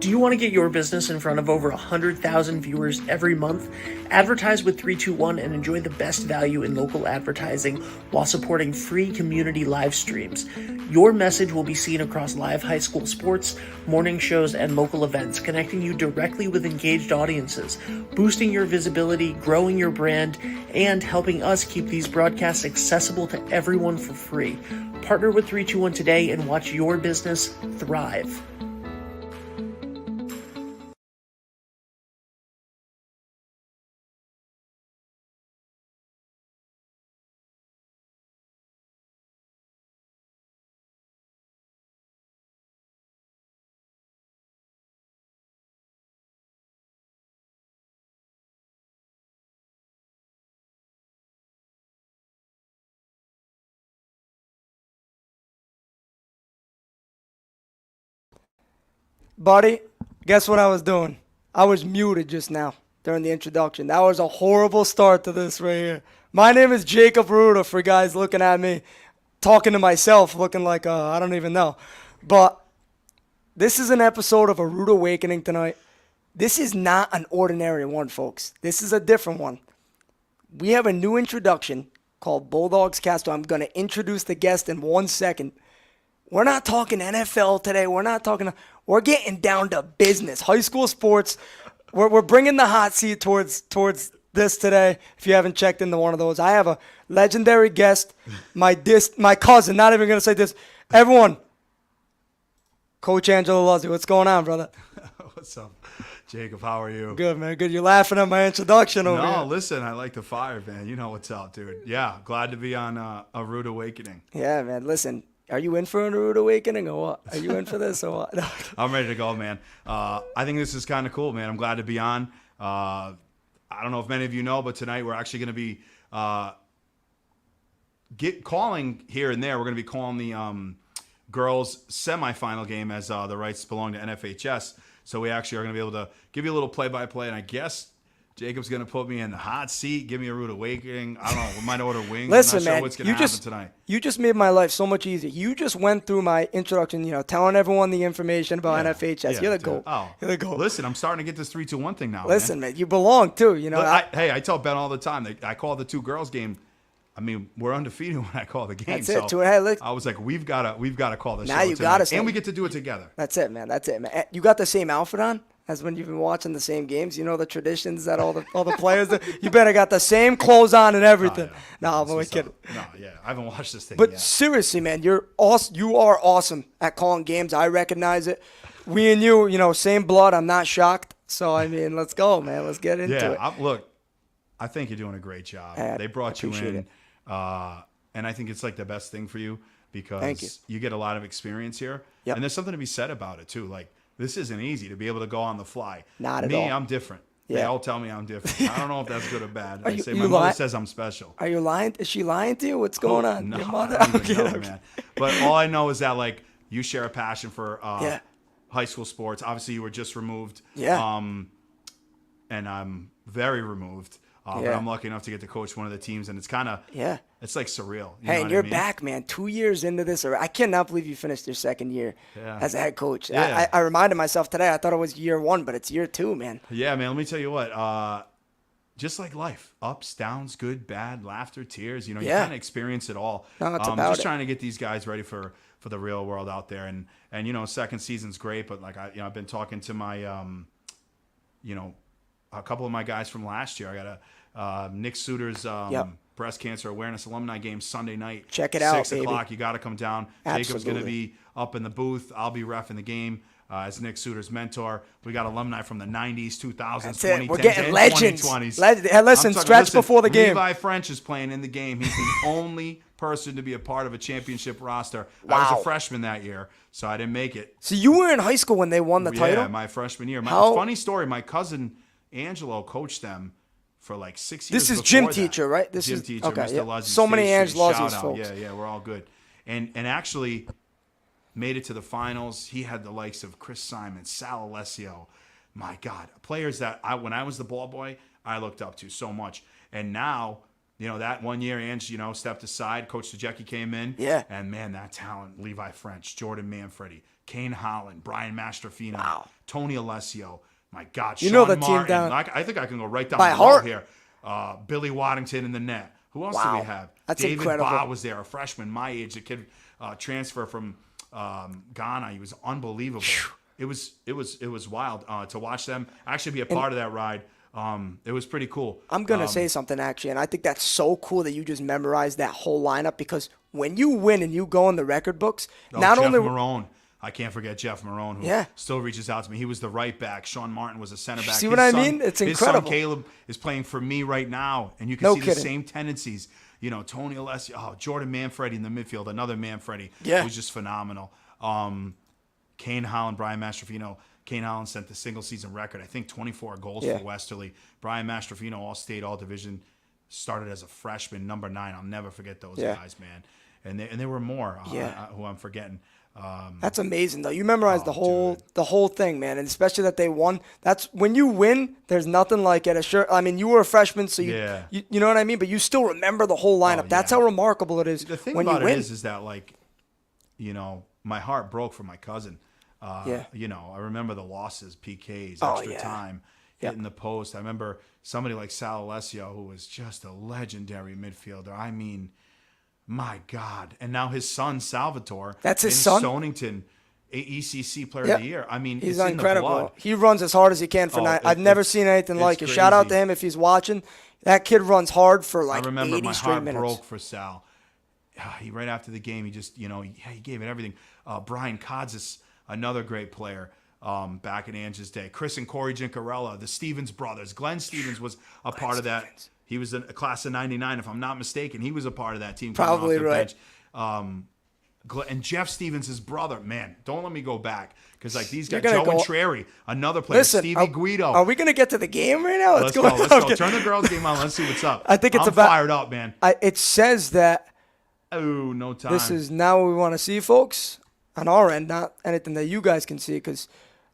Do you want to get your business in front of over 100,000 viewers every month? Advertise with 321 and enjoy the best value in local advertising while supporting free community live streams. Your message will be seen across live high school sports, morning shows, and local events, connecting you directly with engaged audiences, boosting your visibility, growing your brand, and helping us keep these broadcasts accessible to everyone for free. Partner with 321 today and watch your business thrive. Buddy, guess what I was doing? I was muted just now during the introduction. That was a horrible start to this right here. My name is Jacob Arruda, for guys looking at me, talking to myself, looking like I don't even know. But this is an episode of Arrudawakening tonight. This is not an ordinary one, folks. This is a different one. We have a new introduction called BulldogsCast. I'm going to introduce the guest in 1 second. We're not talking NFL today. We're getting down to business. High school sports. We're bringing the hot seat towards this today. If you haven't checked into one of those, I have a legendary guest, my cousin. Not even gonna say this. Everyone, Coach Angelo Luzzi. What's going on, brother? What's up, Jacob? How are you? Good, man. Good. You're laughing at my introduction over here. No, listen. I like the fire, man. You know what's up, dude. Yeah, glad to be on a Rude Awakening. Yeah, man. Listen. Are you in for an rude awakening or what? Are you in for this or what? I'm ready to go, man. I think this is kind of cool, man. I'm glad to be on. I don't know if many of you know, but tonight we're actually going to be calling here and there. We're going to be calling the girls' semifinal game as the rights belong to NFHS. So we actually are going to be able to give you a little play-by-play, and I guess Jacob's going to put me in the hot seat, give me a rude awakening. I don't know. We might order wings. Listen, I'm not sure man, what's going to happen tonight. You just made my life so much easier. You just went through my introduction, telling everyone the information about NFHS. You're the GOAT. Oh, you're the GOAT. Listen, I'm starting to get this 3-2-1 thing now. Listen, man, you belong too. Hey, I tell Ben all the time. I call the two girls game. I mean, we're undefeated when I call the game. That's it. Hey, look, I was like, we've got to call this. Now show you got us, and we get to do it together. That's it, man. You got the same outfit on as when you've been watching the same games. You know the traditions that all the players do. You better got the same clothes on and everything. No, I'm only kidding. No, yeah, I haven't watched this thing But yet. seriously, man, you're awesome. You are awesome at calling games. I recognize it. We and you, same blood. I'm not shocked. So I mean, let's go, man. Let's get into it. Look, I think you're doing a great job. They brought you in, and I think it's like the best thing for you because you get a lot of experience here, and there's something to be said about it too. Like, this isn't easy to be able to go on the fly. Not at all. Me, I'm different. Yeah. They all tell me I'm different. I don't know if that's good or bad. They say my you mother says I'm special. Are you lying? Is she lying to you? What's going on? No, Your mother? I don't even know, man. But all I know is that, like, you share a passion for high school sports. Obviously, you were just removed. Yeah. And I'm very removed. But I'm lucky enough to get to coach one of the teams, and it's kind of it's like surreal. Hey, and you're back, man. 2 years into this. I cannot believe you finished your second year as a head coach. Yeah. I reminded myself today. I thought it was year one, but it's year two, man. Yeah, man. Let me tell you what. Just like life, ups, downs, good, bad, laughter, tears. You kind of experience it all. No, it's about just trying to get these guys ready for the real world out there, and second season's great, but like I've been talking to my a couple of my guys from last year. I got Nick Suter's breast cancer awareness alumni game Sunday night. Check it out, 6 o'clock. You got to come down. Absolutely. Jacob's going to be up in the booth. I'll be reffing the game as Nick Suter's mentor. We got alumni from the 90s, 2000s, That's 2010s, it. We're getting legends. 2020s. Hey, listen, stretch before the game. Levi French is playing in the game. He's the only person to be a part of a championship roster. Wow. I was a freshman that year, so I didn't make it. So you were in high school when they won the title? Yeah, my freshman year. Funny story, my cousin Angelo coached them for like 6 years. This is gym teacher, right? This is teacher, okay, Mr. Luzzi. So many Angelo's folks. Yeah, we're all good. And actually made it to the finals. He had the likes of Chris Simon, Sal Alessio. My God, players that when I was the ball boy, I looked up to so much. And now, that 1 year, Ange, stepped aside. Coach Dejecki came in. Yeah. And man, that talent, Levi French, Jordan Manfredi, Kane Holland, Brian Mastrofino, Wow. Tony Alessio. My God, You Sean know the team Martin. down- I think I can go right down By the road heart. here. Billy Waddington in the net. Who else do Wow. we have? That's David incredible. Baugh was there, a freshman my age. The kid transfer from Ghana. He was unbelievable. It was wild to watch them actually be a part of that ride. It was pretty cool. I'm going to say something, actually, and I think that's so cool that you just memorized that whole lineup, because when you win and you go in the record books, not Jeff only Marone. I can't forget Jeff Marone, who still reaches out to me. He was the right back. Sean Martin was a center back. See what I mean? It's incredible. His son Caleb is playing for me right now, and you can No see kidding. the same tendencies. You know, Tony Alessio, Jordan Manfredi in the midfield, another Manfredi who's just phenomenal. Kane Holland, Brian Mastrofino. Kane Holland set the single season record, I think 24 goals for Westerly. Brian Mastrofino, all-state, all-division, started as a freshman, number 9. I'll never forget those guys, man. And there were more who I'm forgetting. That's amazing, though. You memorized the whole thing, man, and especially that they won. That's when you win. There's nothing like it. I mean, you were a freshman, so you know what I mean. But you still remember the whole lineup. That's how remarkable it is. The thing when about you win. it is that, like, you know, my heart broke for my cousin. You know, I remember the losses, PKs, extra time, hitting the post. I remember somebody like Sal Alessio, who was just a legendary midfielder. I mean, my God. And now his son, Salvatore. That's his in son? Stonington, ECC Player of the Year. I mean, he's it's incredible. in the blood. He runs as hard as he can for nine. I've never seen anything like it. Shout out to him if he's watching. That kid runs hard for like 80 straight minutes. I remember my heart broke for Sal. He right after the game, he just, you know, he gave it everything. Brian Kodzis, another great player back in Ange's day. Chris and Corey Gincarella, the Stevens brothers. Glenn Stevens was a part of that. He was a class of 99, if I'm not mistaken. He was a part of that team. Probably right. And Jeff Stevens, his brother, man, don't let me go back. Because, like, these guys, Joe Intreri, another player, Stevie Guido. Are we going to get to the game right now? Let's go. Let's go. Turn the girls' game on. Let's see what's up. I think it's I'm fired up, man. It says that. Oh, no time. This is now what we want to see, folks, on our end, not anything that you guys can see, because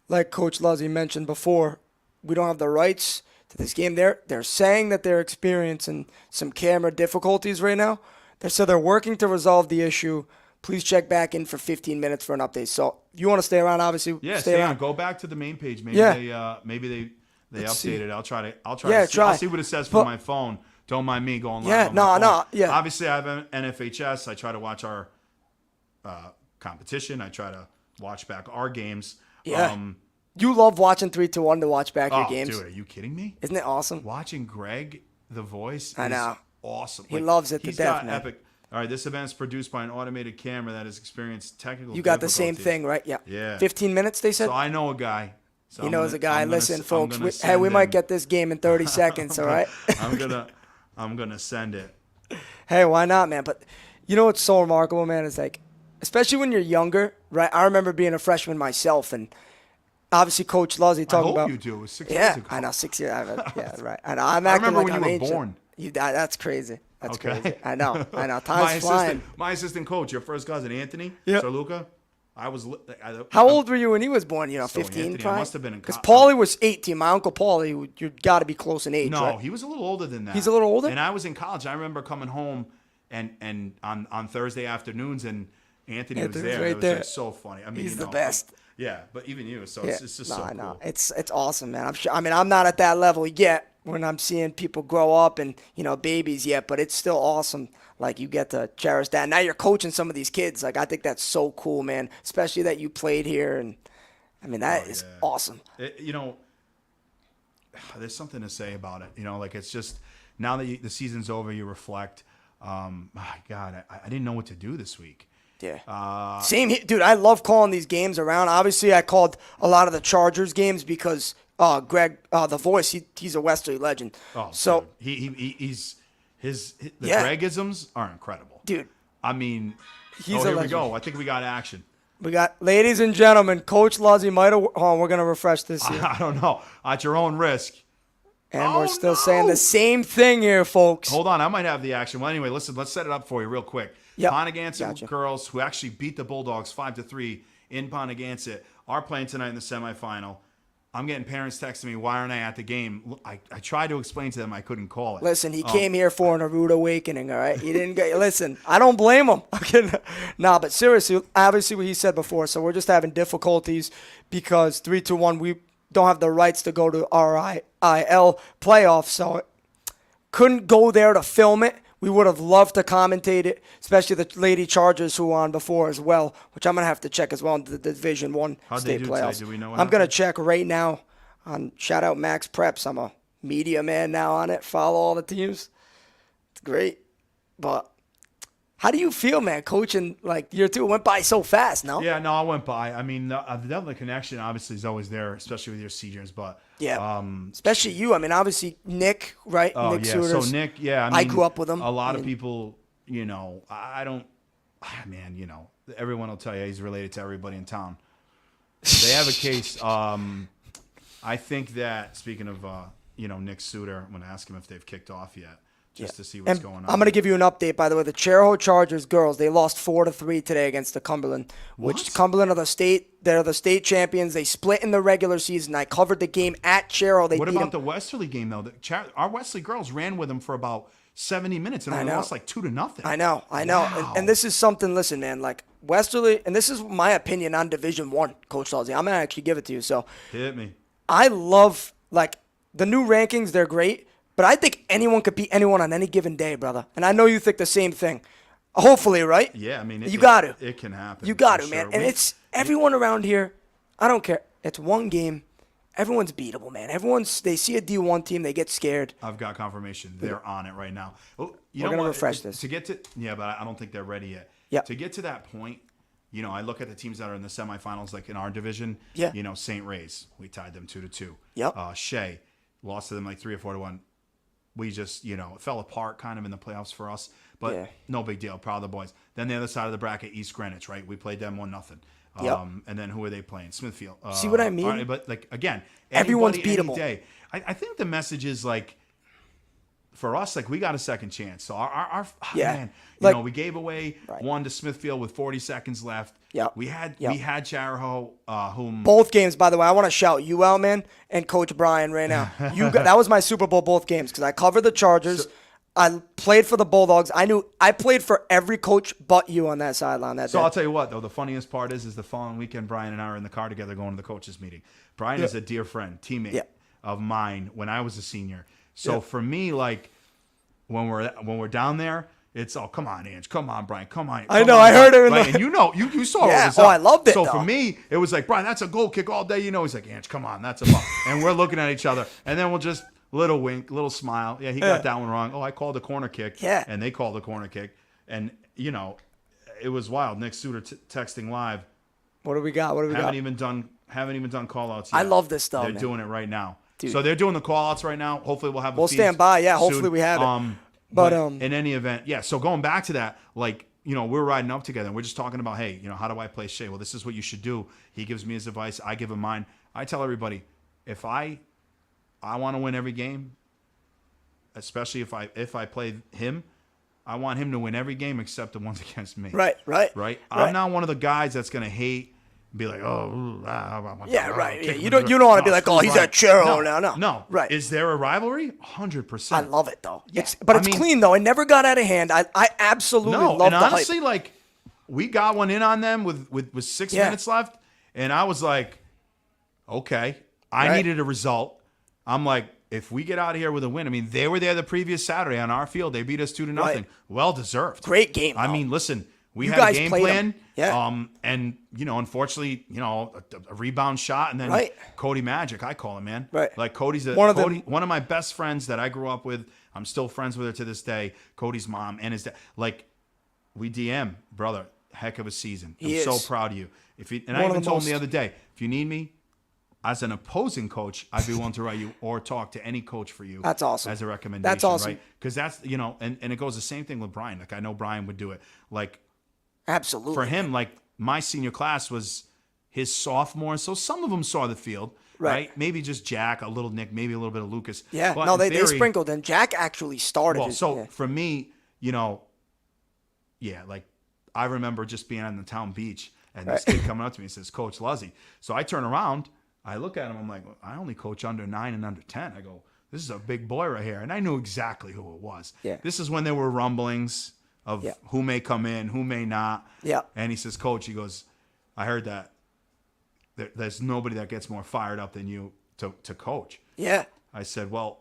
like Coach Luzzi mentioned before, we don't have the rights to this game. They're saying that they're experiencing some camera difficulties right now. So they're working to resolve the issue. Please check back in for 15 minutes for an update. So if you want to stay around, obviously, stay on. Go back to the main page. Maybe they updated it. I'll try to see. I'll see what it says from my phone. Don't mind me going live on my phone. Obviously, I have an NFHS. I try to watch our competition. I try to watch back our games. Yeah. You love watching 3-2-1 to watch back your games. Dude, are you kidding me? Isn't it awesome? Watching Greg, the voice, I know. Is awesome. He loves it to death, man. Epic. All right, this event is produced by an automated camera that has experienced technical You got the same difficulties. thing, right? Yeah. 15 minutes, they said? So I know a guy. He knows a guy. Listen, folks, we might get this game in 30 seconds, all right? I'm gonna send it. Hey, why not, man? But you know what's so remarkable, man? Is like, especially when you're younger, right? I remember being a freshman myself, and obviously Coach Luzzi talking about. I hope you do. It was 6 years ago. I know, 6 years. Yeah, right. I know. I remember when you were born. That's crazy. That's crazy. I know. Time's flying. My assistant coach, your first cousin, Anthony Sarluca. How old were you when he was born? 15, probably? I must have been in college. Because Paulie was 18. My Uncle Paulie, you've got to be close in age, No, right? he was a little older than that. He's a little older? And I was in college. I remember coming home and on Thursday afternoons, and Anthony was there. Right it was there. just so funny. I mean, he's the best. Yeah, but even you. So it's just so cool. No, it's awesome, man. I'm not at that level yet when I'm seeing people grow up and, babies yet, but it's still awesome. Like, you get to cherish that. Now you're coaching some of these kids. Like, I think that's so cool, man, especially that you played here. And, I mean, that is awesome. There's something to say about it. Like, it's just, now that the season's over, you reflect. My God, I didn't know what to do this week. Yeah. Same here. Dude, I love calling these games around. Obviously, I called a lot of the Chargers games because Greg, the voice, he's a Westerly legend. Oh, so dude. The Gregisms are incredible. Dude. I mean, here we go. I think we got action. We got, ladies and gentlemen, Coach Luzzi might have, we're going to refresh this here. I don't know. At your own risk. And we're still saying the same thing here, folks. Hold on. I might have the action. Well, anyway, listen, let's set it up for you real quick. Ponaganset girls, who actually beat the Bulldogs 5-3 in Ponaganset, are playing tonight in the semifinal. I'm getting parents texting me, why aren't I at the game? I tried to explain to them I couldn't call it. Listen, he came here for an Arrudawakening, all right? He didn't get. Listen, I don't blame him. Nah, but seriously, obviously what he said before, so we're just having difficulties because 3-2-1, we don't have the rights to go to RIL playoffs, so couldn't go there to film it. We would have loved to commentate it, especially the Lady Chargers who were on before as well, which I'm going to have to check as well in the Division 1 state playoffs. Do we know what I'm going to happened? check right now on shout out Max Preps. I'm a media man now on it. Follow all the teams. It's great. But how do you feel, man, coaching like year 2? It went by so fast, no? Yeah, no, I went by. I mean, the connection obviously is always there, especially with your seniors. But Yeah. Especially you. I mean, obviously Nick, right? oh Nick yeah, Suiters. so Nick, yeah, I grew up with him. A lot of people, you know, I don't, man, you know, everyone will tell you he's related to everybody in town. They have a case. I think that speaking of, you know, Nick Suter, I'm going to ask him if they've kicked off yet, just to see what's going on. I'm going to give you an update, by the way. The Chariho Chargers girls, they lost 4-3 today against the Cumberland, which Cumberland are the state. They're the state champions. They split in the regular season. I covered the game at Chariho. They What beat about them. the Westerly game though? Our Westerly girls ran with them for about 70 minutes and only lost like 2-0. I know. Wow. And this is something, listen, man, like Westerly, and this is my opinion on Division 1, Coach Luzzi. I'm going to actually give it to you. So Hit me. I love, like, the new rankings. They're great. But I think anyone could beat anyone on any given day, brother. And I know you think the same thing. Hopefully, right? Yeah, I mean, you got to. It can happen. You got for to, man. sure. And it's everyone around here. I don't care. It's one game. Everyone's beatable, man. They see a D1 team, they get scared. I've got confirmation. They're on it right now. Oh, We're gonna refresh this. To get to but I don't think they're ready yet. Yeah. To get to that point, you know, I look at the teams that are in the semifinals, like in our division. Yeah. You know, St. Ray's, we tied them 2-2. Yep. Shea lost to them like 3 or 4-1. We just, you know, it fell apart kind of in the playoffs for us, but Yeah. no big deal. Proud of the boys. Then the other side of the bracket, East Greenwich, right? We played them 1-0. Yep. And then who are they playing? Smithfield. See what I mean? all right, but like again, Everyone's anybody, any beatable. day. I think the message is like, for us, like we got a second chance. So our Yeah. man, Like- we gave away one to Smithfield with 40 seconds left. Yep. We had Yep. Chariho, whom Both games, by the way, I want to shout you out, man, and Coach Brian right now. That was my Super Bowl both games because I covered the Chargers. I played for the Bulldogs. I played for every coach but you on that sideline that So day. I'll tell you what, though, the funniest part is the following weekend, Brian and I are in the car together going to the coaches meeting. Brian is a dear friend, teammate of mine when I was a senior. So for me, like when we're down there, it's come on, Ange, come on, Brian, come on. I know, I heard it in right? the- And you know, you saw Yeah, what was oh, up. I loved it, So though. for me, it was like, Brian, that's a goal kick all day. You know, he's like, Ange, come on, that's a ball. And we're looking at each other, and then we'll just little wink, little smile. Yeah, he got that one wrong. Oh, I called a corner kick. Yeah. And they called a corner kick, and you know, it was wild. Nick Suter texting live. What do we got? Haven't even done call outs yet. I love this stuff, They're man. doing it right now. Dude. So they're doing the call outs right now. Hopefully we'll have We'll stand by. Yeah, hopefully we have it. But in any event, yeah. So going back to that, like, you know, we're riding up together and we're just talking about, hey, you know, how do I play Shea? Well, this is what you should do. He gives me his advice. I give him mine. I tell everybody, if I want to win every game, especially if I play him, I want him to win every game except the ones against me. Right. I'm not one of the guys that's gonna hate and be like, Yeah, right. Yeah, you don't want to be like, oh, he's at Chariho now. No. Right. Is there a rivalry? 100%. I love it though. Yeah. But I it's mean- clean though. It never got out of hand. I absolutely No, love and the honestly, hype. like we got one in on them with 6 minutes left, and I was like, okay, I Right. needed a result. I'm like, if we get out of here with a win, I mean, they were there the previous Saturday on our field. They beat us 2-0. Right. Well deserved. Great game, I though. mean, listen, we You had a guys game played 'em. plan. Yeah. And you know, unfortunately, you know, a rebound shot, and then Right. Cody Magic, I call him, man. Right. Like Cody's One of them- one of my best friends that I grew up with. I'm still friends with her to this day. Cody's mom and his dad. Like, we DM, brother. Heck of a season. He I'm so is. proud of you. And One I of even the told him the most. other day, if you need me as an opposing coach, I'd be willing to write you or talk to any coach for you. That's awesome. As a recommendation. That's awesome. Right? Because that's, you know, and it goes the same thing with Brian. Like, I know Brian would do it. Like, Absolutely. for him, like, my senior class was his sophomore, so some of them saw the field, Right. Maybe just Jack, a little Nick, maybe a little bit of Lucas. Yeah. But No, in they theory- sprinkled, and Jack actually started. Well, so yeah. for me, you know, yeah, like I remember just being on the town beach and this kid coming up to me and says, Coach Luzzi. So I turn around, I look at him. I'm like, I only coach under 9 and under 10. I go, this is a big boy right here. And I knew exactly who it was. Yeah. This is when there were rumblings of who may come in, who may not. Yeah. And he says, Coach, he goes, I heard that there's nobody that gets more fired up than you to coach. Yeah. I said, well,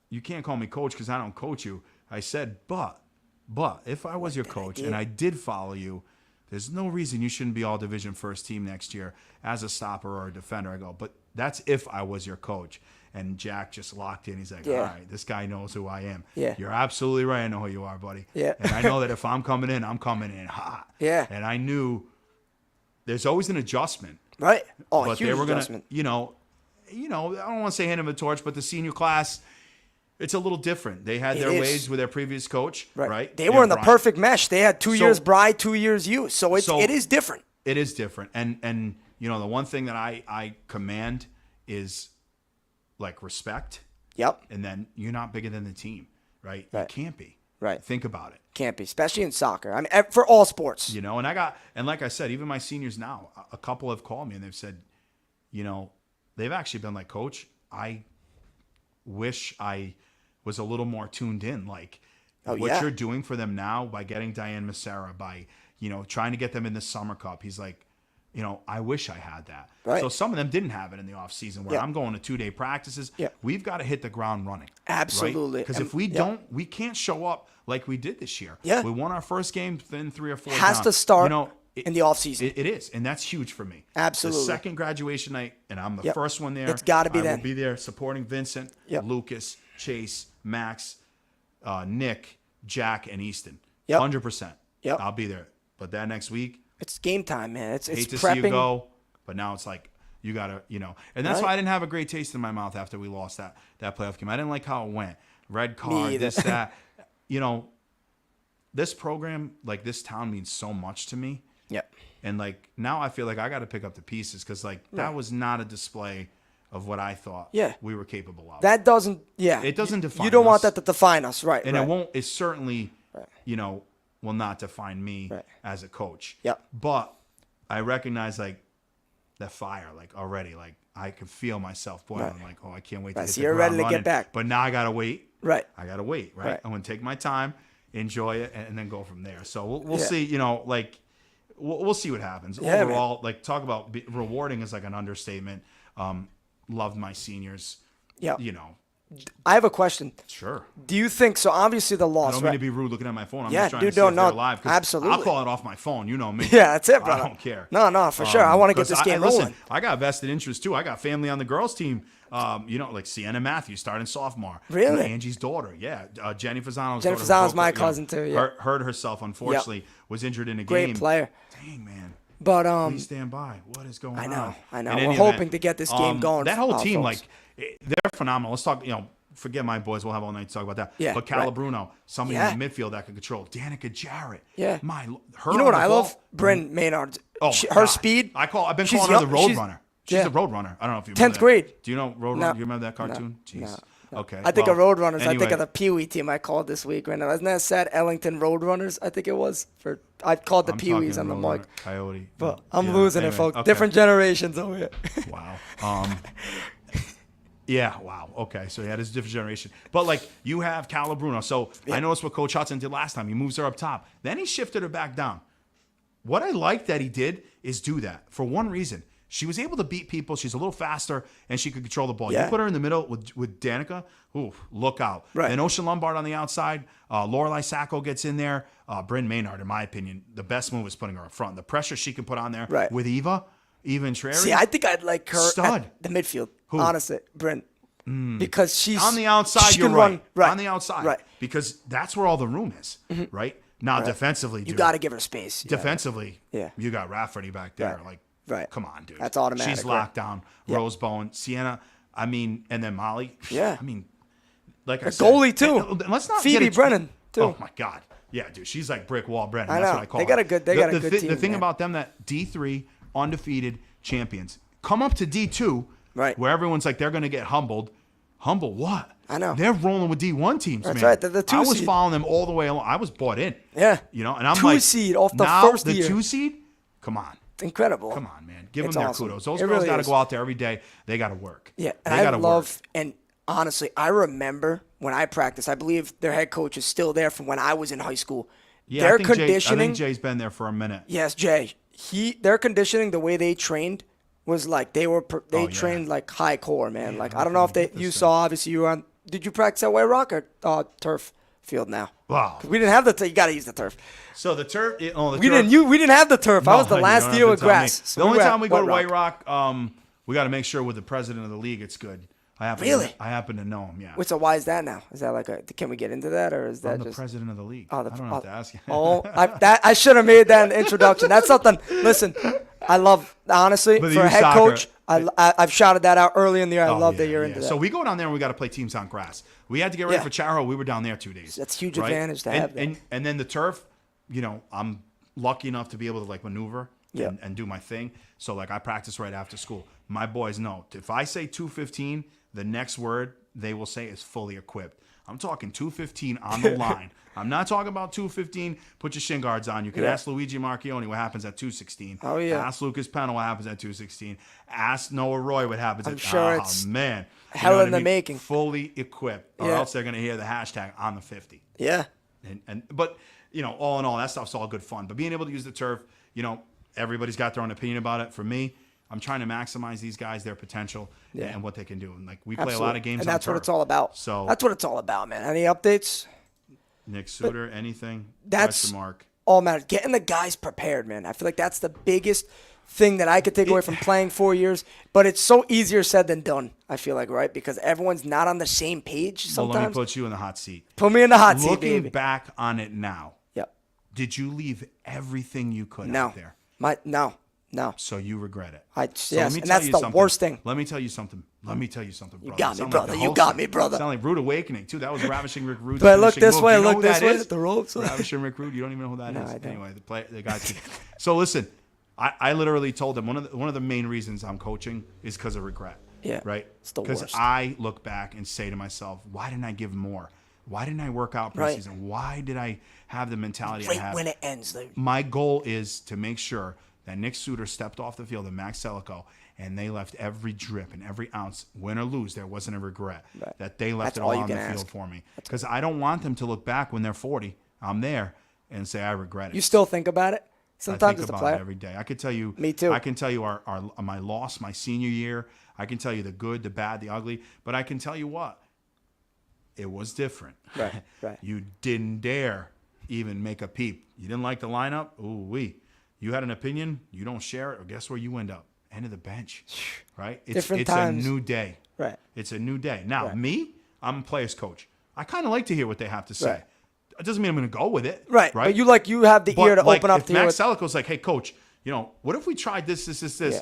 you can't call me coach because I don't coach you. I said, but if I was your coach and I did follow you, there's no reason you shouldn't be all division first team next year as a stopper or a defender. I go, but that's if I was your coach. And Jack just locked in. He's like, all right, this guy knows who I am. Yeah. You're absolutely right. I know who you are, buddy. Yeah. And I know that if I'm coming in hot. Yeah. And I knew there's always an adjustment. Right. Oh, But huge they were going adjustment. to, I don't want to say hand him a torch, but the senior class, it's a little different. They had their ways with their previous coach, right? They were in the Brian. perfect mesh. They had 2 years Bry, 2 years you. So it is different. It is different. And the one thing that I command is like respect. Yep. And then you're not bigger than the team, right? You can't be. Right. Think about it. Can't be, especially in soccer. I mean, for all sports. And like I said, even my seniors now, a couple have called me and they've said, they've actually been like, Coach, I wish I was a little more tuned in. Like what you're doing for them now by getting Diane Massera, by, trying to get them in the Summer Cup. He's like, I wish I had that. Right. So some of them didn't have it in the off season where I'm going to 2-day practices. Yeah. We've got to hit the ground running. Absolutely. Because if we don't, we can't show up like we did this year. Yeah. We won our first game, then 3 or 4 Has down. to start in the off season. It is, and that's huge for me. Absolutely. The second graduation night, and I'm the first one there. It's got to be I then. will be there supporting Vincent, Lucas, Chase, Max, Nick, Jack, and Easton. 100%. Yep. I'll be there. But that next week, it's game time, man. It's hate to prepping. see you go, but now it's like you gotta, and that's why I didn't have a great taste in my mouth after we lost that playoff game. I didn't like how it went. Red card, this, that. This program, like this town, means so much to me. Yep. And like now, I feel like I got to pick up the pieces because that was not a display of what I thought we were capable of. That doesn't, it doesn't define. You don't us. want that to define us, right? And it won't. It certainly, will not define me as a coach. Yep. But I recognize like that fire, like already, like I can feel myself boiling. I'm like, oh, I can't wait to hit So the you're ground ready to running. get back. But now I gotta wait. Right. I gotta wait. Right. I'm gonna take my time, enjoy it, and then go from there. So we'll see. We'll see what happens. Yeah, Overall, like talk about rewarding is like an understatement. Loved my seniors. Yeah. I have a question. Sure. Do you think so? Obviously, the loss. I don't mean to be rude looking at my phone. I'm Yeah, just trying dude, to see if no, they're live. 'Cause absolutely. I'll call it off my phone. You know me. Yeah, that's it, brother. I don't care. No, for sure. I want to get this game rolling. Listen, I got vested interest too. I got family on the girls team. Like Sienna Matthews, starting sophomore. Really? Angie's daughter. Yeah. Jenny Fasano's Jenny daughter. Fasano's my cousin too. Yeah. Hurt herself, unfortunately. Was injured in a game. Great player. Dang, man. But please stand by. What is going on? I know. We're hoping to get this game going. That whole team, folks. they're phenomenal. Let's talk. Forget my boys. We'll have all night to talk about that. Yeah, but Calabruno, somebody in the midfield that can control. Danica Jarrett. Yeah. Her you know what on the I ball, love? Bryn Maynard. Oh, her God. speed. I've been she's calling her young- the Road she's- Runner. She's a Road Runner. I don't know if you 10th remember that. grade. Do you know Road Runner? You remember that cartoon? Jeez. No. Okay. I think of Roadrunners. I think anyway. of the Pee Wee team I called this week right now. Isn't that sad? Ellington Roadrunners, I think it was. I called the I'm Pee Wees talking on the Road mic. Runner, Coyote. But I'm Yeah, losing it, anyway, folks. okay. Different generations over here. Wow. Yeah, wow. Okay, so he had his different generation. But, like, you have Calabruno. So I noticed what Coach Hudson did last time. He moves her up top. Then he shifted her back down. What I like that he did is do that for one reason. She was able to beat people. She's a little faster, and she could control the ball. Yeah. You put her in the middle with Danica, ooh, look out. Right. And Ocean Lombard on the outside. Lorelai Sacco gets in there. Bryn Maynard, in my opinion, the best move is putting her up front. The pressure she can put on there with Eva and Trary. See, I think I'd like her Stud. at the midfield. Who? Honestly, Bryn. Because she's on the outside, she you're can right. Run, On the outside. Right. Because that's where all the room is. Right? Now, defensively, dude. You got to give her space. Defensively, Yeah. you got Rafferty back there. Right. Like, Right. come on, dude. That's automatic, She's right. locked down. Rosebone, Sienna, and then Molly. Yeah. I mean, like I said. goalie, too. and let's not Phoebe get it, Brennan, too. Oh, my God. Yeah, dude. She's like brick wall Brennan. I That's know. what I call They her. got a good team, The thing man. about them, that D3, undefeated champions, come up to D2, Right. where everyone's like, they're going to get humbled. Humble what? I know. They're rolling with D1 teams, That's man. right. They're the two I was seed. following them all the way along. I was bought in. Yeah. And I'm Two like, seed off the now first the year. 2 seed? Come on. incredible. Come on, man. Give It's them their awesome. kudos. Those It girls really got to is. go out there every day. They got to work. Yeah, they and I gotta love, work. and honestly, I remember when I practiced, I believe their head coach is still there from when I was in high school. Yeah, Their I think conditioning, Jay's been there for a minute. yes, Jay, their conditioning, the way they trained was like they yeah. trained like high core, man. Yeah, like how I don't know if can you get you this saw, obviously you were on, did you practice at White Rock or turf field now? Wow. 'Cause we didn't have the, you got to use the turf. So the turf. We didn't have the turf. I was the you last don't year have with to tell me. grass. So The only were at time we go to White Rock, we got to make sure with the president of the league it's good. I happen to know him. Yeah. Wait, so why is that now? Is that like a? Can we get into that, or is that I'm the just? president of the league. Oh, I don't have to ask you. I should have made that in the introduction. That's something. Listen, I love honestly But for a you head soccer- coach. I've shouted that out early in the year. I love that you're into that. So we go down there and we got to play teams on grass. We had to get ready Yeah. for Charo. We were down there 2 days. That's a huge right? advantage to have that. And then the turf, I'm lucky enough to be able to like maneuver Yeah. and do my thing. So like I practice right after school. My boys know if I say 215, the next word they will say is fully equipped. I'm talking 215 on the line. I'm not talking about 215. Put your shin guards on. You can Yeah. ask Luigi Marchione what happens at 216. Oh, yeah. Ask Lucas Pennell what happens at 216. Ask Noah Roy what happens at. sure Oh it's man, You hell know what in the making. Fully equipped, or Yeah. else they're going to hear the hashtag on the 50. Yeah. But all in all, that stuff's all good fun. But being able to use the turf, everybody's got their own opinion about it. For me, I'm trying to maximize these guys, their potential, Yeah. and what they can do. And like we play a lot Absolutely. of games, and on that's what turf. it's all about. So that's what it's all about, man. Any updates? Nick Suter, anything? That's Question mark. all matters. Getting the guys prepared, man. I feel like that's the biggest thing that I could take away from playing 4 years. But it's so easier said than done, I feel like, right? Because everyone's not on the same page Well, sometimes. let me put you in the hot seat. Put me in the hot seat, Looking baby. back on it now, Yep. did you leave everything you could No. out there? No. So you regret it. Yes, let me and tell that's you the something. worst thing. Let me tell you something. Brother. got me, Sound brother. the You host got of- me, brother. Sound like Arrudawakening too. That was Ravishing Rick Rude's But look finishing this move. way, Do you know look who this that way is? at the ropes. Ravishing Rick Rude. You don't even know who that is. I don't. Anyway, the guys. So listen, I literally told them one of the main reasons I'm coaching is because of regret. Yeah, Right. it's the Because worst. I look back and say to myself, why didn't I give more? Why didn't I work out Right. preseason? Why did I have the mentality I Right have? when it ends, though. My goal is to make sure that Nick Suter stepped off the field and Max Selico, and they left every drip and every ounce, win or lose, there wasn't a regret. Right. That they left That's it all all you on the can field ask. for me. Because I don't want them to look back when they're 40, I'm there, and say I regret it. You still think about it? I Sometimes think as a about player. it every day. I could tell you. Me too. I can tell you my loss, my senior year. I can tell you the good, the bad, the ugly. But I can tell you what, it was different. Right. You didn't dare even make a peep. You didn't like the lineup. Ooh wee. You had an opinion. You don't share it, or guess where you end up? End of the bench. Right. Different it's times. a new day. Right. It's a new day. Now Right. me, I'm a player's coach. I kind of like to hear what they have to say. Right. It doesn't mean I'm going to go with it. Right. Right. But you have the ear to like, open up if to hear Max what, Selico's like, hey, coach, what if we tried this? Yeah.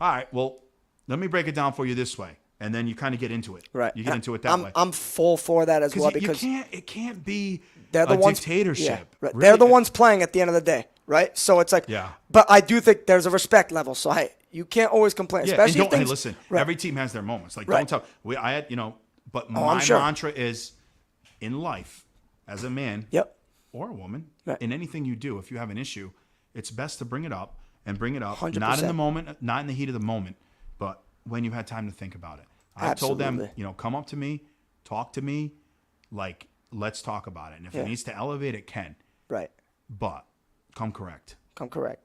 All right, well, let me break it down for you this way. And then you kind of get into it. Right. You get into it that way. I'm full for that as well because it can't be they're the a ones dictatorship. Yeah, right. Really. They're the ones playing at the end of the day, right? So it's like, Yeah. But I do think there's a respect level. So hey, you can't always complain, Yeah, especially and if don't, hey, things, listen, Right. every team has their moments. Like, Right. don't tell. I had, but I'm my sure. mantra is in life, as a man Yep. or a woman, Right. in anything you do, if you have an issue, it's best to bring it up and bring it up, 100%. not in the moment, not in the heat of the moment, but when you've had time to think about it. I've told them, Absolutely. come up to me, talk to me, like, let's talk about it. And if Yeah. it needs to elevate, it can. Right. But come correct Come correct.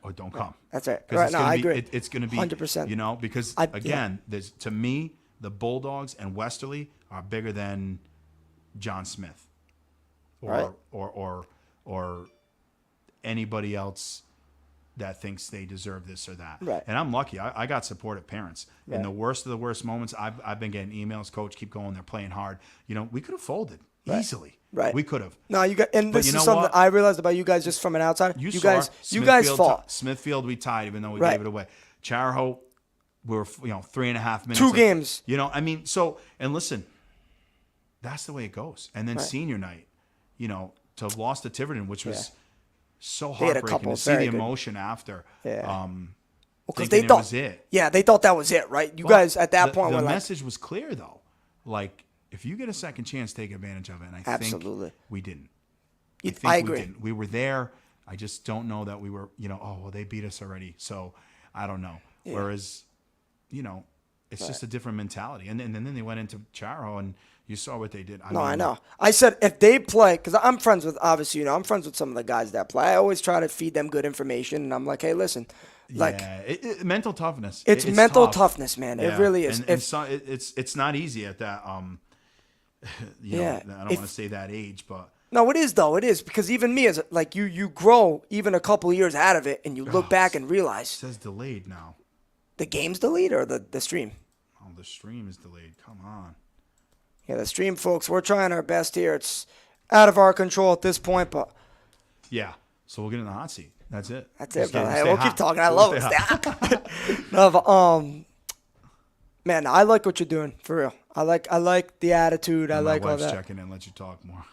or don't come. That's right. 'Cause Right. it's No, gonna I be, agree. It's going to be 100%. Because Yeah. again, there's to me the Bulldogs and Westerly are bigger than John Smith, or Right. or anybody else that thinks they deserve this or that. Right. And I'm lucky. I got supportive parents. In Right. the worst of the worst moments, I've been getting emails. Coach, keep going. They're playing hard. We could have folded easily. Right. We could have. No, you got, and But this you is know something what? I realized about you guys just from an outsider. You saw guys Smithfield fought Smithfield, we tied, even though we Right. gave it away. Charahoe, we were 3.5 minutes. 2 games. And listen, that's the way it goes. And then Right. senior night, to lost to Tiverton, which was so They had a heartbreaking couple to see very the good- emotion after. Yeah. Because they it thought was it. Yeah, they thought that was it, right? You guys at that point the were like, message was clear though. Like, if you get a second chance, take advantage of it. And I Absolutely. think we didn't. I We agree. didn't. We were there. I just don't know that we were, oh, well, they beat us already. So I don't know. Yeah. Whereas, it's just a different mentality. And then they went into Charo, and you saw what they did. I know. I said if they play, because I'm friends with, obviously, I'm friends with some of the guys that play. I always try to feed them good information. And I'm like, hey, listen. Like, mental toughness. It's mental toughness, man. Yeah. It really is. And so it's not easy at that, I don't want to say that age, but. No, it is, though. It is. Because even me, as like you grow even a couple of years out of it, and you look back and realize. It says delayed now. The game's delayed or the stream? Oh, the stream is delayed. Come on. Yeah, the stream, folks, we're trying our best here. It's out of our control at this point, but. Yeah. So we'll get in the hot seat. That's it. That's it, bro. Hey, we'll keep talking. I love it. No, but, man, I like what you're doing, for real. I like the attitude. I like all that. My wife's checking in. Let you talk more.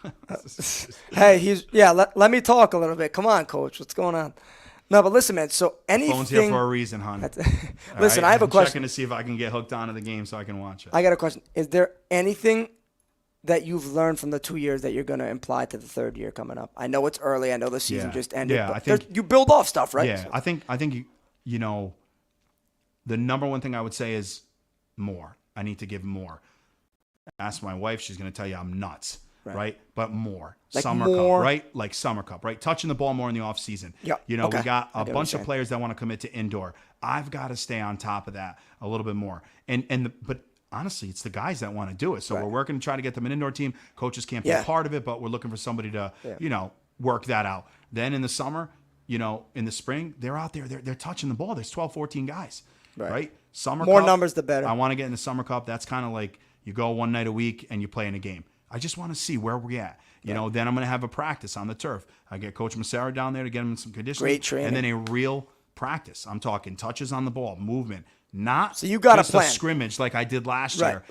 Hey, let me talk a little bit. Come on, coach. What's going on? No, but listen, man. So anything. The phone's here for a reason, hon. Listen, I have a question. Checking to see if I can get hooked onto the game so I can watch it. I got a question. Is there anything that you've learned from the 2 years that you're going to imply to the third year coming up? I know it's early. I know the season just ended. Yeah, but I think you build off stuff, right? Yeah, so. I think the number one thing I would say is more. I need to give more. Ask my wife. She's going to tell you I'm nuts. Right? But more. Like Summer more. Cup, right? Like Summer Cup, right? Touching the ball more in the offseason. Yeah. We got a bunch of players that want to commit to indoor. I've got to stay on top of that a little bit more. But honestly, it's the guys that want to do it. So we're working to try to get them an indoor team. Coaches can't be a part of it, but we're looking for somebody to, work that out. Then in the summer, in the spring, they're out there. They're touching the ball. There's 12, 14 guys, right? Summer more Cup, numbers, the better. I want to get in the Summer Cup. That's kind of like you go one night a week and you play in a game. I just want to see where we're at. Then I'm going to have a practice on the turf. I get Coach Massaro down there to get him in some conditioning. Great training. And then a real practice. I'm talking touches on the ball, movement, not so you got just a plan. A scrimmage like I did last year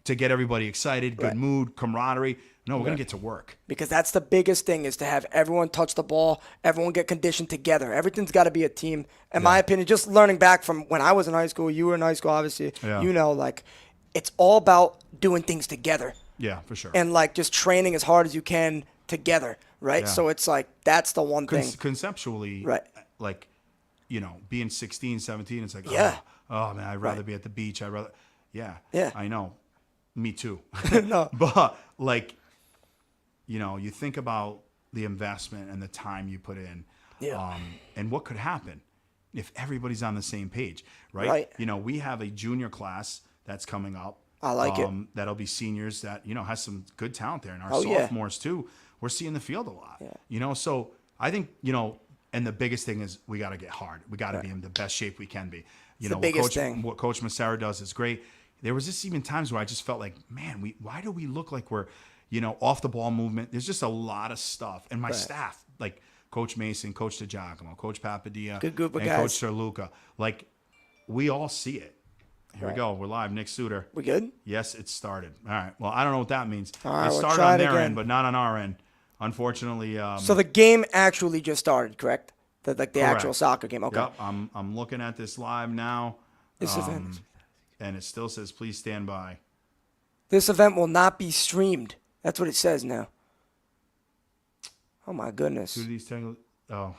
to get everybody excited, good mood, camaraderie. No, we're going to get to work. Because that's the biggest thing is to have everyone touch the ball, everyone get conditioned together. Everything's got to be a team. In my opinion, just learning back from when I was in high school, you were in high school, obviously, like it's all about doing things together. Yeah, for sure. And like just training as hard as you can together, right? Yeah. So it's like that's the one thing. Conceptually, like, being 16, 17, it's like, oh man, I'd rather be at the beach. Yeah, I know. Me too. No. But like, you think about the investment and the time you put in, and what could happen if everybody's on the same page, right? We have a junior class that's coming up. I like it. That'll be seniors that, has some good talent there. And our sophomores, too, we're seeing the field a lot. Yeah. So I think, and the biggest thing is we got to get hard. We got to be in the best shape we can be. The biggest thing. What Coach Massaro does is great. There was just even times where I just felt like, man, why do we look like we're, off the ball movement? There's just a lot of stuff. And my staff, like Coach Mason, Coach DiGiacomo, Coach Papadilla, good group of and guys. Coach Sir Luca, like we all see it. Here we go. We're live. Nick Suter. We good? Yes, it started. All right. Well, I don't know what that means. All right, it started on their end, but not on our end. Unfortunately. So the game actually just started, correct? The actual soccer game. Okay. Yep. I'm looking at this live now. This event. And it still says, please stand by. This event will not be streamed. That's what it says now. Oh, my goodness. Who do these tangle? Oh.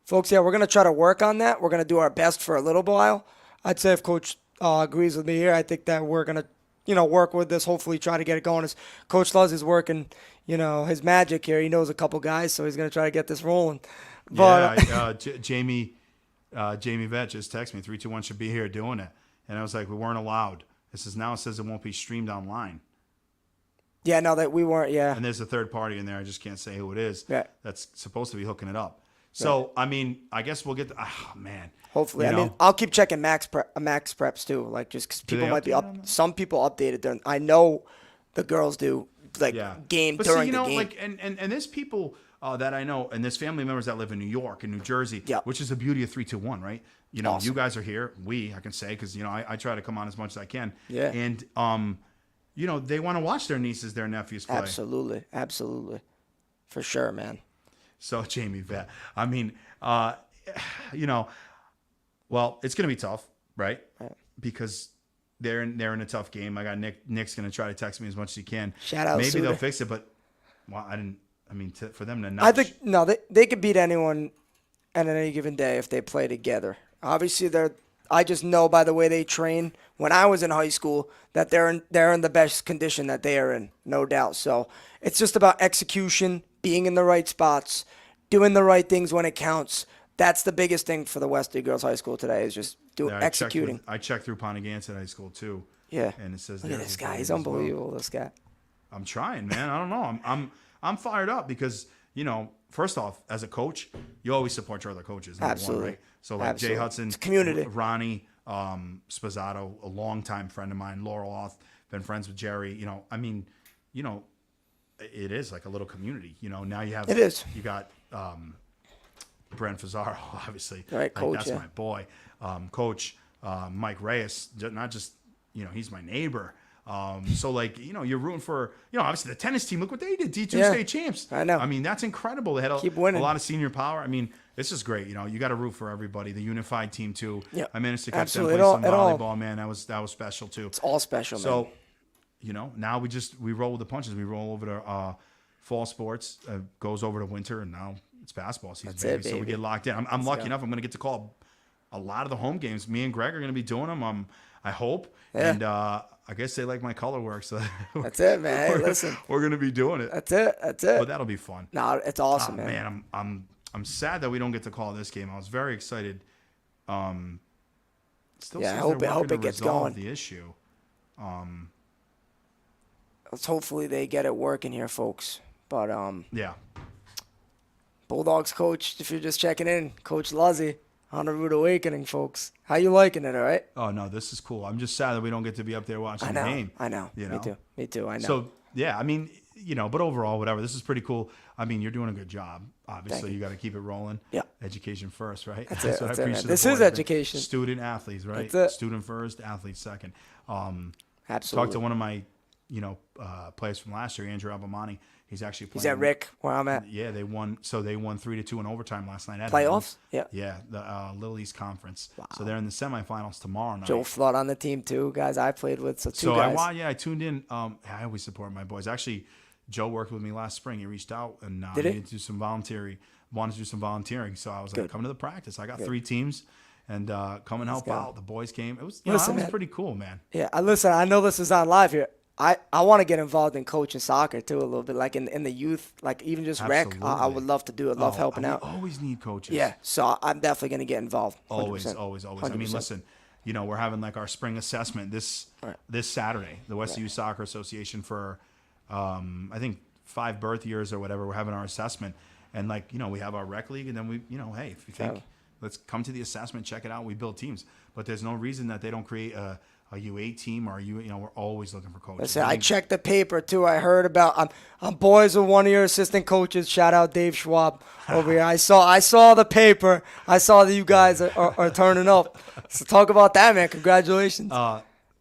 Folks, we're going to try to work on that. We're going to do our best for a little while. I'd say if Coach agrees with me here, I think that we're going to, work with this, hopefully try to get it going. As Coach Luzzi is working, his magic here. He knows a couple guys, so he's going to try to get this rolling. But, Jamie Vet just texted me, 321 should be here doing it. And I was like, we weren't allowed. It says it won't be streamed online. Yeah, no, that we weren't, And there's a third party in there. I just can't say who it is. Yeah. That's supposed to be hooking it up. So, I mean, I guess we'll get man. Hopefully. I mean, I'll keep checking Max Preps too, like just because people might be up. Some people updated there. I know the girls do, game during the game. Like, and there's people that I know, and there's family members that live in New York and New Jersey, which is the beauty of 321, right? Awesome. You guys are here. I can say, because, I try to come on as much as I can. Yeah. And, they want to watch their nieces, their nephews play. Absolutely. Absolutely. For sure, man. So, Jamie Vet, I mean, well, it's going to be tough, right? Because they're in a tough game. I got Nick's going to try to text me as much as he can. Shout out Maybe Suter. they'll fix it, but Well, I didn't. I mean, for them to not. I think no, they could beat anyone on any given day if they play together. Obviously, I just know by the way they train when I was in high school that they're in the best condition that they are in, no doubt. So it's just about execution, being in the right spots, doing the right things when it counts. That's the biggest thing for the Westerly Girls High School today is just executing. I checked through Ponaganset High School too. Yeah, and it says look at this guy. He's unbelievable. This guy. I'm trying, man. I don't know. I'm fired up because first off, as a coach, you always support your other coaches. Absolutely. One, right? So like Absolutely. Jay Hudson, it's community. Ronnie, Spazzato, a longtime friend of mine, Laurel Oth, been friends with Jerry. It is like a little community. Now you have. It is. You got Brent Fazzaro, obviously. Right, coach. That's my boy. Coach Mike Reyes, not just he's my neighbor. So you're rooting for obviously the tennis team. Look what they did, D2 state champs. I know. I mean, that's incredible. They had a winning. lot of senior power. I mean, this is great. You got to root for everybody. The unified team too. Yep. I managed to catch Absolutely. them play some It all. volleyball. Man, that was special too. It's all special. So, man. now we roll with the punches. We roll over to fall sports. Goes over to winter, and now it's basketball season. That's baby. it, baby. So we get locked in. I'm lucky enough. I'm going to get to call a lot of the home games. Me and Greg are going to be doing them. I hope. Yeah. And I guess they like my color work. So That's it, man. Hey, listen. We're going to be doing it. That's it. But that'll be fun. No, it's awesome, man. Man, I'm sad that we don't get to call this game. I was very excited. Still Yeah, seems I hope to it gets resolve going. the issue. Let's hopefully they get it working here, folks. But Yeah. Bulldogs coach, if you're just checking in, Coach Luzzi on Arrudawakening, folks. How you liking it, all right? Oh, no, this is cool. I'm just sad that we don't get to be up there watching the game. I know. Me too. I know. So, yeah, I mean, but overall, whatever. This is pretty cool. I mean, you're doing a good job. Obviously, you got to keep it rolling. Yeah. Education first, right? That's it. what That's I it, preach man. to the This is boys. education. Student athletes, right? That's it. Student first, athlete second. Absolutely. Talked to one of my, players from last year, Andrew Albamani. He's actually playing. He's at Rick, where I'm at. Yeah, they won. So they won 3-2 in overtime last night. At Playoffs? Home. Yeah, the Little East Conference. Wow. So they're in the semifinals tomorrow night. Joe Flood on the team too, guys I played with. So two guys. I tuned in. I always support my boys. Actually, Joe worked with me last spring. He reached out and Did he? wanted to do some volunteering. So I was like, come to the practice. I got 3 teams. And come and help out. The boys came. It was, that was pretty cool, man. Yeah, I know this is on live here. I want to get involved in coaching soccer too a little bit, like in the youth, like even just rec. I would love to do it. Love helping out. We always need coaches. Yeah, so I'm definitely going to get involved. 100%. Always. 100%. I mean, listen, we're having like our spring assessment this Saturday. The West Youth Soccer Association for, I think 5 birth years or whatever. We're having our assessment, and we have our rec league, and then we, hey, if you think, let's come to the assessment, check it out. We build teams, but there's no reason that they don't create a U8 team or we're always looking for coaches. Listen, I checked the paper too. I heard about I'm boys with one of your assistant coaches. Shout out Dave Schwab over here. I saw the paper. I saw that you guys are turning up. So talk about that, man. Congratulations.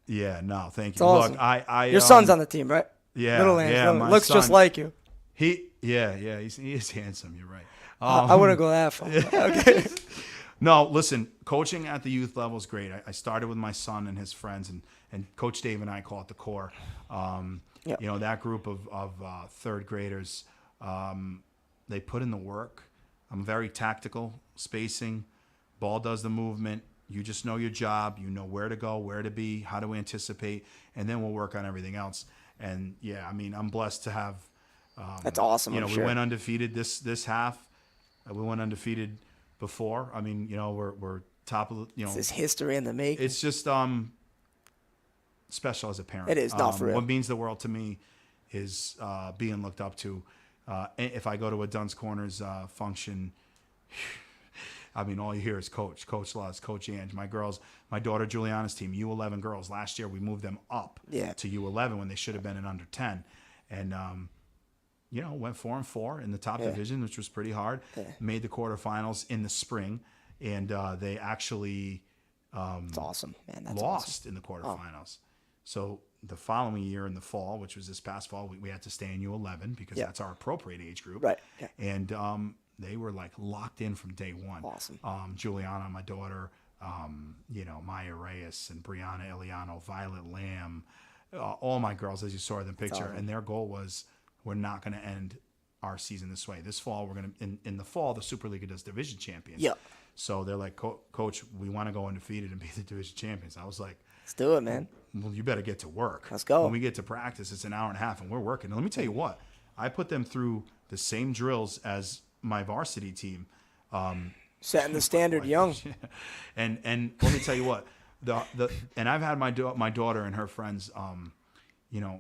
Yeah, no, thank you. It's awesome. Look, your son's on the team, right? Yeah, Middleland. Looks son, just like you. He is handsome. You're right. I wouldn't go that far. Okay. No, listen, coaching at the youth level is great. I started with my son and his friends, and Coach Dave and I call it the core. That group of third graders, they put in the work. I'm very tactical, spacing, ball does the movement. You just know your job. You know where to go, where to be, how to anticipate, and then we'll work on everything else. And, yeah, I mean, I'm blessed to have That's awesome. we went undefeated this half. We went undefeated before. I mean, we're top of the, It's history in the making. It's just special as a parent. It is, not for real. What means the world to me is being looked up to. If I go to a Dunn's Corners function, I mean, all you hear is Coach Luz, Coach Ange, my girls, my daughter Juliana's team, U11 girls. Last year we moved them up to U11 when they should have been in under 10. And, went 4-4 in the top division, which was pretty hard. Yeah. Made the quarterfinals in the spring. And they actually That's awesome, man. That's lost awesome. in the quarterfinals. So the following year in the fall, which was this past fall, we had to stay in U11 because that's our appropriate age group. Right. Yeah. And they were like locked in from day one. Awesome. Juliana, my daughter, Maya Reyes and Brianna Eliano, Violet Lamb, all my girls, as you saw in the picture. Awesome. And their goal was, we're not going to end our season this way. This fall, we're going to in the fall, the Superliga does division champions. Yeah. So they're like, Coach, we want to go undefeated and be the division champions. I was like, let's do it, man. well, you better get to work. Let's go. When we get to practice, it's an hour and a half, and we're working. And let me tell you what, I put them through the same drills as my varsity team. Setting the standard young. And let me tell you what, and I've had my daughter and her friends,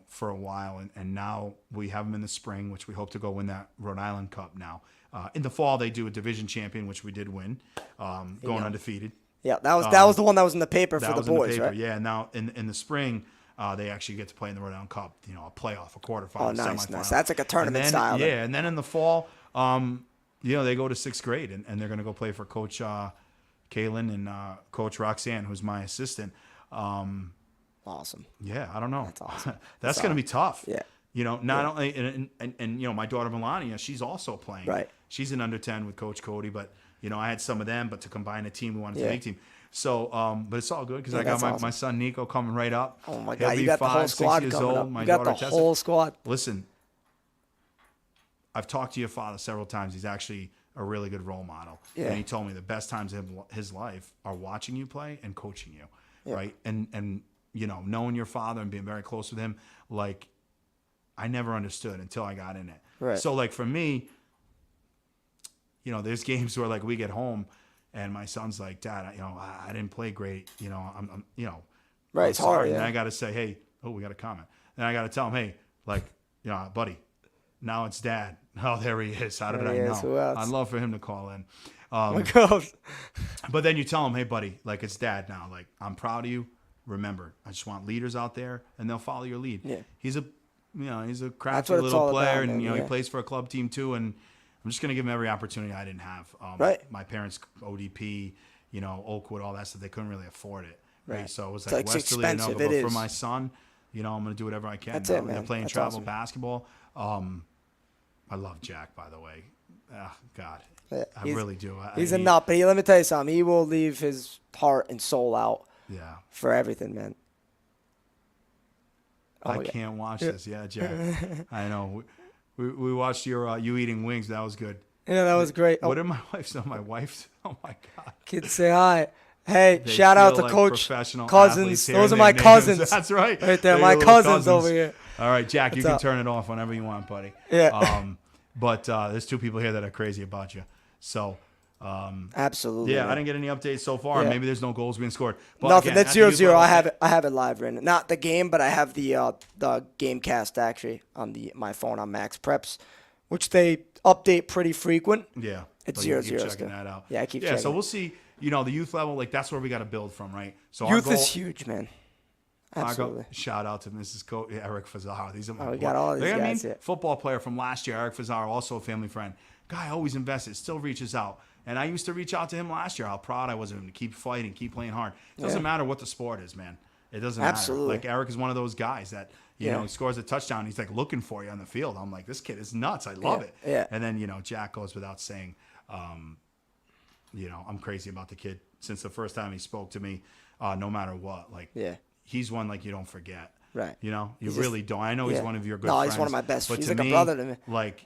for a while, and now we have them in the spring, which we hope to go win that Rhode Island Cup now. In the fall, they do a division champion, which we did win, going undefeated. Yeah, that was the one that was in the paper for the boys, in the paper, right? Yeah, and now in the spring, they actually get to play in the Rhode Island Cup, a playoff, a quarterfinal, Oh, nice, semifinal. nice. That's like a tournament style. Yeah, and then in the fall, they go to 6th grade, and they're going to go play for Coach Kaylin and Coach Roxanne, who's my assistant. Awesome. Yeah, I don't know. That's awesome. That's going to be tough. Yeah. Not only and my daughter Melania, she's also playing. Right. She's an under 10 with Coach Cody, but I had some of them, but to combine a team, we wanted to make a team. So, but it's all good because I got my son Nico coming right up. Oh my He'll God, be you got the whole 5, 6 squad years coming old. up. My You got daughter the Tessa. whole squad. Listen, I've talked to your father several times. He's actually a really good role model. Yeah. And he told me the best times of his life are watching you play and coaching you, right? And knowing your father and being very close with him, like I never understood until I got in it. Right. So like for me, there's games where like we get home and my son's like, Dad, I didn't play great. I'm Right, it's sorry. hard, yeah. And I got to say, hey, we got a comment. And I got to tell him, hey, like, buddy, now it's Dad. Oh, there he is. How did There I he know? is. Who else? I'd love for him to call in. Oh my God. But then you tell him, hey, buddy, like it's Dad now. Like, I'm proud of you. Remember, I just want leaders out there, and they'll follow your lead. Yeah. He's a crafty what it's little all player, about, and man, he yeah. plays for a club team too. And I'm just gonna give him every opportunity I didn't have. Right. My parents, ODP, Oakwood, all that stuff. They couldn't really afford it. Right. So it was It's like like Westerly and expensive. Nova. It But for is. my son, I'm gonna do whatever I can. That's now. it, man. They're playing That's travel awesome. basketball. I love Jack, by the way. God, Yeah, I really do. He's a nut, but let me tell you something. He will leave his heart and soul out Yeah. for everything, man. I can't watch this. Yeah, Jack. I know. We watched you eating wings. That was good. Yeah, that was great. What did my wife say? My wife. Oh my God. Kids say hi. Hey, They shout out feel to like Coach professional Cousins. athletes Those are hearing my their names. cousins. That's right. Right there, They're my your little cousins over here. All right, Jack, you What's can up? turn it off whenever you want, buddy. Yeah. But there's 2 people here that are crazy about you. So, Absolutely. yeah, man. I didn't get any updates so far. Yeah. Maybe there's no goals being scored. But Nothing. again, That's at the 0-0. youth level- I have it live right now. Not the game, but I have the game cast actually on my phone on Max Preps, which they update pretty frequent. Yeah. It's So you 0-0 keep checking still. that out. Yeah, I keep Yeah, so checking. we'll see. The youth level, like that's where we got to build from, right? So Youth our goal, is huge, man. Absolutely. Shout out to Mrs. Eric Fazar. These are my We got all these guys here. Football player from last year, Eric Fazar, also a family friend. Guy always invested, still reaches out. And I used to reach out to him last year, how proud I was of him to keep fighting, keep playing hard. It doesn't matter what the sport is, man. It doesn't Absolutely. matter. Like Eric is one of those guys that, Yeah. he scores a touchdown. He's like looking for you on the field. I'm like, this kid is nuts. I love it. Yeah. And then, Jack goes without saying, I'm crazy about the kid since the first time he spoke to me, no matter what. Like, Yeah. he's one like you don't forget. Right. You He's really don't. I know he's yeah. one of your good No, friends. he's one of my best- But he's to like a me, brother to me. Like,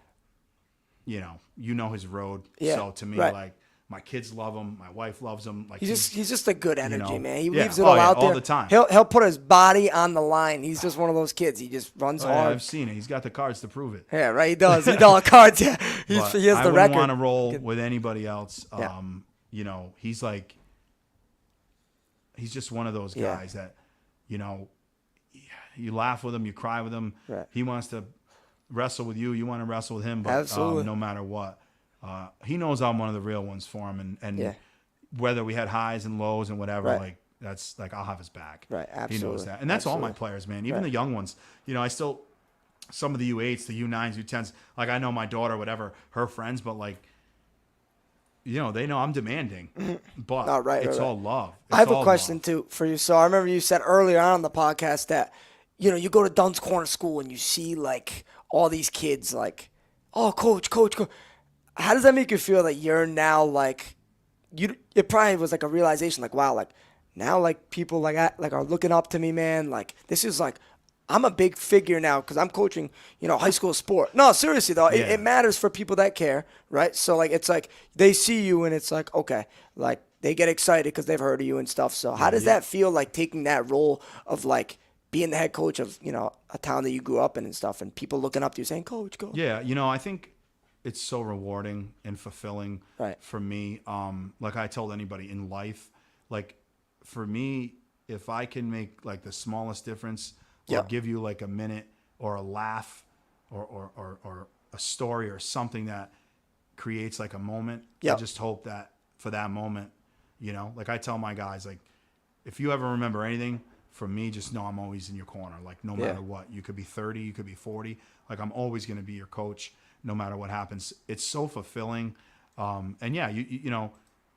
his road. Yeah, So to me, right. like, my kids love him. My wife loves him. Like, He's just a good energy, man. He yeah. leaves it Oh, all yeah, out all there. the time. He'll put his body on the line. He's just one of those kids. He just runs Oh, yeah, hard. I've seen it. He's got the cards to prove it. Yeah, right. He does. He does cards. Yeah, But he has I the wouldn't record. want to roll with anybody else. Yeah. He's like, he's just one of those Yeah. guys that, you laugh with him, you cry with him. Right. He wants to wrestle with you. You want to wrestle with him, but Absolutely. no matter what, he knows I'm one of the real ones for him. And Yeah. whether we had highs and lows and whatever, Right. like that's like I'll have his back. Right, He knows absolutely. that, and that's all my Absolutely. players, man. Even Right. the young ones. I still some of the U8s, the U9s, U10s. Like I know my daughter, whatever, her friends, but like. They know I'm demanding, but No, right, it's right, all love. I have It's a all question love. too for you. So I remember you said earlier on the podcast that, you go to Dunn's Corner School and you see like all these kids like, oh, coach. How does that make you feel that you're now like, it probably was like a realization like, wow, like now like people like are looking up to me, man. Like this is like I'm a big figure now because I'm coaching, high school sport. No, seriously though, Yeah. it matters for people that care, right? So like, it's like they see you and it's like, okay, like they get excited because they've heard of you and stuff. So how does that feel, like taking that role of like being the head coach of, a town that you grew up in and stuff, and people looking up to you saying, coach, go. Yeah, I think it's so rewarding and fulfilling for me. Like I told anybody in life, like for me, if I can make like the smallest difference or give you like a minute or a laugh or a story or something that creates like a moment, I just hope that for that moment, like I tell my guys, like if you ever remember anything from me, just know I'm always in your corner. Like no matter what, you could be 30, you could be 40. Like I'm always going to be your coach, no matter what happens. It's so fulfilling. And yeah,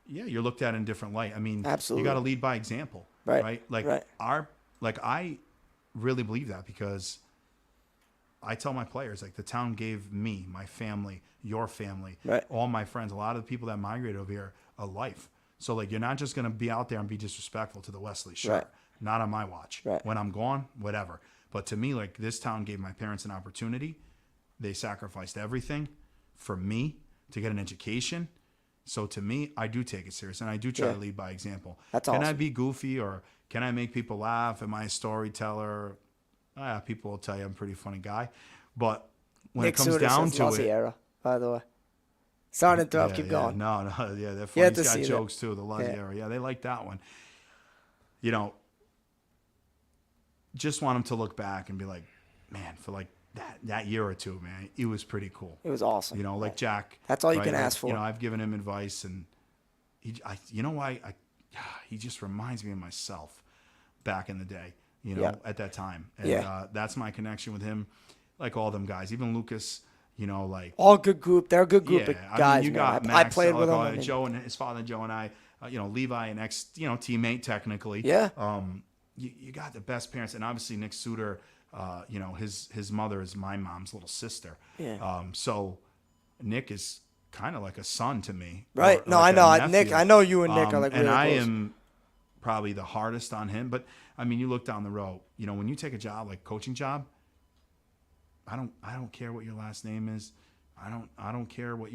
you're looked at in a different light. I mean, absolutely, you got to lead by example, right? Like I really believe that because I tell my players, like the town gave me, my family, your family, all my friends, a lot of the people that migrated over here, a life. So like, you're not just going to be out there and be disrespectful to the Westerly. Sure. Not on my watch. When I'm gone, whatever. But to me, like this town gave my parents an opportunity. They sacrificed everything for me to get an education. So to me, I do take it serious and I do try to lead by example. That's Can awesome. I be goofy or can I make people laugh? Am I a storyteller? People will tell you I'm a pretty funny guy. But when Nick it comes Suter down says to Luzzi it, era, by the way. Sorry to interrupt. Keep going. No, they're funny. He's got see jokes too. The Luzzi era, they like that one. Just want him to look back and be like, man, for like that year or two, man, it was pretty cool. It was awesome. Like Jack. That's all you can ask for. I've given him advice, and he just reminds me of myself back in the day. At that time, and that's my connection with him. Like all them guys, even Lucas. Like all good group. They're a good group of guys. I mean, you got Max, I played with them. Joe and his father, Joe and I. Levi, an ex, teammate technically. Yeah. You got the best parents, and obviously Nick Suter. His mother is my mom's little sister. Yeah. So Nick is kind of like a son to me. Right. No, like I know. Nick, I know you and Nick are like really and I close. am probably the hardest on him. But I mean, you look down the road. When you take a job like coaching job, I don't care what your last name is. I don't care what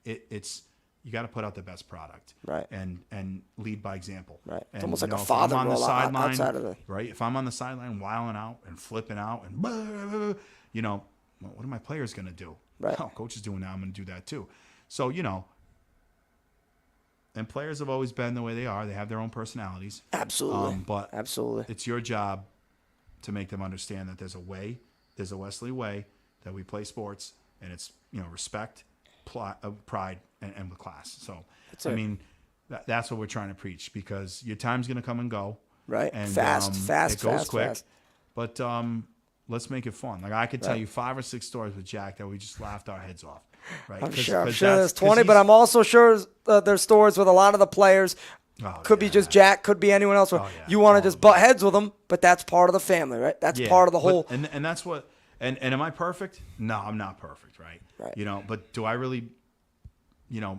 it's you got to put out the best product, right? And lead by example, right? It's and, almost like a if father I'm on the role sideline, outside of the right? If I'm on the sideline wilding out and flipping out and what are my players gonna do? Right. Oh, coach is doing that. I'm gonna do that too. So and players have always been the way they are. They have their own personalities. Absolutely. But absolutely, it's your job to make them understand that there's a Westerly way that we play sports, and it's respect, pride, and with class. So I mean, that's what we're trying to preach, because your time's going to come and go. Right. And fast. It goes quick. But let's make it fun. Like I could tell you 5 or 6 stories with Jack that we just laughed our heads off. Right. I'm sure there's 20, but I'm also sure there's stories with a lot of the players. Could be just Jack, could be anyone else. You want to just butt heads with them, but that's part of the family, right? That's part of the whole. And that's what. And am I perfect? No, I'm not perfect, right? Right. But do I really,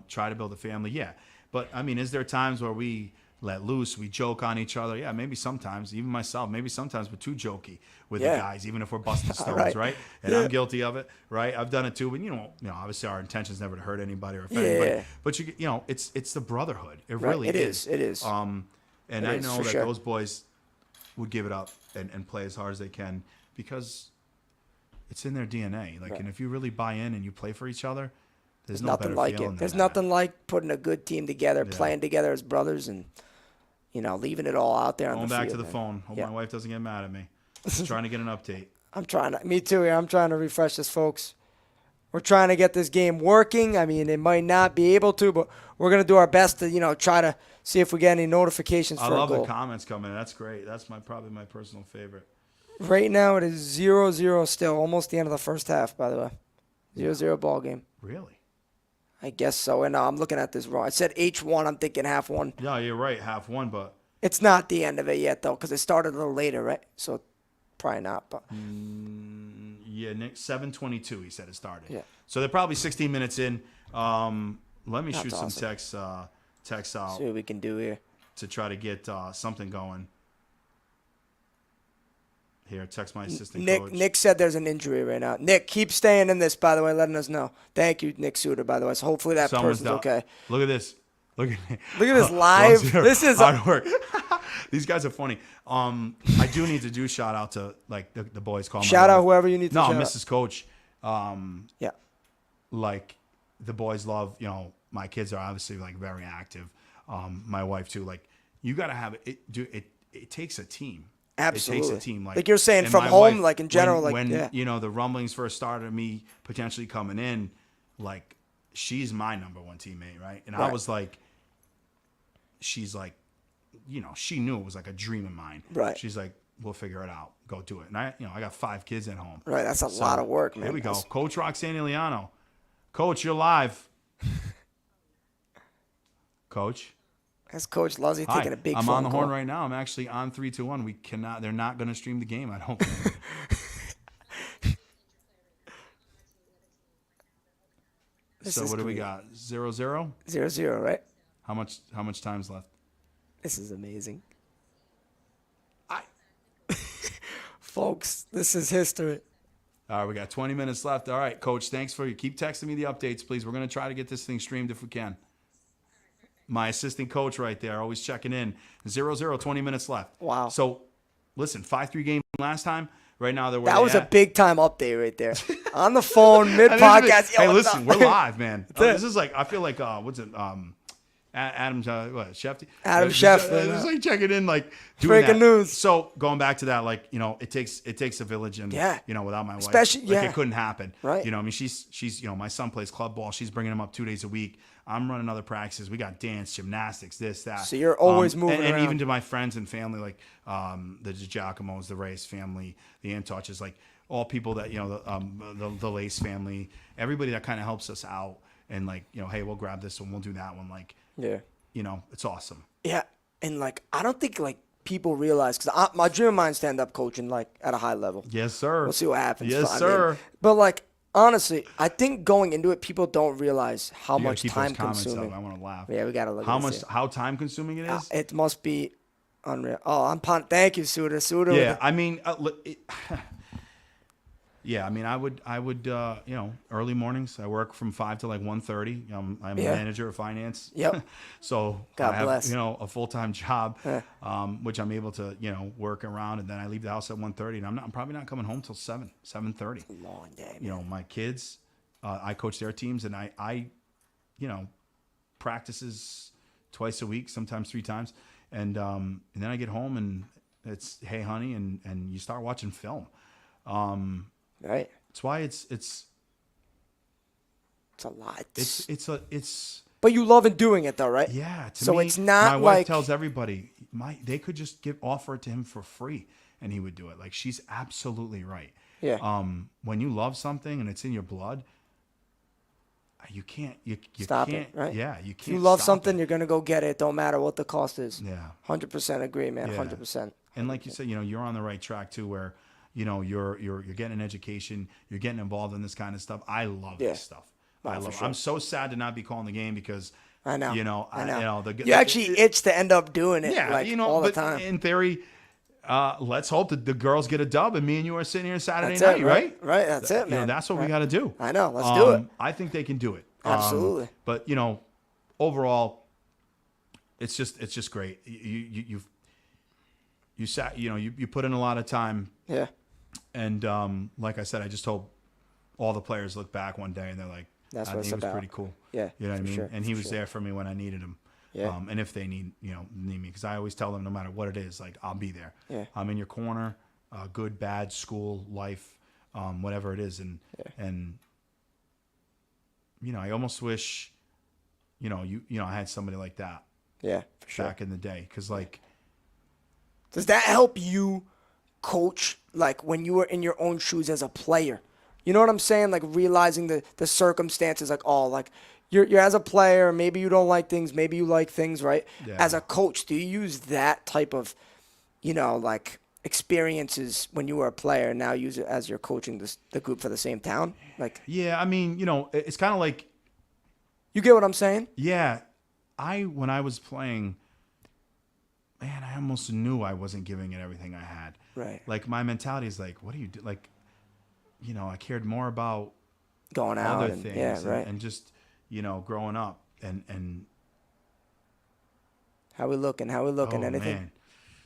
try to build a family? Yeah. But I mean, is there times where we let loose, we joke on each other? Yeah, maybe sometimes, even myself, maybe sometimes we're too jokey with the guys, even if we're busting stones, right? And I'm guilty of it, right? I've done it too, but obviously our intention is never to hurt anybody or offend anybody. But it's the brotherhood. It really is. It is. And I know that those boys would give it up and play as hard as they can, because it's in their DNA. And if you really buy in and you play for each other, there's no nothing better like feeling it. There's than nothing like putting a good team together, playing together as brothers, and leaving it all out there on the field. Going back to the phone. Hope my wife doesn't get mad at me. Just trying to get an update. Me too. Yeah, I'm trying to refresh this, folks. We're trying to get this game working. I mean, it might not be able to, but we're gonna do our best to try to see if we get any notifications for a goal. I love the comments coming in. That's great. That's probably my personal favorite. Right now it is 0-0 still, almost the end of the first half, by the way. 0-0 ball game. Really? I guess so. And I'm looking at this wrong. I said H1. I'm thinking half one. Yeah, you're right. Half one, but it's not the end of it yet, though, because it started a little later, right? So probably not. But Nick, 7:22. He said it started. Yeah. So they're probably 16 minutes in. Let me shoot some texts out. See what we can do here to try to get something going. Here, text my assistant Nick coach. Nick said there's an injury right now. Nick, keep staying in this, by the way, letting us know. Thank you, Nick Suter, by the way. So hopefully that Someone's person's down. okay. Look at this. Look at this live. This is hard work. These guys are funny. I do need to do shout out to like the boys. Call Shout out whoever you need to No, shout out. Mrs. Coach. Yeah. Like the boys love. My kids are obviously like very active. My wife too. Like you got to have it. It takes a team. Absolutely. It takes a team. Like you're saying and from my home, wife, like in general, when yeah. the rumblings first started, me potentially coming in, like she's my number one teammate, right? And I was like, she's like, she knew it was like a dream of mine. Right. She's like, we'll figure it out. Go do it. And I got 5 kids at home. Right. That's a lot of work, man. Here we go. Coach Roxanne Iliano. Coach, you're live. Coach. That's Coach Luzzi taking a big I'm phone on the call. horn right now. I'm actually on 3, 2, 1. We cannot. They're not going to stream the game. I don't think. So what do we got? 0-0? 0-0, right? How much time's left? This is amazing. Folks, this is history. All right, we got 20 minutes left. All right, Coach, thanks for you. Keep texting me the updates, please. We're going to try to get this thing streamed if we can. My assistant coach right there, always checking in. 0-0, 20 minutes left. Wow. So, listen, 5-3 game last time. Right now, they're where That they was at. a big time update right there. On the phone, mid podcast. Hey, listen, we're live, man. This is like, I feel like, what's it? Adam Shefty. Adam Shefty. It's like checking in, like doing Breaking that. news. So going back to that, like it takes a village, and without my wife, especially it couldn't happen. Right. I mean, she's my son plays club ball. She's bringing him up 2 days a week. I'm running other practices. We got dance, gymnastics, this, that. So you're always moving and around. even to my friends and family, like the Giacomos, the Reyes family, the Antouches, like all people that the Lace family, everybody that kind of helps us out, and like hey, we'll grab this one, we'll do that one, like it's awesome. Yeah, and like I don't think like people realize, because my dream of mine is stand up coaching like at a high level. Yes, sir. We'll see what happens. Yes, sir. But like honestly, I think going into it, people don't realize how You gotta much keep time those comments consuming. up. I want to laugh. Yeah, we gotta look. How at much? this, How time consuming it is? It must be unreal. Oh, thank you, Suter. Suter. Yeah, I mean, yeah, I mean, I would, early mornings. I work from 5 to like 1:30. I'm a manager of finance. Yep. So God I have, bless. a full-time job, which I'm able to, work around, and then I leave the house at 1:30, and I'm probably not coming home till 7:30. Long day. Man. My kids, I coach their teams, and I practices twice a week, sometimes 3 times, and then I get home and it's hey honey, and you start watching film. Right. That's why it's a lot. It's. But you love doing it though, right? Yeah. So me, it's not my wife like tells everybody they could just offer it to him for free and he would do it. Like she's absolutely right. Yeah. When you love something and it's in your blood, you can't you stop can't, it, right? Yeah, you can't. If you love stop something, it. you're gonna go get it. Don't matter what the cost is. Yeah. 100% agree, man. Yeah. 100%. And like you said, you're on the right track too, where you're getting an education, you're getting involved in this kind of stuff. I love this stuff. I love it. Sure. I'm so sad to not be calling the game because I know. I know. You actually itch to end up doing it. Yeah, like, all the but time. in theory, let's hope that the girls get a dub and me and you are sitting here Saturday That's night, it, right? Right. That's it, man. That's what we got to do. I know. Let's do it. I think they can do it. Absolutely. But overall, it's just great. You sat. You put in a lot of time. Yeah. And like I said, I just hope all the players look back one day and they're like, that's I what think it's he was about. pretty cool. Yeah. You know what I mean? Sure, and he was there for me when I needed him. Yeah. And if they need me, because I always tell them no matter what it is, like I'll be there. Yeah. I'm in your corner, good, bad, school, life, whatever it is. And I almost wish, I had somebody like that. Yeah, for sure. Back in the day, because like, does that help you coach like when you were in your own shoes as a player? You know what I'm saying? Like realizing the circumstances, like you're as a player, maybe you don't like things, maybe you like things, right? Yeah. As a coach, do you use that type of, like experiences when you were a player and now use it as you're coaching the group for the same town? Like, yeah, I mean, it's kind of like, you get what I'm saying? yeah, when I was playing, man, I I almost knew I wasn't giving it everything I had. Right. Like my mentality is like, what do you do? Like, I cared more about Going out other and things right. and just, growing up and How we looking? Anything? man.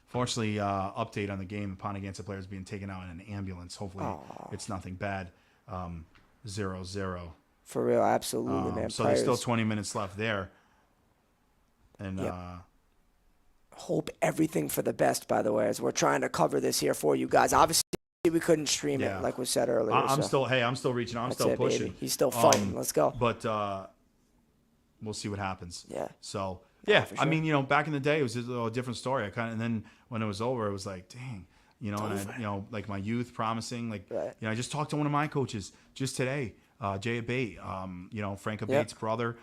Fortunately, update on the game, the Ponaganset players being taken out in an ambulance. Hopefully it's nothing bad. 0-0. For real, absolutely, man. So there's still 20 minutes left there. And hope everything for the best, by the way, as we're trying to cover this here for you guys. Obviously, we couldn't stream it like we said earlier. I'm still reaching out. I'm still pushing. Baby. He's still fighting. Let's go. But we'll see what happens. Yeah. So, sure. I mean, back in the day, it was a different story. And then when it was over, it was like, dang, and I, like my youth promising, like, I just talked to one of my coaches just today, Jay Abate, Frank Abate's brother,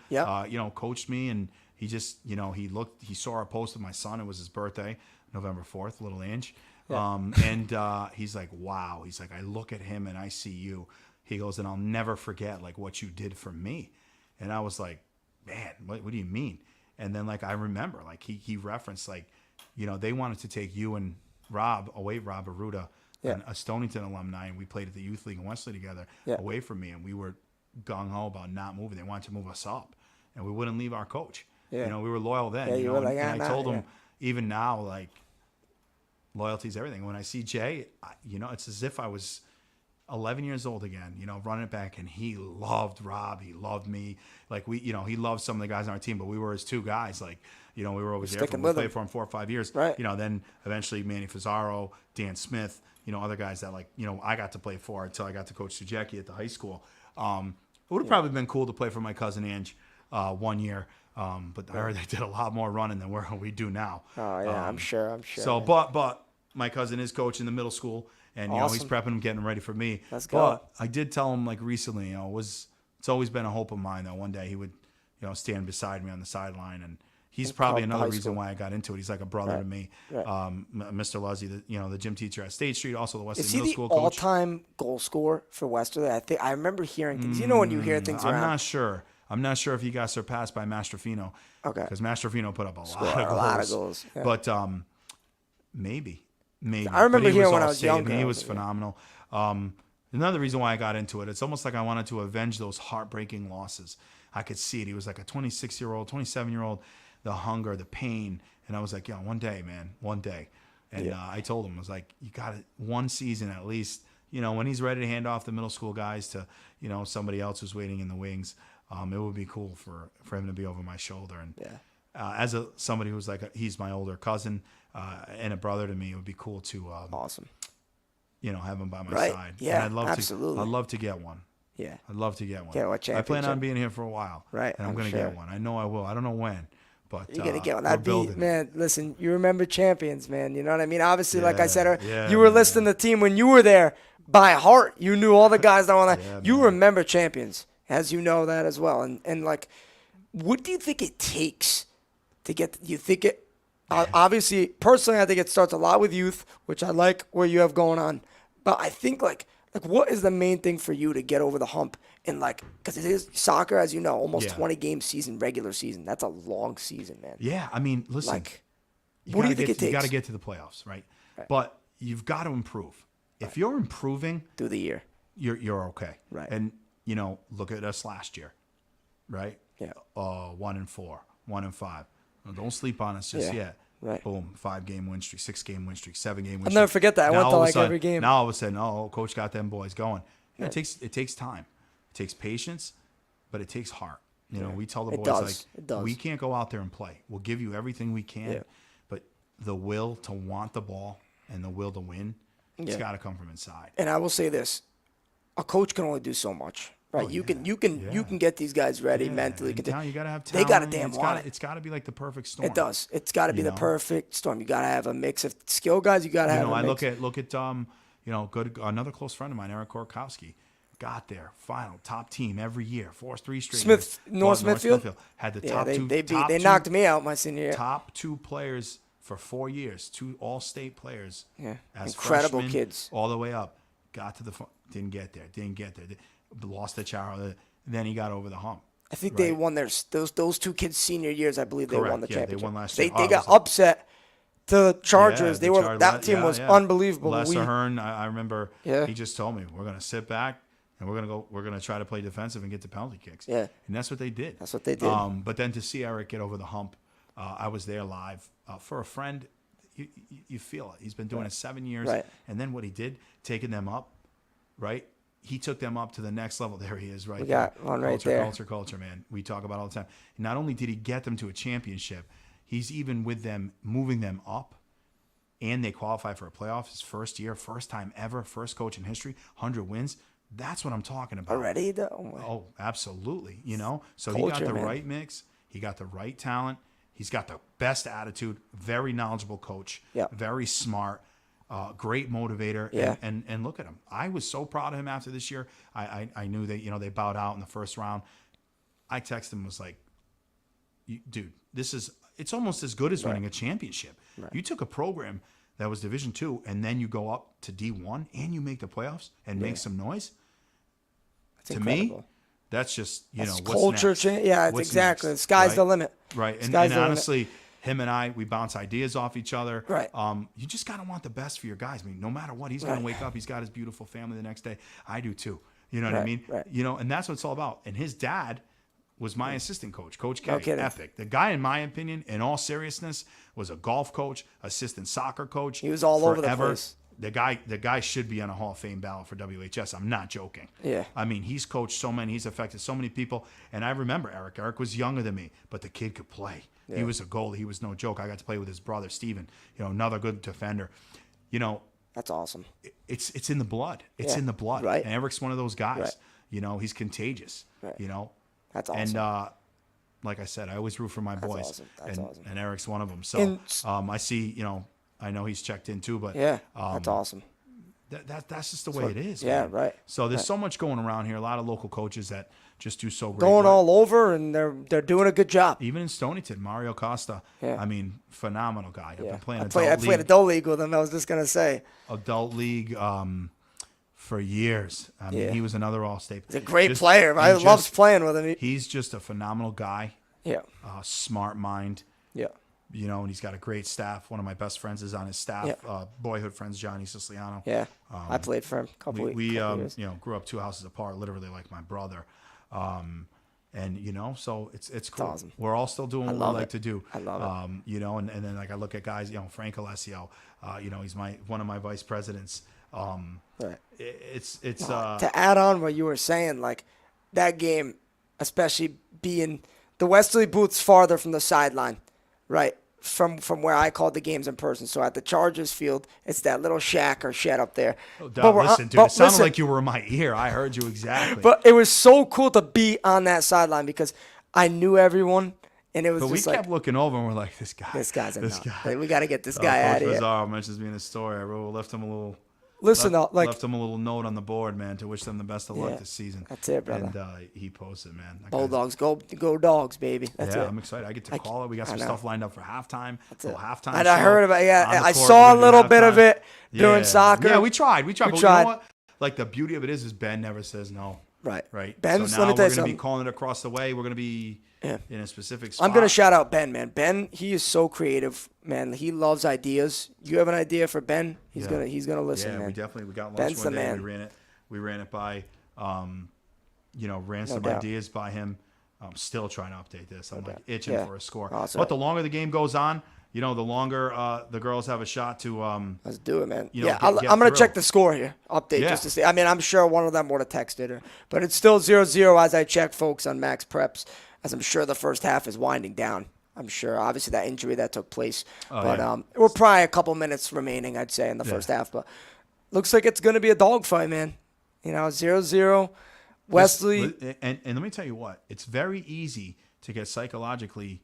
coached me, and he just, he saw our post of my son. It was his birthday, November 4th, little Ange. And he's like, wow. He's like, I look at him and I see you. He goes, and I'll never forget like what you did for me. And I was like, man, what do you mean? And then like I remember like he referenced like, they wanted to take you and Rob Arruda, a Stonington alumni, and we played at the youth league in Westerly together, away from me, and we were gung ho about not moving. They wanted to move us up, and we wouldn't leave our coach. We were loyal then. You were like, and I told him even now like loyalty is everything. When I see Jay, it's as if I was 11 years old again, running it back, and he loved Rob. He loved me. Like he loved some of the guys on our team, but we were his two guys. Like, we were always there for him. We played for him 4 or 5 years. Right. Then eventually Manny Fazaro, Dan Smith, other guys that like, I got to play for until I got to coach Sujeki at the high school. It would have probably been cool to play for my cousin Ange 1 year. But I heard they did a lot more running than we do now. Oh yeah, I'm sure. So, but my cousin is coaching the middle school. And, he's prepping him, getting him ready for me. Let's go. But I did tell him, like, recently, it's always been a hope of mine that one day he would, stand beside me on the sideline. And he's probably another reason why I got into it. He's like a brother to me. Right. Mr. Luzzi, the gym teacher at State Street, also the Westerly Is he Middle the School coach. all-time goal scorer for Westerly? I remember hearing things. When you hear things around. I'm not sure if he got surpassed by Mastrofino. Okay. Because Mastrofino put up a lot of goals. Yeah. But maybe. I remember hearing when I was younger. He was phenomenal. Another reason why I got into it, it's almost like I wanted to avenge those heartbreaking losses. I could see it. He was like a 26-year-old, 27-year-old, the hunger, the pain. And I was like, one day, man, one day. And I told him, I was like, you got it one season at least. When he's ready to hand off the middle school guys to, somebody else who's waiting in the wings, it would be cool for him to be over my shoulder. And as somebody who's like, he's my older cousin and a brother to me, it would be cool to awesome. Have him by my side. Yeah, and absolutely. I'd love to get one. Yeah. I'd love to get one. I plan on being here for a while. Right. And I'm going to get one. I know I will. I don't know when. But you're gonna get one. That'd be, man. Listen, you remember champions, man. You know what I mean? Obviously, like I said, you were listing the team when you were there by heart. You knew all the guys that were on that. You remember champions, as you know that as well. And like, what do you think it takes to get? You think it? Obviously, personally, I think it starts a lot with youth, which I like where you have going on. But I think like what is the main thing for you to get over the hump? And like, because it is soccer, as you know, almost 20 game season, regular season. That's a long season, man. Yeah, I mean, listen. Like, what do you think it takes? You got to get to the playoffs, right? But you've got to improve. If you're improving through the year, you're okay. Right. And look at us last year, right? Yeah. 1-4, 1-5. Don't sleep on us just yet. Right. Boom, 5-game win streak, 6-game win streak, 7-game win streak. I'll never forget that. I went to like every game. Now all of a sudden, coach got them boys going. It takes time. It takes patience, but it takes heart. We tell the boys we can't go out there and play. We'll give you everything we can, but the will to want the ball and the will to win, it's got to come from inside. And I will say this: a coach can only do so much. Right, you can get these guys ready mentally. You got to have talent. They got to damn want it. It's got to be like the perfect storm. It does. It's got to be the perfect storm. You got to have a mix of skill guys. You got to have. I look at another close friend of mine, Eric Korkowski, got there final top team every year, 3 straight. North Smithfield had the top two. They knocked me out my senior year. Top 2 players for 4 years, 2 all-state players. Yeah, as incredible freshmen, kids. All the way up, got to the didn't get there. Lost the Charo. Then he got over the hump. I think they won those 2 kids' senior years. I believe they won the championship. They won last year. They got upset to the Chargers. Yeah, That team was unbelievable. Les Ahern, I remember Yeah. he just told me, we're going to sit back and we're going to try to play defensive and get to penalty kicks. Yeah. And that's what they did. That's what they did. But then to see Eric get over the hump, I was there live. For a friend, you feel it. He's been doing it 7 years. Right. And then what he did, taking them up, right? He took them up to the next level. There he is, right? We got one right there. Culture, man. We talk about it all the time. And not only did he get them to a championship, he's even with them, moving them up, and they qualify for a playoff his first year, first time ever, first coach in history, 100 wins. That's what I'm talking about. Already, though? Oh, absolutely. You know, so Culture, he got the man. right mix. He got the right talent. He's got the best attitude. Very knowledgeable coach. Yeah. Very smart. Great motivator. Yeah. And look at him. I was so proud of him after this year. I knew that, you know, they bowed out in the first round. I texted him, was like, dude, it's almost as good as winning a championship. Right. You took a program that was Division II, and then you go up to D1 and you make the playoffs and make some noise. That's to incredible. me, that's just, That's what's culture next? change. Yeah, What's exactly. next, The sky's right? the limit. Right. And Sky's the limit. honestly, him and I, we bounce ideas off each other. Right. You just got to want the best for your guys. I mean, no matter what, he's going to wake up. He's got his beautiful family the next day. I do too. You know what I mean? Right. You know, and that's what it's all about. And his dad was my assistant coach, Coach K. No kidding. Epic. The guy, in my opinion, in all seriousness, was a golf coach, assistant soccer coach. He was all over the forever. place. The guy should be on a Hall of Fame ballot for WHS. I'm not joking. Yeah. I mean, he's coached so many. He's affected so many people. And I remember Eric. Eric was younger than me, but the kid could play. Yeah. He was a goalie. He was no joke. I got to play with his brother, Steven, another good defender. That's awesome. It's in the blood. It's in the blood. Right. And Eric's one of those guys. Right. He's contagious. Right. That's awesome. And like I said, I always root for my boys. Awesome. That's awesome. And Eric's one of them. So I see, I know he's checked in too, but that's awesome. That's just the way it is. Yeah, man. right. So there's so much going around here. A lot of local coaches that just do so great. Going work. all over, and they're doing a good job. Even in Stonington, Mario Costa. Yeah. I mean, phenomenal guy. I've been playing I played adult league with him. I was just gonna say adult league for years. I mean, he was another All-State. He's a great player. I loved playing with him. He's just a phenomenal guy. Yeah. Smart mind. Yeah. And he's got a great staff. One of my best friends is on his staff. Boyhood friends, Johnny Siciliano. Yeah. I played for him a couple years. Grew up 2 houses apart, literally like my brother. So it's cool. Awesome. We're all still doing what we like to do. I love it. And then like I look at guys, Frank Alessio, he's one of my vice presidents. Right. It's to add on what you were saying, like that game, especially being the Westerly booth's farther from the sideline, right? From where I called the games in person. So at the Chargers field, it's that little shack or shed up there. Oh, listen, dude, it sounded like you were in my ear. I heard you exactly. But it was so cool to be on that sideline because I knew everyone. And it was but just we kept looking over and we're like, this guy's a nut. guy. Like, we got to get this guy out of here. Bizarro mentions me in his story. I left him a little. Left him a little note on the board, man, to wish them the best of luck this season. That's it, brother. And he posted, man. Bulldogs, go dogs, baby. That's it. I'm excited. I get to call it. We got some stuff lined up for halftime. That's it. Halftime. And I heard about I saw a little bit of it during soccer. Yeah, we tried. But you know what? Like the beauty of it is Ben never says no. Right. So now we're going to be calling it across the way. We're going to be in a specific spot. I'm going to shout out Ben, man. Ben, he is so creative, man. He loves ideas. You have an idea for Ben? He's gonna listen, man. We got lunch Ben's one the day. man. We ran it by, ran some doubt. ideas by him. I'm still trying to update this. I'm itching for a score. Awesome. But the longer the game goes on, the longer the girls have a shot to. Let's do it, man. I'm going to check the score here. Update just to see. I mean, I'm sure one of them would have texted her. But it's still 0-0 as I check, folks, on Max Preps, as I'm sure the first half is winding down. I'm sure, obviously, that injury that took place. We're probably a couple minutes remaining, I'd say, in the first half. But looks like it's going to be a dogfight, man. 0-0. Westerly. And let me tell you what. It's very easy to get psychologically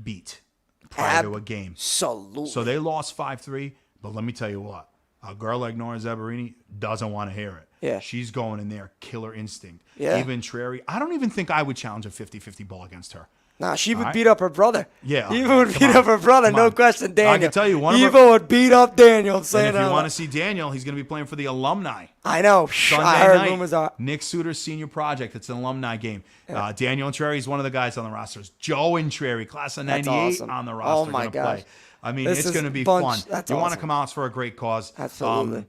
beat prior to a game. Absolutely. So they lost 5-3, but let me tell you what. A girl like Nora Zabarini doesn't want to hear it. Yeah. She's going in there, killer instinct. Yeah. Even Trary. I don't even think I would challenge a 50-50 ball against her. Nah, she would right? beat up her brother. Yeah. Eva would Come beat on. up her brother, Come no on. question, Daniel. I can tell you one of Eva would beat up Daniel. And Saying if you want to see Daniel, he's going to be playing for the alumni. I know. Sunday I heard night, rumors are. Nick Suter's senior project. It's an alumni game. Daniel Entreri is one of the guys on the roster. Joe Entreri, class of That's 98 awesome. on the roster. Oh, my gonna gosh. play. I mean, This it's is going to be bunch- fun. that's You want to awesome. come out for a great cause. Absolutely.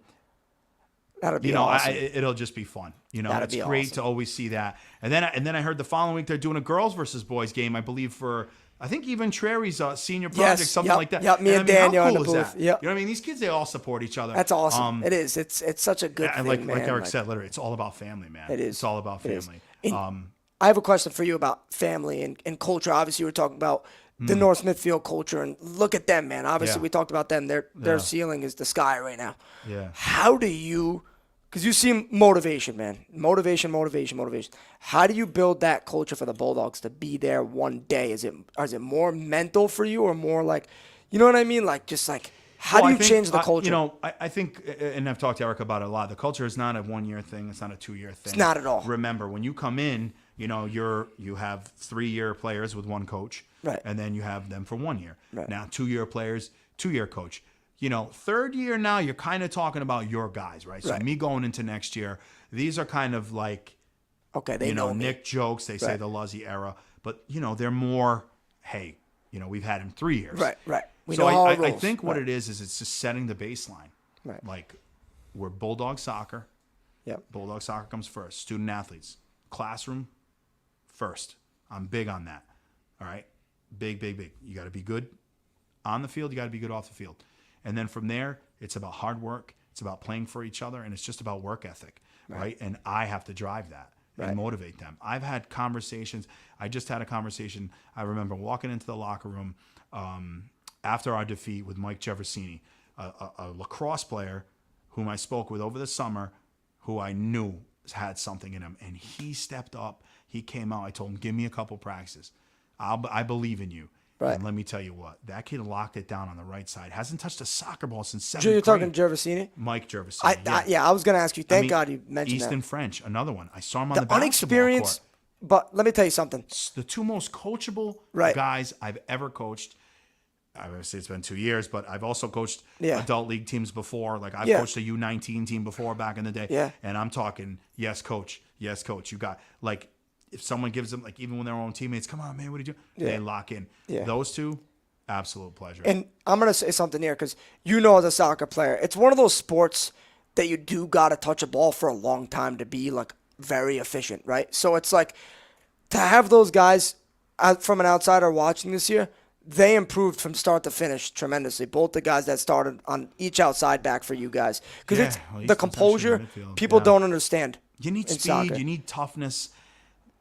That'll be awesome. It'll just be fun. That'd It's be great awesome. to always see that. And then I heard the following week they're doing a girls versus boys game, I believe, for I think even Treri's senior project, Yes, something yep, like that. yep, me and how Daniel in cool the is booth, that? yep. You know what I mean? These kids, they all support each other. That's awesome. It is. It's such a good And thing, man. like Eric said, literally, it's all about family, man. It is. It's all about It is. family. And I have a question for you about family and culture. Obviously, we're talking about the North Smithfield culture, and look at them, man. Obviously, Yeah. we talked about them. Their ceiling is the sky right now. Yeah. How do you, because you seem motivation, man. Motivation. How do you build that culture for the Bulldogs to be there one day? Is it more mental for you or more like, you know what I mean? Like, just like, how Well, do I you think, change the culture? I think, and I've talked to Eric about it a lot. The culture is not a 1 year thing. It's not a 2 year thing. It's not at all. Remember, when you come in, you have 3 year players with one coach, Right. And then you have them for 1 year. Right. Now 2 year players, 2 year coach. Third year now, you're kind of talking about your guys, right? So Right. me going into next year, these are kind of like, Okay, they know me. Nick jokes. They say Right. the Luzzi era, but they're more. Hey, we've had him 3 years. Right. We So know how it I goes. think what Right. it is it's just setting the baseline. Right. Like we're Bulldog soccer. Yep. Bulldog soccer comes first. Student athletes, classroom first. I'm big on that. All right, big. You got to be good on the field. You got to be good off the field, and then from there, it's about hard work. It's about playing for each other, and it's just about work ethic, right? And I have to drive that Right. and motivate them. I've had conversations. I just had a conversation. I remember walking into the locker room after our defeat with Mike Jeffersini, a lacrosse player whom I spoke with over the summer, who I knew had something in him, and he stepped up. He came out. I told him, "Give me a couple practices. I believe in you." Right. And let me tell you what, that kid locked it down on the right side. Hasn't touched a soccer ball since seventh You're talking grade. Gervasini? Mike Jeffersini. Yeah, I was going to ask you. Thank I mean, God you mentioned Easton that. French, another one. I saw him on The the basketball unexperienced, court. but let me tell you something. The two most coachable Right. guys I've ever coached. Obviously, it's been 2 years, but I've also coached Yeah. adult league teams before. Like I've Yeah. coached a U19 team before back in the day. Yeah. And I'm talking, yes, coach. Yes, coach. You got, like, if someone gives them, like, even when their own teammates, come on, man, what did you do? They lock in. Yeah. Those two, absolute pleasure. And I'm going to say something here because as a soccer player, it's one of those sports that you do got to touch a ball for a long time to be, like, very efficient, right? So it's like to have those guys from an outsider watching this year, they improved from start to finish tremendously. Both the guys that started on each outside back for you guys. Because Yeah, it's well, the Easton's composure, actually in midfield, people yeah. don't understand. You need in speed, soccer. you need toughness,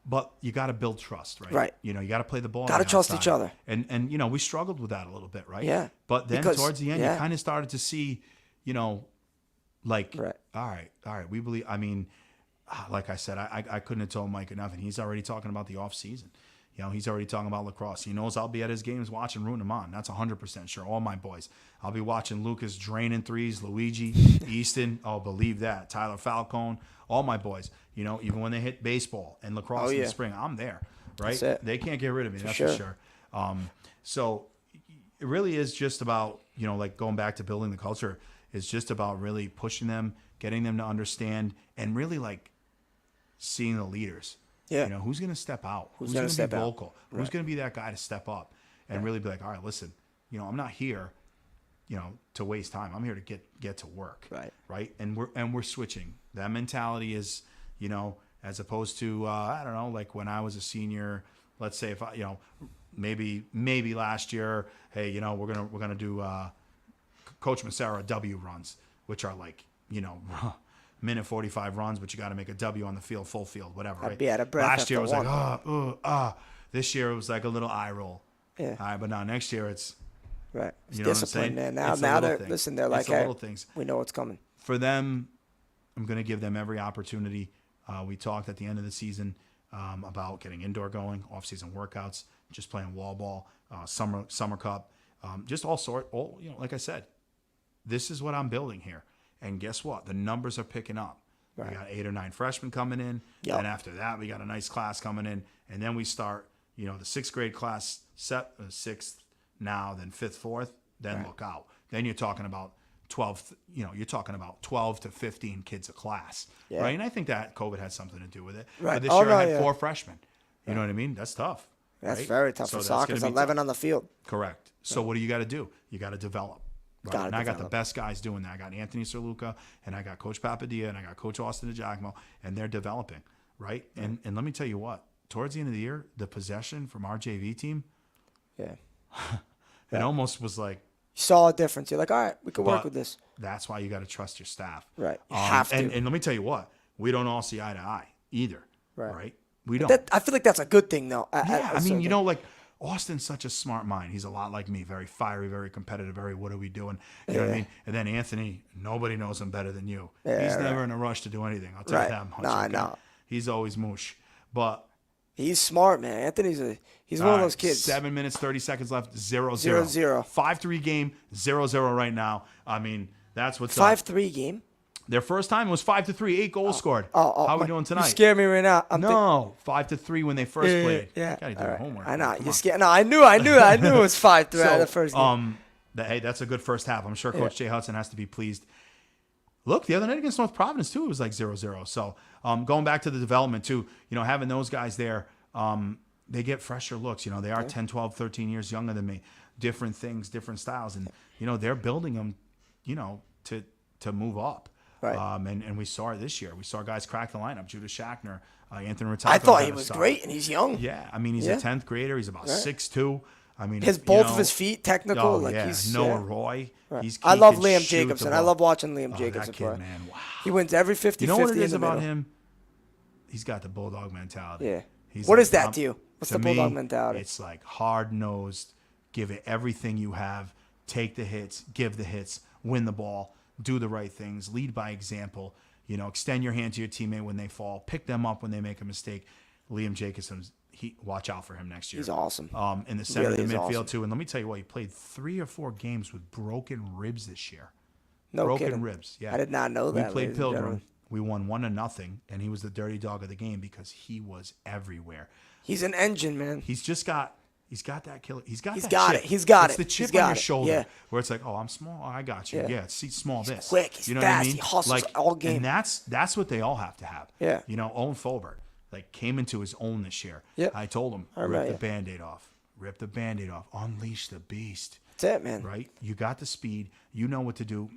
but you got to build trust, right? Right. You got to play the ball. Gotta on the trust each outside. other. And we struggled with that a little bit, right? Yeah. But then Because- towards the end, yeah. you kind of started to see, like, Right. all right, we believe. I mean, like I said, I couldn't have told Mike enough, and he's already talking about the off season. He's already talking about lacrosse. He knows I'll be at his games watching, rooting him on. That's 100% sure. All my boys. I'll be watching Lucas draining threes, Luigi, Easton. Oh, believe that. Tyler Falcone. All my boys. Even when they hit baseball and lacrosse in yeah. the spring, I'm there. Right? That's it. They can't get rid of me. That's sure. for sure. So it really is just about, like going back to building the culture. It's just about really pushing them, getting them to understand, and really like seeing the leaders. Yeah. Who's going to step out? Who's gonna going to step be out? vocal? Who's going to be that guy to step up and really be like, all right, listen, I'm not here, to waste time. I'm here to get to work. Right. Right. And we're switching. That mentality is, as opposed to, I don't know, like when I was a senior, let's say if I, maybe last year, hey, we're going to do, Coach Massera W runs, which are like, minute 45 runs, but you got to make a W on the field, full field, whatever. Right? be out of breath Last year it was after like, This year it was like a little eye roll. Yeah. All right, but now next year it's, Right. It's you know what I'm discipline, saying? man. Now It's the little they're, things. listen, they're It's like, the hey, little things. we know what's coming. For them, I'm going to give them every opportunity. We talked at the end of the season about getting indoor going, off-season workouts, just playing wall ball, summer cup, just all like I said, this is what I'm building here. And guess what? The numbers are picking up. Right. We got 8 or 9 freshmen coming in. Yep. And after that, we got a nice class coming in. And then we start the 6th grade class set 6th now, then 5th, 4th, then look out. Then you're talking about 12, you're talking about 12 to 15 kids a class, right? And I think that COVID had something to do with it. Right. But this year I had 4 freshmen. You know what I mean? That's tough. That's right? very tough So for that's soccer. gonna It's be 11 tough. on the field. Correct. So what do you got to do? You got to develop. Right? And I got the best guys doing that. I got Anthony Cerluca, and I got Coach Papadilla, and I got Coach Austin DiGiacomo, and they're developing, right? And let me tell you what, towards the end of the year, the possession from our JV team, it almost was like, You saw a difference. You're like, all right, we can work but with this. That's why you got to trust your staff. Right. You have to. And let me tell you what, we don't all see eye to eye either. Right. We don't. I feel like that's a good thing, though. I mean, like Austin's such a smart mind. He's a lot like me, very fiery, very competitive, very what are we doing? You know what I mean? And then Anthony, nobody knows him better than you. He's never in a rush to do anything. I'll tell you that much. Nah, okay? no. He's always moosh. But he's smart, man. Anthony's he's one of those kids. 7 minutes, 30 seconds left, 0-0. 0-0. 5-3 game, 0-0 right now. I mean, that's what's up. 5-3 game? Their first time was 5-3, 8 goals scored. How are we doing tonight? You scared me right now. 5-3 when they first played. Yeah. Gotta do your homework. I know. man. Come You on. scared. No, I knew it was 5-3 out of the first game. Hey, that's a good first half. I'm sure Coach Jay Hudson has to be pleased. Look, the other night against North Providence, too, it was like 0-0. So going back to the development, too, having those guys there, they get fresher looks. They are 10, 12, 13 years younger than me. Different things, different styles. And, they're building them, to move up. Right. And we saw it this year. We saw guys crack the lineup. Judah Shackner, Anthony Rotado. I thought he was great, and he's young. Yeah. I mean, he's a 10th grader. He's about 6'2". I mean, Both of his feet technical. He's Noah Roy. Right. I love Liam Jacobson. I love watching Liam Jacobson that kid, play. man. Wow. He wins every 50-50 You know what it is in the about middle. him? He's got the bulldog mentality. Yeah. He's What like, is that to you? What's to the bulldog me, mentality? It's like hard-nosed, give it everything you have, take the hits, give the hits, win the ball, do the right things, lead by example, extend your hand to your teammate when they fall, pick them up when they make a mistake. Liam Jacobson, watch out for him next year. He's awesome. In the center of the midfield, awesome. too. And let me tell you what, he played 3 or 4 games with broken ribs this year. No broken kidding. ribs. Yeah, I did not know that. We played ladies and Pilgrim. gentlemen. We won 1-0, and he was the dirty dog of the game because he was everywhere. He's an engine, man. He's got that killer. He's got He's that got chip. it. He's got it's it. the chip He's got on your it. shoulder Yeah. where it's like, oh, I'm small. Oh, I got you. Yeah, see, small this. quick. He's you know fast. what I mean? He hustles all game. And that's what they all have to have. Yeah. Owen Fulbert came into his own this year. Yep. I told him, rip the Band-Aid off. Rip the Band-Aid off. Unleash the beast. That's it, man. Right? You got the speed. You know what to do.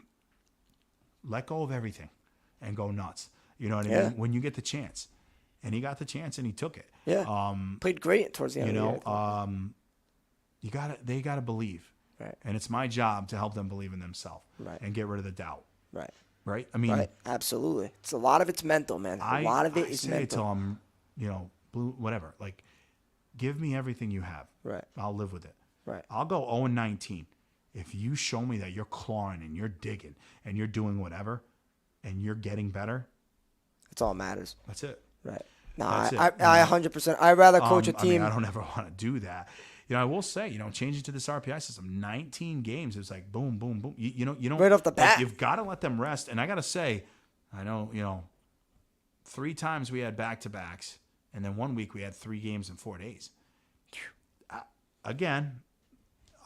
Let go of everything and go nuts. You know what I mean? When you get the chance. And he got the chance and he took it. Yeah. Played great towards the end of the year. They gotta believe. Right. And it's my job to help them believe in themselves. Right. And get rid of the doubt. Right. Right? I mean, Right. Absolutely. It's a lot of it's mental, man. A lot of it is say mental. to them, blue, whatever. Give me everything you have. Right. I'll live with it. Right. I'll go 0-19. If you show me that you're clawing and you're digging and you're doing whatever and you're getting better, That's all that matters. that's it. Right. No, That's it. I 100%. I'd rather coach a team. I don't ever want to do that. I will say, changing to this RPI system, 19 games, it was like boom, boom, boom. You don't Right off the bat. You've got to let them rest. And I got to say, I know, 3 times we had back-to-backs, and then 1 week we had 3 games in 4 days. Again,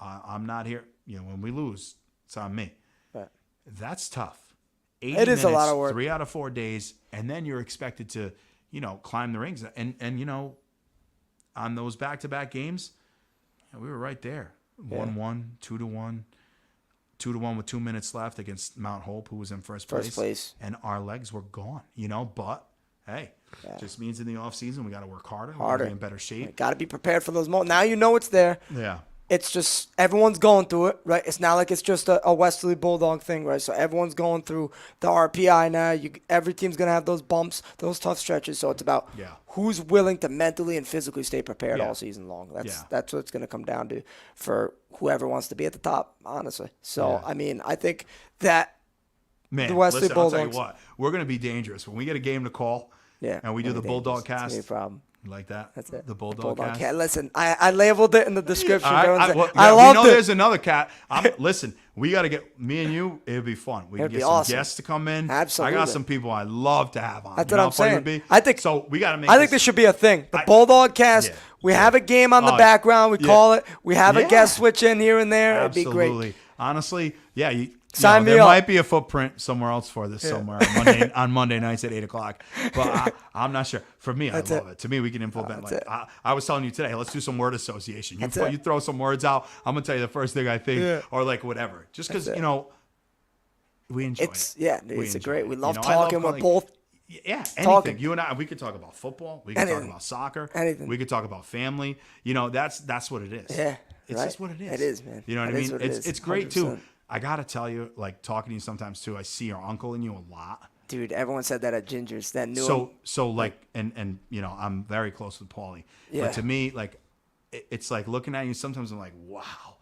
I'm not here. When we lose, it's on me. Right. That's tough. 80 It is minutes, a lot of work. 3 out of 4 days, and then you're expected to, climb the rings. And on those back-to-back games, we were right there. 1-1, 2-1, 2-1 with 2 minutes left against Mount Hope, who was in first place. And our legs were gone, But, hey, just means in the offseason we got to work harder. We got to be in better shape. Got to be prepared for those moments. Now you know it's there. Yeah. It's just everyone's going through it, right? It's not like it's just a Westerly Bulldog thing, right? So everyone's going through the RPI now. Every team's going to have those bumps, those tough stretches. So it's about who's willing to mentally and physically stay prepared all season long. That's what it's going to come down to for whoever wants to be at the top, honestly. So, I mean, I think that the Westerly listen, Bulldogs. I'll tell you what, we're going to be dangerous. When we get a game to call and we do the It's gonna be BulldogsCast, a problem. You like that? That's it. The Bulldog Bulldog cast. cat. Listen, I labeled it in the description. I I loved know it. there's another cat. Listen, we got to get me and you. It'd be fun. We It'd can be get some awesome. guests to come in. Absolutely. I got some people I'd love to have on. That's You what know I'm how funny it would saying. be? I think so. We got to make. I think this should be a thing. The Bulldog cast. Yeah. We have a game on the background. We call it. We have a Yeah. guest switch in here and there. Absolutely. It'd be great. Honestly, yeah. Sign me there up. might be a footprint somewhere else for this somewhere on Monday nights at 8:00. But I'm not sure. For me, I love it. To me, we can implement. That's Like I was telling you today, let's do some word association. That's You it. throw some words out. I'm gonna tell you the first thing I think, Yeah. or like whatever. Just because we enjoy it. Yeah, We it's a enjoy great. it. We love I talking. We're like, both Yeah, anything. talking. You and I, we could talk about football. We could talk Anything. about soccer. Anything. We could talk about family. That's what it is. Yeah, it's right. just what it is. It is, man. You know what It I is mean? what it is, It's great too. 100%. I gotta tell you, like talking to you sometimes too. I see your uncle in you a lot. dude. Everyone said that at Ginger's. That knew him. So like, and I'm very close with Paulie. Yeah. But to me, like, it's like looking at you. Sometimes I'm like, wow,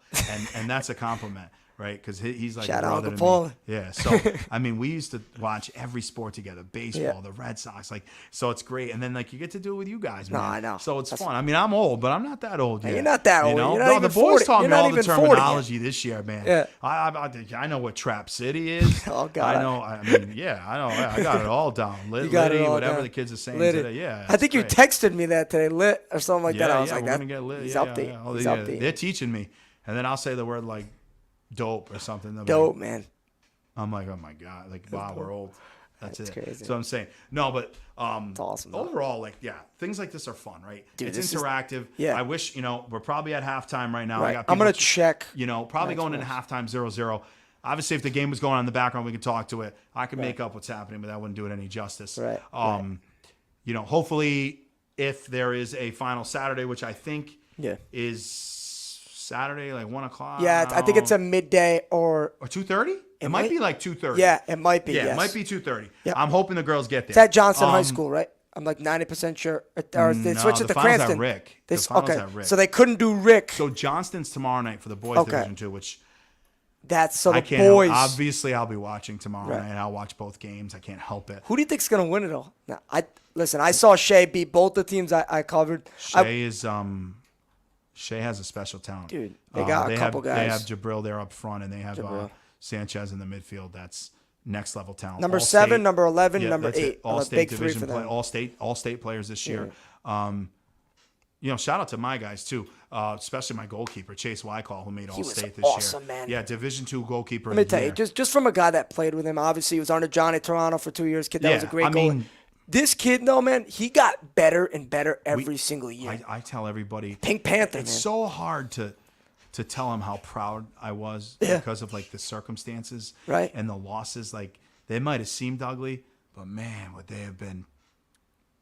and that's a compliment. Right, because he's like Shout a out brother to to me. Paulie. Yeah, so I mean, we used to watch every sport together: baseball, Yeah. the Red Sox. Like, so it's great, and then like you get to do it with you guys. Man. No, I know. So it's fun. I mean, I'm old, but I'm not that old yet. You're not that old. You know? You're not No, even the boys 40. taught You're me not all the even 40 yet. terminology this year, man. Yeah. I know what Trap City is. Oh, God. I know. I mean, yeah, I know. I got it all down. You got it Liddy, all whatever down. the kids are saying Lit it. today. Yeah, I think you great. texted me that today, lit or something like that. I was like, we're that, gonna get lit. he's Yeah, up there. Oh, He's yeah. up there. They're teaching me, and then I'll say the word like dope or something. They'll be Dope, like, man. I'm like, oh my god, like wow, we're old. That's it. crazy. So I'm saying no, but It's awesome, though. overall, like things like this are fun, right? Dude, it's this is- interactive. yeah. I wish we're probably at halftime right now. I Right. got I'm people gonna check. Probably going into halftime 0-0. Obviously, if the game was going on in the background, we could talk to it. I could make up what's happening, but that wouldn't do it any justice. Right. Hopefully, if there is a final Saturday, which I think Yeah. is Saturday, like 1:00. Yeah, I think it's a midday or 2:30. It might might- be like 2:30. yeah, it might be. Yeah, yes. it might be 2:30. Yep. I'm hoping the girls get there. It's at Johnson High School, right? I'm like 90% sure. Or they No, switched it the to finals at Cranston. Rick. They, The finals okay, at Rick. so they couldn't do Rick. So Johnston's tomorrow night for the boys Okay. division 2, which That's so I the can't. boys. Obviously, I'll be watching tomorrow Right. night. I'll watch both games. I can't help it. Who do you think's gonna win it all? Now, I saw Shea beat both the teams I covered. Shea has a special talent. Dude, they got a couple guys. They have Jabril there up front, and they have Jabril. Sanchez in the midfield. That's next level talent. Number All 7, state. number 11, Yeah, number that's it. 8. All A state big three division for them. all state players this year. Shout out to my guys too, especially my goalkeeper Chase Wycall, who made all was state this awesome, year. man. Yeah, Division II goalkeeper. Let me tell you, just from a guy that played with him, obviously he was under Johnny Toronto for 2 years. Kid, that was a Yeah, great I goal. mean- This kid, though, man, he got better and better every single year. I tell everybody, Pink Panther, it's man. so hard to tell him how proud I was because of like the circumstances, Right. and the losses. Like they might have seemed ugly, but man, would they have been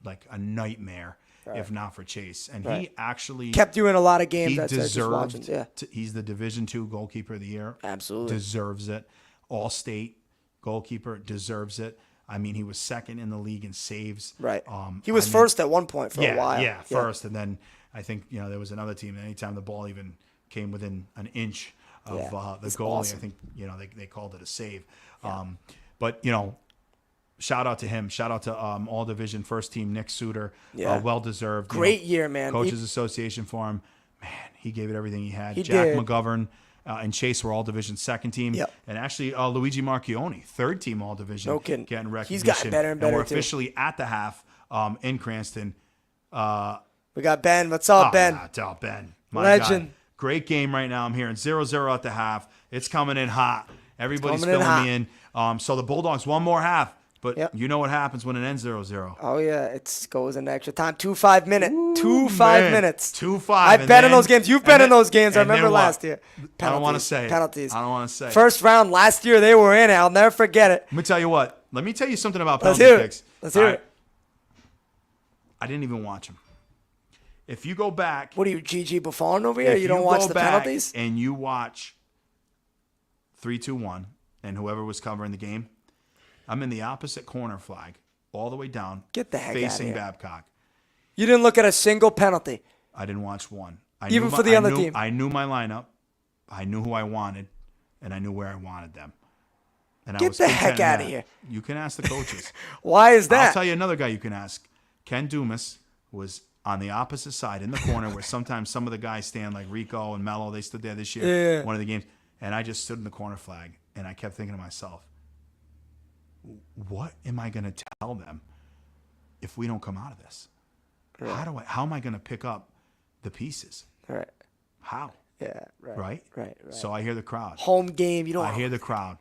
like a nightmare if not for Chase. And he actually Kept you in a lot of games. he That's just watching. deserved. Yeah, He's the Division II goalkeeper of the year. Absolutely. Deserves it. All state goalkeeper deserves it. I mean, he was second in the league in saves. right. He was first at one point for a while. Yeah, first. And then I think, there was another team. Anytime the ball even came within an inch of the It's goalie, awesome. I think, they called it a save. But, shout out to him. Shout out to all division first team, Nick Suter. Yeah. Well-deserved. Great year, man. Coaches Association for him. Man, he gave it everything he had. He Jack did. McGovern and Chase were all division second team. Yep. And actually, Luigi Marchione, third team all division. No kidding. Getting recognition. He's gotten better and better, we're too. officially at the half in Cranston. We got Ben. What's up, Ben? Ben. My Legend. guy. Great game right now. I'm hearing 0-0 at the half. It's coming in hot. Everybody's coming in filling hot. me in. So the Bulldogs, one more half. But Yep. you know what happens when it ends 0-0. Oh yeah, it goes in extra time. 2-5 minute. Man, minutes. 2-5. I've and been in then- those games. You've and been in then- those games. I and then remember what? last year. I don't want to Penalties. say it. Penalties. I don't want to say it. First round last year, they were in it. I'll never forget it. Let me tell you what. Let me tell you something about Let's penalty hear it. kicks. Let's hear All it. I didn't even watch them. If you go back, What are you, Gigi Buffon over here? if You don't watch go the back penalties? and you watch 3-2-1 and whoever was covering the game, I'm in the opposite corner flag all the way down. Get the heck outta facing here. Babcock. You didn't look at a single penalty. I didn't watch one. Even for the other team. I knew my lineup. I knew who I wanted, and I knew where I wanted them. And I Get was the content heck in outta that. here. You can ask the coaches. Why is that? I'll tell you another guy you can ask. Ken Dumas was on the opposite side in the corner where sometimes some of the guys stand, like Rico and Mello. They stood there this year, one of the games. And I just stood in the corner flag, and I kept thinking to myself, what am I going to tell them if we don't come out of this? Right. How am I going to pick up the pieces? Right. How? Yeah, Right? Right. So I hear the crowd. Home game, you don't. I hear the crowd.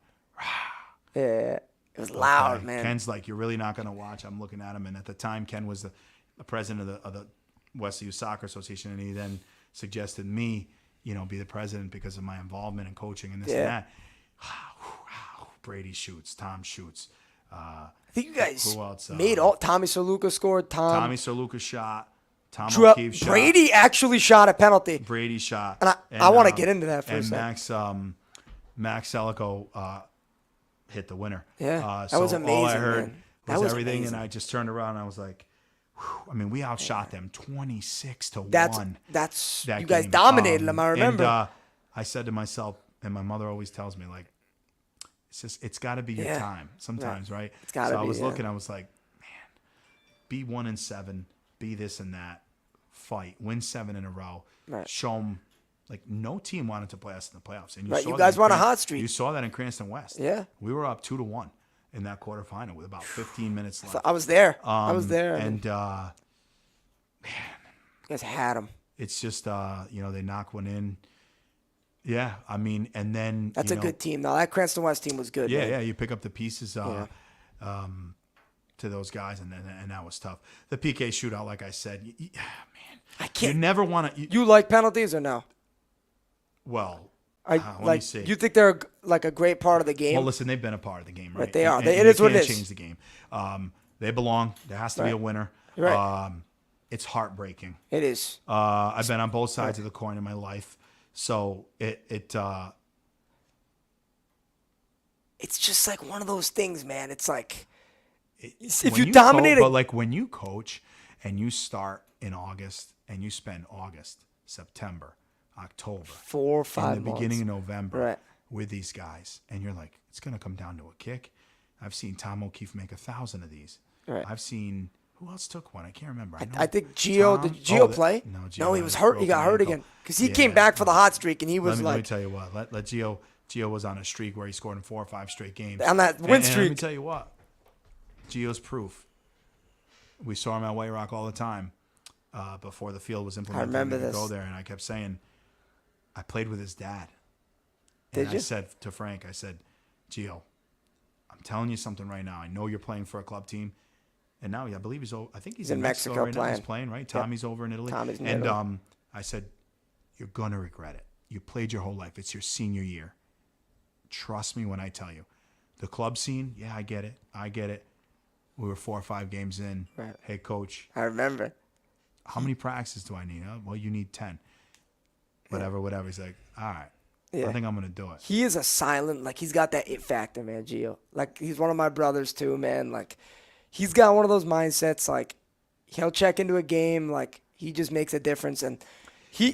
Yeah, it was loud, man. Ken's like, you're really not going to watch. I'm looking at him, and at the time, Ken was the president of the Westerly Youth Soccer Association, and he then suggested me, be the president because of my involvement in coaching and this and that. Brady shoots, Tom shoots. I think you guys who else? made all. Tommy Serluka scored. Tommy Serluka shot. Tom O'Keefe shot. Brady actually shot a penalty. Brady shot. And I want to get into that for a second. Max Selico hit the winner. Yeah, that was amazing. All I heard man. was everything, amazing. And I just turned around and I was like, whew. I mean, we outshot them 26-1. That's that you guys game. dominated them. I remember. And I said to myself, and my mother always tells me, like, it's got to be your time sometimes, right? It's got to be. So I was looking, I was like, man, be 1-7, be this and that, fight, win 7 in a row, show them. Like, no team wanted to play us in the playoffs. And you guys were on a hot streak. You saw that in Cranston West. Yeah. We were up 2-1 in that quarterfinal with about 15 minutes left. I was there. And, man. You guys had them. It's just, they knock one in. Yeah, I mean, and then that's a good team. Now that Cranston West team was good. Yeah, you pick up the pieces to those guys, and that was tough. The PK shootout, like I said, man, I can't. You never want to. You like penalties or no? Well, let me see. You think they're like a great part of the game? Well, listen, they've been a part of the game, right? They are. And it is what it is. Change the game. They belong. There has to be a winner. Right. It's heartbreaking. It is. I've been on both sides of the coin in my life. So it's just like one of those things, man. It's like if you dominate, but like when you coach and you start in August and you spend August, September, October, 4 or 5 in the months. beginning of November with these guys, and you're like, it's gonna come down to a kick. I've seen Tom O'Keefe make 1,000 of these. Right. I've seen. Who else took one? I can't remember. I think Gio. Did Gio play? No, he was hurt. He got hurt again because he came back for the hot streak, and he was let me tell you what. Let Gio. Gio was on a streak where he scored in 4 or 5 straight games. On that win streak. Let me tell you what. Gio's proof. We saw him at White Rock all the time before the field was implemented. I remember this. Go there, and I kept saying, I played with his dad. Did you? I said to Frank, I said, Gio, I'm telling you something right now. I know you're playing for a club team. And now, I believe he's over. I think he's in Mexico right now. He's playing, right? Tommy's over in Italy. Tommy's in Italy. And I said, you're going to regret it. You played your whole life. It's your senior year. Trust me when I tell you. The club scene, I get it. We were 4 or 5 games in. Right. Hey, coach. I remember. How many practices do I need? Well, you need 10. Whatever. He's like, all right. I think I'm going to do it. He is a silent, he's got that it factor, man, Gio. He's one of my brothers, too, man. He's got one of those mindsets, he'll check into a game, he just makes a difference. And he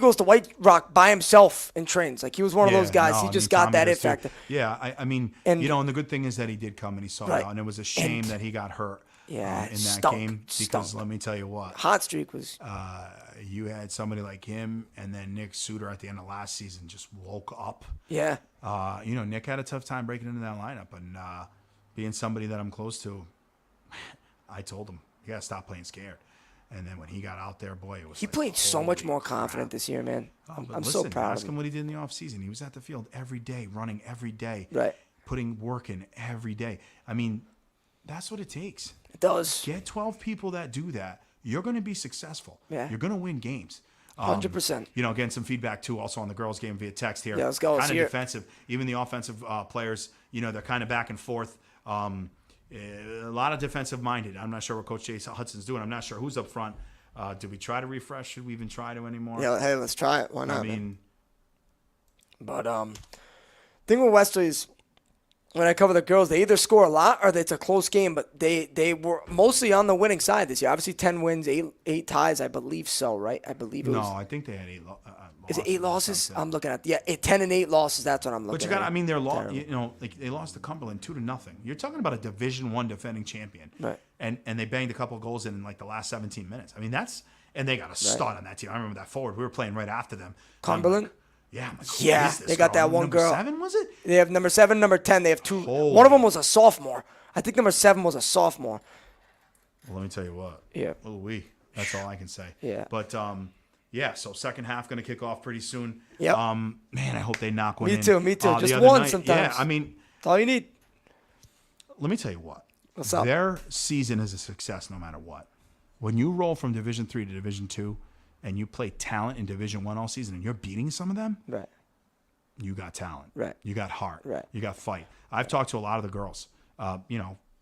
goes to White Rock by himself and trains. He was one of those guys. He just got that it factor. Yeah, I mean, and the good thing is that he did come and he saw it out, and it was a shame that he got hurt in that game. Because let me tell you what. Hot streak was. You had somebody like him, and then Nick Suter at the end of last season just woke up. Yeah. Nick had a tough time breaking into that lineup, and being somebody that I'm close to, I told him, you got to stop playing scared. And then when he got out there, boy, it was he played so much more confident this year, man. I'm so proud of him. Ask him what he did in the offseason. He was at the field every day, running every day. Right. Putting work in every day. I mean, that's what it takes. It does. Get 12 people that do that. You're going to be successful. Yeah. You're going to win games. 100%. Getting some feedback, too, also on the girls' game via text here. Yeah, let's go. Kind of defensive. Even the offensive players, they're kind of back and forth. A lot of defensive-minded. I'm not sure what Coach Chase Hudson's doing. I'm not sure who's up front. Do we try to refresh? Should we even try to anymore? Yeah, hey, let's try it. Why not? I mean, but thing with Westerly is when I cover the girls, they either score a lot or it's a close game, but they were mostly on the winning side this year. Obviously, 10 wins, eight ties, I believe so, right? I believe it was. No, I think they had 8 losses. Is it 8 losses? I'm looking at 10 and 8 losses. That's what I'm looking But you at. got, I mean, they're like they lost to Cumberland 2-0. You're talking about a Division I defending champion, Right. And they banged a couple of goals in like the last 17 minutes. I mean, and they got a stud on that team. I remember that forward. We were playing right after them. Cumberland? Yeah, I'm like, who Yeah, is this they got girl? that one Number girl. 7, was it? They have number 7, number 10. They have 2. Holy. One of them was a sophomore. I think number 7 was a sophomore. Well, let me tell you what. Yeah. Ooh-wee. That's all I can say. Yeah. But yeah, so second half going to kick off pretty soon. Yep. Man, I hope they knock one in. Me too. The Just other one night, sometimes. Yeah, I mean, That's all you need. let me tell you what. What's up? Their season is a success no matter what. When you roll from Division III to Division II and you play talent in Division I all season and you're beating some of them, Right. you got talent. Right. You got heart. Right. You got fight. I've talked to a lot of the girls.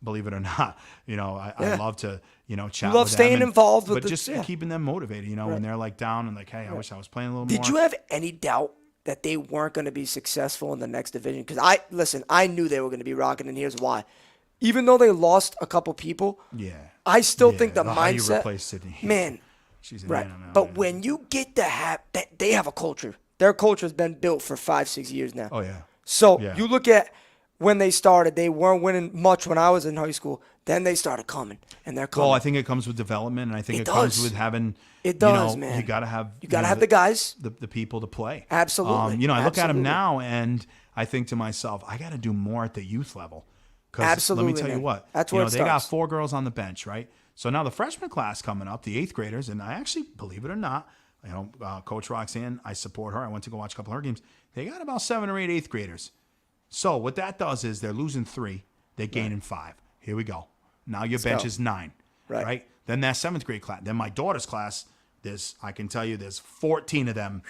Believe it or not, I love to, chat. You love with staying them involved with but just keeping them motivated. When they're like down and like, hey, I wish I was playing a little more. Did you have any doubt that they weren't going to be successful in the next division? Because I knew they were going to be rocking, and here's why. Even though they lost a couple people, Yeah. I still think the how you mindset, replace Sydney. man, She's an right. animal, But yeah. when you get that they have a culture. Their culture has been built for 5-6 years now. Oh yeah. So Yeah. you look at when they started, they weren't winning much when I was in high school. Then they started coming, and they're coming. Well, I think it comes with development, and I think It it comes does. with having. It does, man. You got to have. You got to have the guys. the people to play. Absolutely. I look at them Absolutely. now, and I think to myself, I got to do more at the youth level. 'Cause Absolutely, Let me tell you man. what. That's where it they got starts. 4 girls on the bench, right? So now the freshman class coming up, the 8th graders, and I actually, believe it or not, Coach Roxanne, I support her. I went to go watch a couple of her games. They got about 7 or 8 8th graders. So what that does is they're losing 3, they're gaining 5. Here we go. Now your bench go. is 9, Right. Then that 7th grade class. Then my daughter's class. I can tell you, there's 14 of them,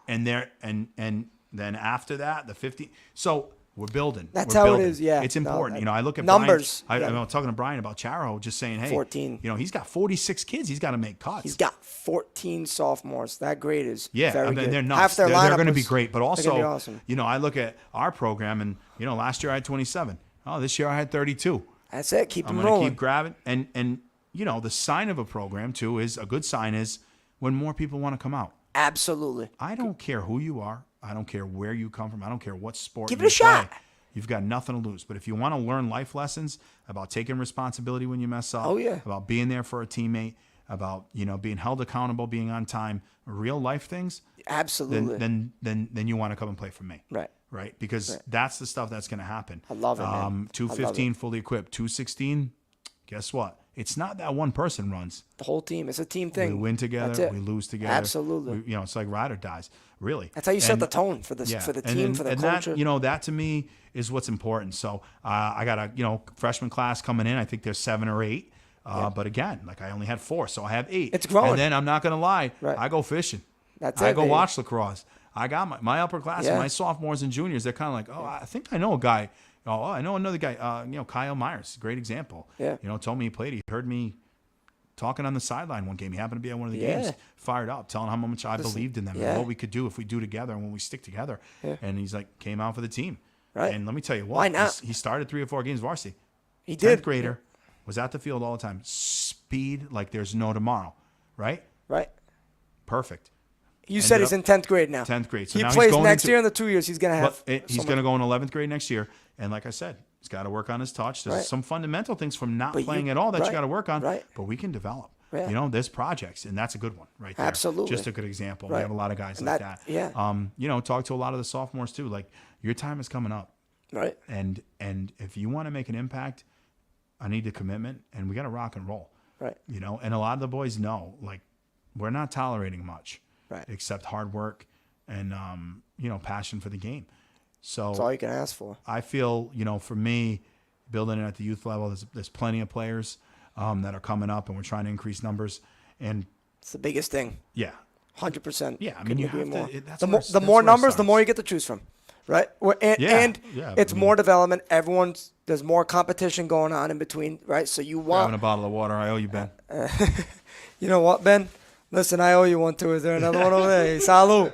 and then after that, the 50. So we're building. That's We're how it building. is, yeah. It's important. No, I look at numbers. Brian, Yeah. I was talking to Brian about Charo, just saying, hey, 14. He's got 46 kids. He's got to make cuts. He's got 14 sophomores. That grade is Yeah, very I mean, good. they're nuts. Half their they're lineup going to be was- great. But they're also, gonna be awesome. I look at our program, and last year I had 27. Oh, this year I had 32. That's it. Keep I'm them going to rolling. keep grabbing. And the sign of a program too is a good sign is when more people want to come out. Absolutely. I don't care who you are. I don't care where you come from. I don't care what sport Give it you a shot. play. You've got nothing to lose. But if you want to learn life lessons about taking responsibility when you mess up, Oh, yeah. about being there for a teammate, about being held accountable, being on time, real life things, Absolutely. then you want to come and play for me. Right. Because that's the stuff that's going to happen. I love it, man. I love 215 fully equipped. 216, guess what? It's not that one person runs. The whole team. It's a team thing. We win That's together. it. We lose together. Absolutely. It's like ride or dies. Really. That's how you set And- the tone for the team, for the culture. That to me is what's important. So I got a freshman class coming in. I think there's 7 or 8. But again, like I only had 4, so I have 8. It's growing. And then I'm not going to lie. Right. I go fishing. That's I it, go baby. watch lacrosse. I got my upper class, Yeah. my sophomores and juniors. They're kind of like, oh, I think I know a guy. Oh, I know another guy. Kyle Myers, great example. Yeah. Told me he played. He heard me talking on the sideline one game. He happened to be at one of the Yeah. games, fired up, telling how much I believed in them yeah. and what we could do if we do together and when we stick together. Yeah. And he's like, came out for the team. Right. And let me tell you what, Why not? He started 3 or 4 games varsity. He 10th did. grader, was at the field all the time. Speed like there's no tomorrow. Right? Right. Perfect. You said he's in 10th grade now. 10th grade. So he now he's plays going next into- year in the 2 years. He's going to have. He's going to go in 11th grade next year. And like I said, he's got to work on his touch. There's Right. some fundamental things from not But playing you- at all that right, you got to work on. right. But we can develop. Yeah. There's projects, and that's a good one right there. Absolutely. Just a good example. We Right. have a lot of guys And like that- that. yeah. Talk to a lot of the sophomores too. Like, your time is coming up. Right. And if you want to make an impact, I need the commitment, and we got to rock and roll. Right. And a lot of the boys know, like, we're not tolerating much. Right. Except hard work and passion for the game. So That's all you can ask for. I feel, for me, building it at the youth level, there's plenty of players that are coming up, and we're trying to increase numbers. And It's the biggest thing. yeah, 100%. Yeah, I mean, you Couldn't have agree to- more. that's The where more, it- the that's more where it numbers, the starts. more you get to choose from. Right? And Yeah, it's I mean- more development. There's more competition going on in between, right? So you having want. a bottle of water. I owe you, Ben. You know what, Ben? Listen, I owe you one too. Is there another one over there? Hey, salud.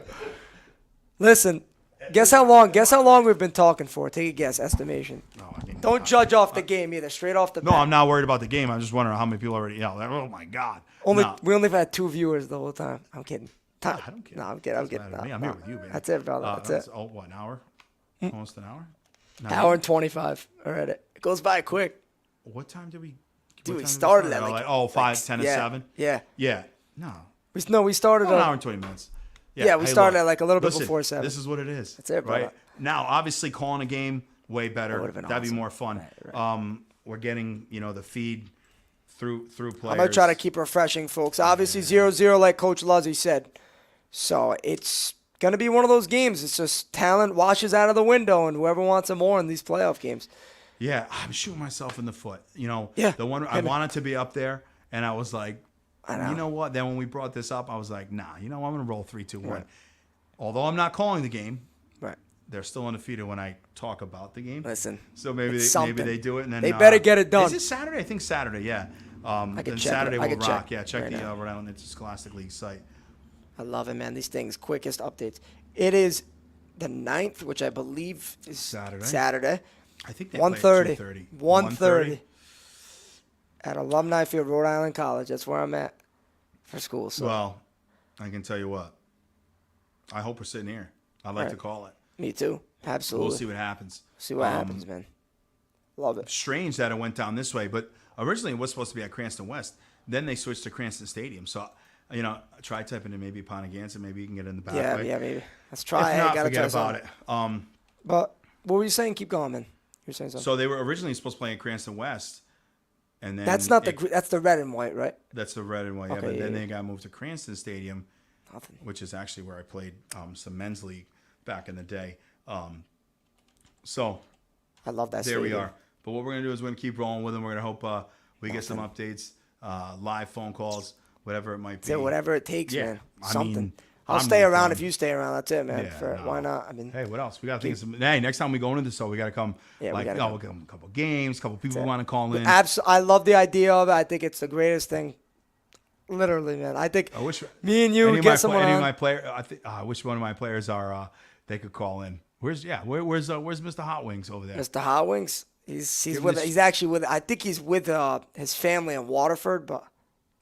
Listen, Guess how long? Guess how long we've been talking for? Take a guess. Estimation. No, I mean, Don't judge off the game either. Straight off the No, bat. I'm not worried about the game. I'm just wondering how many people already yelled. Oh my God. No. We only had 2 viewers the whole time. I'm kidding. I don't care. No, I'm kidding. I'm Doesn't kidding. matter to me. I'm No, here with you, baby. That's it, brother. That's it. Oh, what, an hour? Almost an hour? No, Hour and 25 already. It goes by quick. What time did we? Dude, what we time did started start? at like 5, 10 to 7? Yeah. Yeah. No. We started An at hour and 20 minutes. Yeah, we started look, at like a little bit listen, before 7. This is what it is. That's it, brother. right? Now, obviously, calling a game, way better. would've been That'd be awesome. more fun. Right. We're getting, the feed through players. I'm going to try to keep refreshing, folks. Obviously, 0-0 like Coach Luzzi said. So it's going to be one of those games. It's just talent washes out of the window, and whoever wants it more in these playoff games. Yeah, I'm shooting myself in the foot. Yeah. The one I wanted to be up there, and I was like, I know. you know what? Then when we brought this up, I was like, nah, I'm going to roll 3-2-1. Right. Although I'm not calling the game, Right. they're still undefeated when I talk about the game. Listen, So maybe it's maybe something. they do it, and then They better get it done. Is it Saturday? I think Saturday. Yeah. can Then check Saturday it. I will can rock. check Yeah, check right the now. Rhode Island Interscholastic League site. I love it, man. These things, quickest updates. It is the 9th, which I believe is Saturday. I think they 1:30. play at 2:30. 1:30 at Alumni Field, Rhode Island College. That's where I'm at for school. So Well, I can tell you what. I hope we're sitting here. I'd like to call it. me too. Absolutely. We'll see what happens. See what happens, man. Love it. Strange that it went down this way, but originally it was supposed to be at Cranston West. Then they switched to Cranston Stadium. So, try typing in maybe Ponaganset. Maybe you can get in the back way. Yeah, maybe. Let's try If it. not, Gotta forget try about something. it. But what were you saying? Keep going, man. You were saying something. So they were originally supposed to play in Cranston West, and then That's not that's the red and white, right? that's the red and white. Yeah, Okay, but yeah, then yeah. they got moved to Cranston Stadium, Nothing. which is actually where I played some men's league back in the day. So I love that. there we stadium. are. But what we're gonna do is we're gonna keep rolling with them. We're gonna hope we get some updates, live phone calls, whatever it might be. So whatever it takes, Yeah, man. I Something. mean, I'll I'm stay with around them. if you stay around. That's it, man. Yeah, no. Why not? I mean, Hey, what else? We got to think of some. Hey, next time we go into this, we got to come. Yeah, we like, gotta we'll get a couple games, couple people who want to call in. I love the idea of it. I think it's the greatest thing. Literally, man. I think I wish me and you any of get my, someone any on. of my player. I wish one of my players are. They could call in. Where's Mr. Hot Wings over there? Mr. Hot Wings. He's Give with. him this- He's actually with. I think he's with his family in Waterford. But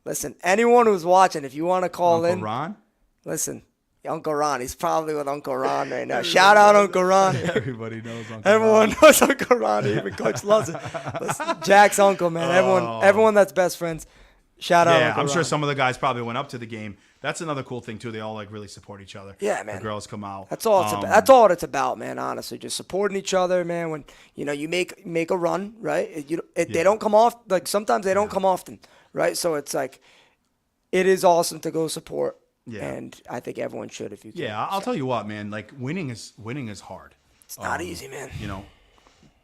listen, anyone who's watching, if you want to call Uncle in, Ron? listen. Uncle Ron. He's probably with Uncle Ron right now. Shout out Uncle Ron. Everybody knows Uncle Everyone Ron. knows Uncle Ron. Even Coach loves it. Listen, Jack's uncle, man. Everyone that's best friends. Shout out. Yeah, Uncle I'm sure Ron. some of the guys probably went up to the game. That's another cool thing too. They all really support each other. Yeah, man. The girls come out. That's all. That's all it's about, man. Honestly, just supporting each other, man. When you make a run, right? They don't come off. Like sometimes they don't come often, right? So it's like, it is awesome to go support. Yeah. And I think everyone should if you can. Yeah, I'll tell you what, man. Like winning is hard. It's not easy, man.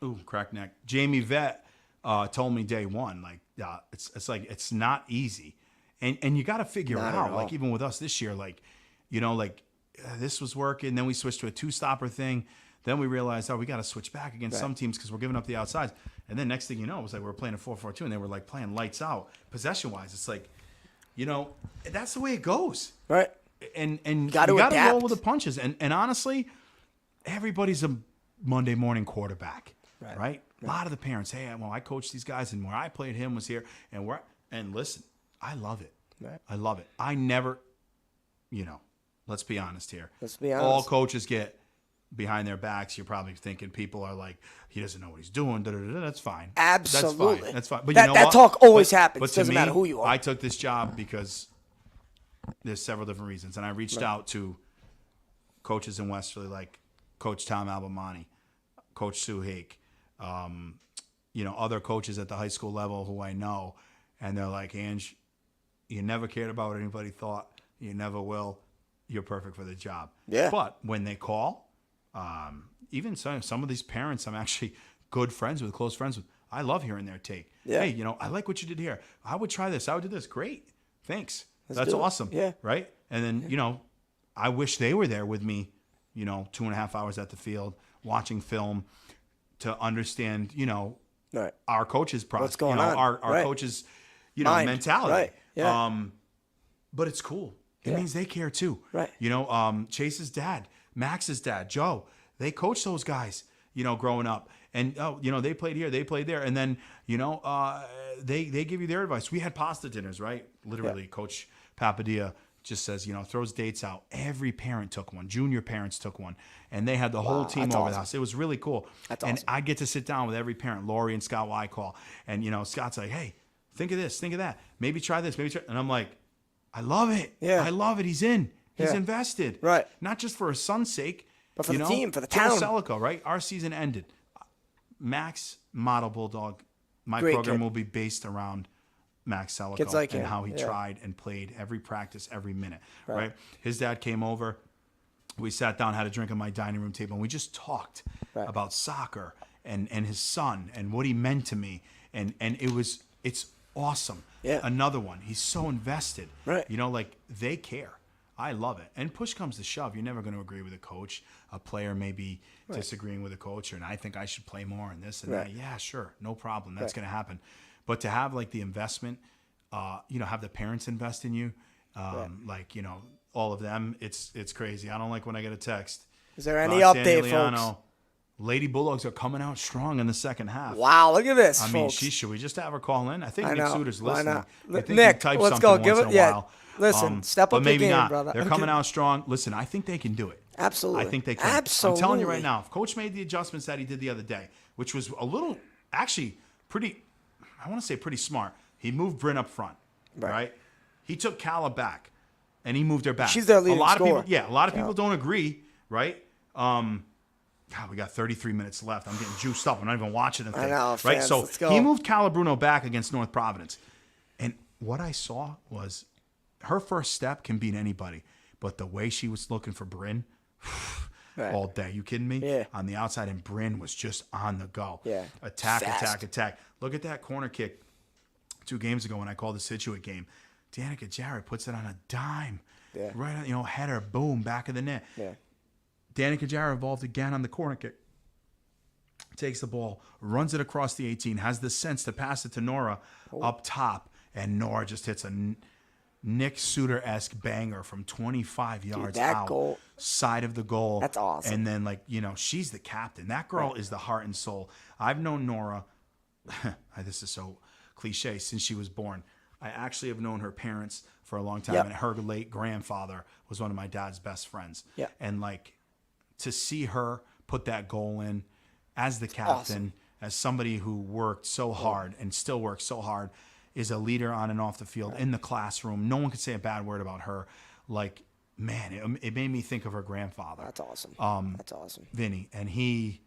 Ooh, crack neck. Jamie Vett told me day one, like, it's not easy, and you got to figure it Not at out. all. Like even with us this year, this was working. Then we switched to a 2-stopper thing. Then we realized, we got to switch back against some teams because we're giving up the outsides. And then next thing you know, it was like we're playing a 4-4-2, and they were like playing lights out possession wise. It's like, that's the way it goes. Right. And you Gotta got to roll adapt. with the punches. And honestly, everybody's a Monday morning quarterback, right? A lot of the parents, hey, well, I coached these guys, and where I played him was here, and listen, I love it. Right. I love it. I never, let's be honest here. Let's be All honest. coaches get behind their backs. You're probably thinking people are like, he doesn't know what he's doing. That's fine. Absolutely. That's fine. But That- you know that what? talk always happens. But to Doesn't me, matter who you are. I took this job because there's several different reasons, and I reached out to coaches in Westerly like Coach Tom Albamani, Coach Sue Hake, other coaches at the high school level who I know, and they're like, Ange, you never cared about what anybody thought. You never will. You're perfect for the job. Yeah. But when they call, even some of these parents I'm actually close friends with, I love hearing their take. Yeah. Hey, I like what you did here. I would try this. I would do this. Great. Thanks. That's do it. awesome. Yeah. Right? And then, I wish they were there with me, 2.5 hours at the field, watching film to understand, Right. our coaches' process. What's going on. Our Right. coaches, Mind. mentality. Right. Yeah. But it's cool. It Yeah. means they care too. Right. Chase's dad Max's dad, Joe, they coached those guys, growing up. And, they played here, they played there. And then, they give you their advice. We had pasta dinners, right? Literally, Coach Papadilla just says, throws dates out. Every parent took one. Junior parents took one. And they had the whole team over the house. It was really cool. That's and awesome. I get to sit down with every parent, Lori and Scott Wycall. And, Scott's like, hey, think of this, think of that. Maybe try this, maybe try. And I'm like, I love it. Yeah. I love it. He's in. He's Yeah. invested. Right. Not just for his son's sake. But for the team, for the town. Joe Celico, right? Our season ended. Max, model Bulldog. My Great program kid. will be based around Max Celico Kids like and him, how he yeah. tried and played every practice, every minute, right? His dad came over. We sat down, had a drink at my dining room table, and we just talked about soccer and his son and what he meant to me. And it's awesome. Yeah. Another one. He's so invested. Right. They care. I love it. And push comes to shove. You're never going to agree with a coach. A player may be disagreeing with a coach, and I think I should play more and this and that. Yeah, sure. No problem. That's going to happen. But to have the investment, have the parents invest in you, all of them, it's crazy. I don't like when I get a text. Is there any Roxanne update, Iliano, folks? Lady Bulldogs are coming out strong in the second half. Wow, look at this, I mean, folks. should we just have her call in? I think I Nick know. Suter's Why listening. not? I think Nick, he types let's something go. Give once it. in a while. Listen, step but up your maybe game, not. brother. They're coming out strong. Listen, I think they can do it. Absolutely. I think they can. Absolutely. I'm telling you right now, if Coach made the adjustments that he did the other day, which was a little, actually, pretty, I want to say pretty smart. He moved Bryn up front, right? He took Calla back, and he moved her back. She's their leading a lot scorer. Of people, a lot of people don't agree, right? God, we got 33 minutes left. I'm getting juiced up. I'm not even watching the thing. I know, right? fans, So let's go. he moved Calla Bruno back against North Providence. And what I saw was her first step can beat anybody. But the way she was looking for Bryn all day. You kidding me? Yeah. On the outside, and Bryn was just on the go. Yeah. Attack, Fast. attack, attack. Look at that corner kick 2 games ago when I called the Situate game. Danica Jarrett puts it on a dime. Yeah. Right on, header, boom, back of the net. Yeah. Danica Jarrett involved again on the corner kick. Takes the ball, runs it across the 18, has the sense to pass it to Nora up top, and Nora just hits a Nick Suter-esque banger from 25 yards that out, goal. side of the goal. That's awesome. And then, she's the captain. That girl is the heart and soul. I've known Nora, this is so cliche, since she was born. I actually have known her parents for a long time, Yep. and her late grandfather was one of my dad's best friends. Yep. And, to see her put that goal in as the captain, Awesome. as somebody who worked so hard and still works so hard, is a leader on and off the field, in the classroom. No one could say a bad word about her. Man, it made me think of her grandfather. That's awesome. That's awesome. Vinny. And he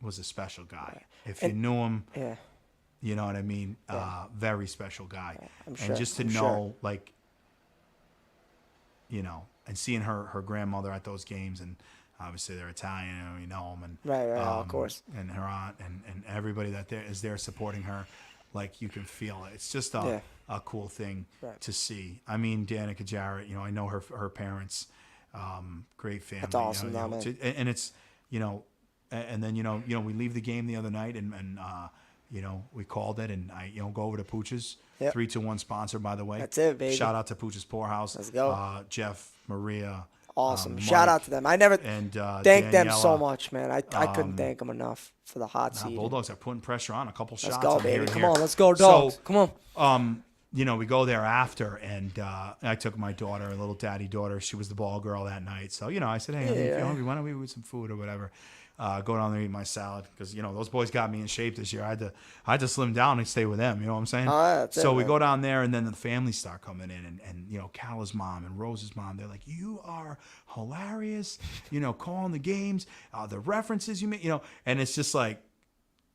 was a special guy. If you knew him, Yeah. you know what I mean? Very special guy. I'm sure. And just to I'm know, and seeing her grandmother at those games, and obviously they're Italian, and we know them, and Right, of course. and her aunt and everybody that is there supporting her, you can feel it. It's just a cool thing to see. I mean, Danica Jarrett, I know her parents, great family. That's awesome, man. And it's and then we leave the game the other night, and we called it, and I go over to Pooch's. Yep. 3-2-1 sponsor, by the way. That's it, baby. Shout out to Pooch's Poorhouse. Let's go. Jeff, Maria. Awesome. Mike, Shout out to them. I never and thanked them Daniela. so much, man. I couldn't thank them enough for the hot seat. Bulldogs are putting pressure on. A couple shots. Let's go, I'm here baby. and Come here. on. Let's go, dogs. So, Come on. we go there after, and I took my daughter, a little daddy daughter. She was the ball girl that night. So, I said, hey, if you're hungry, why don't we eat some food or whatever? Go down there, eat my salad, because those boys got me in shape this year. I had to slim down and stay with them. You know what I'm saying? That's so it, we man. go down there, and then the families start coming in, and Calla's mom and Rose's mom. They're like, "You are hilarious." Calling the games, the references you make. And it's just like,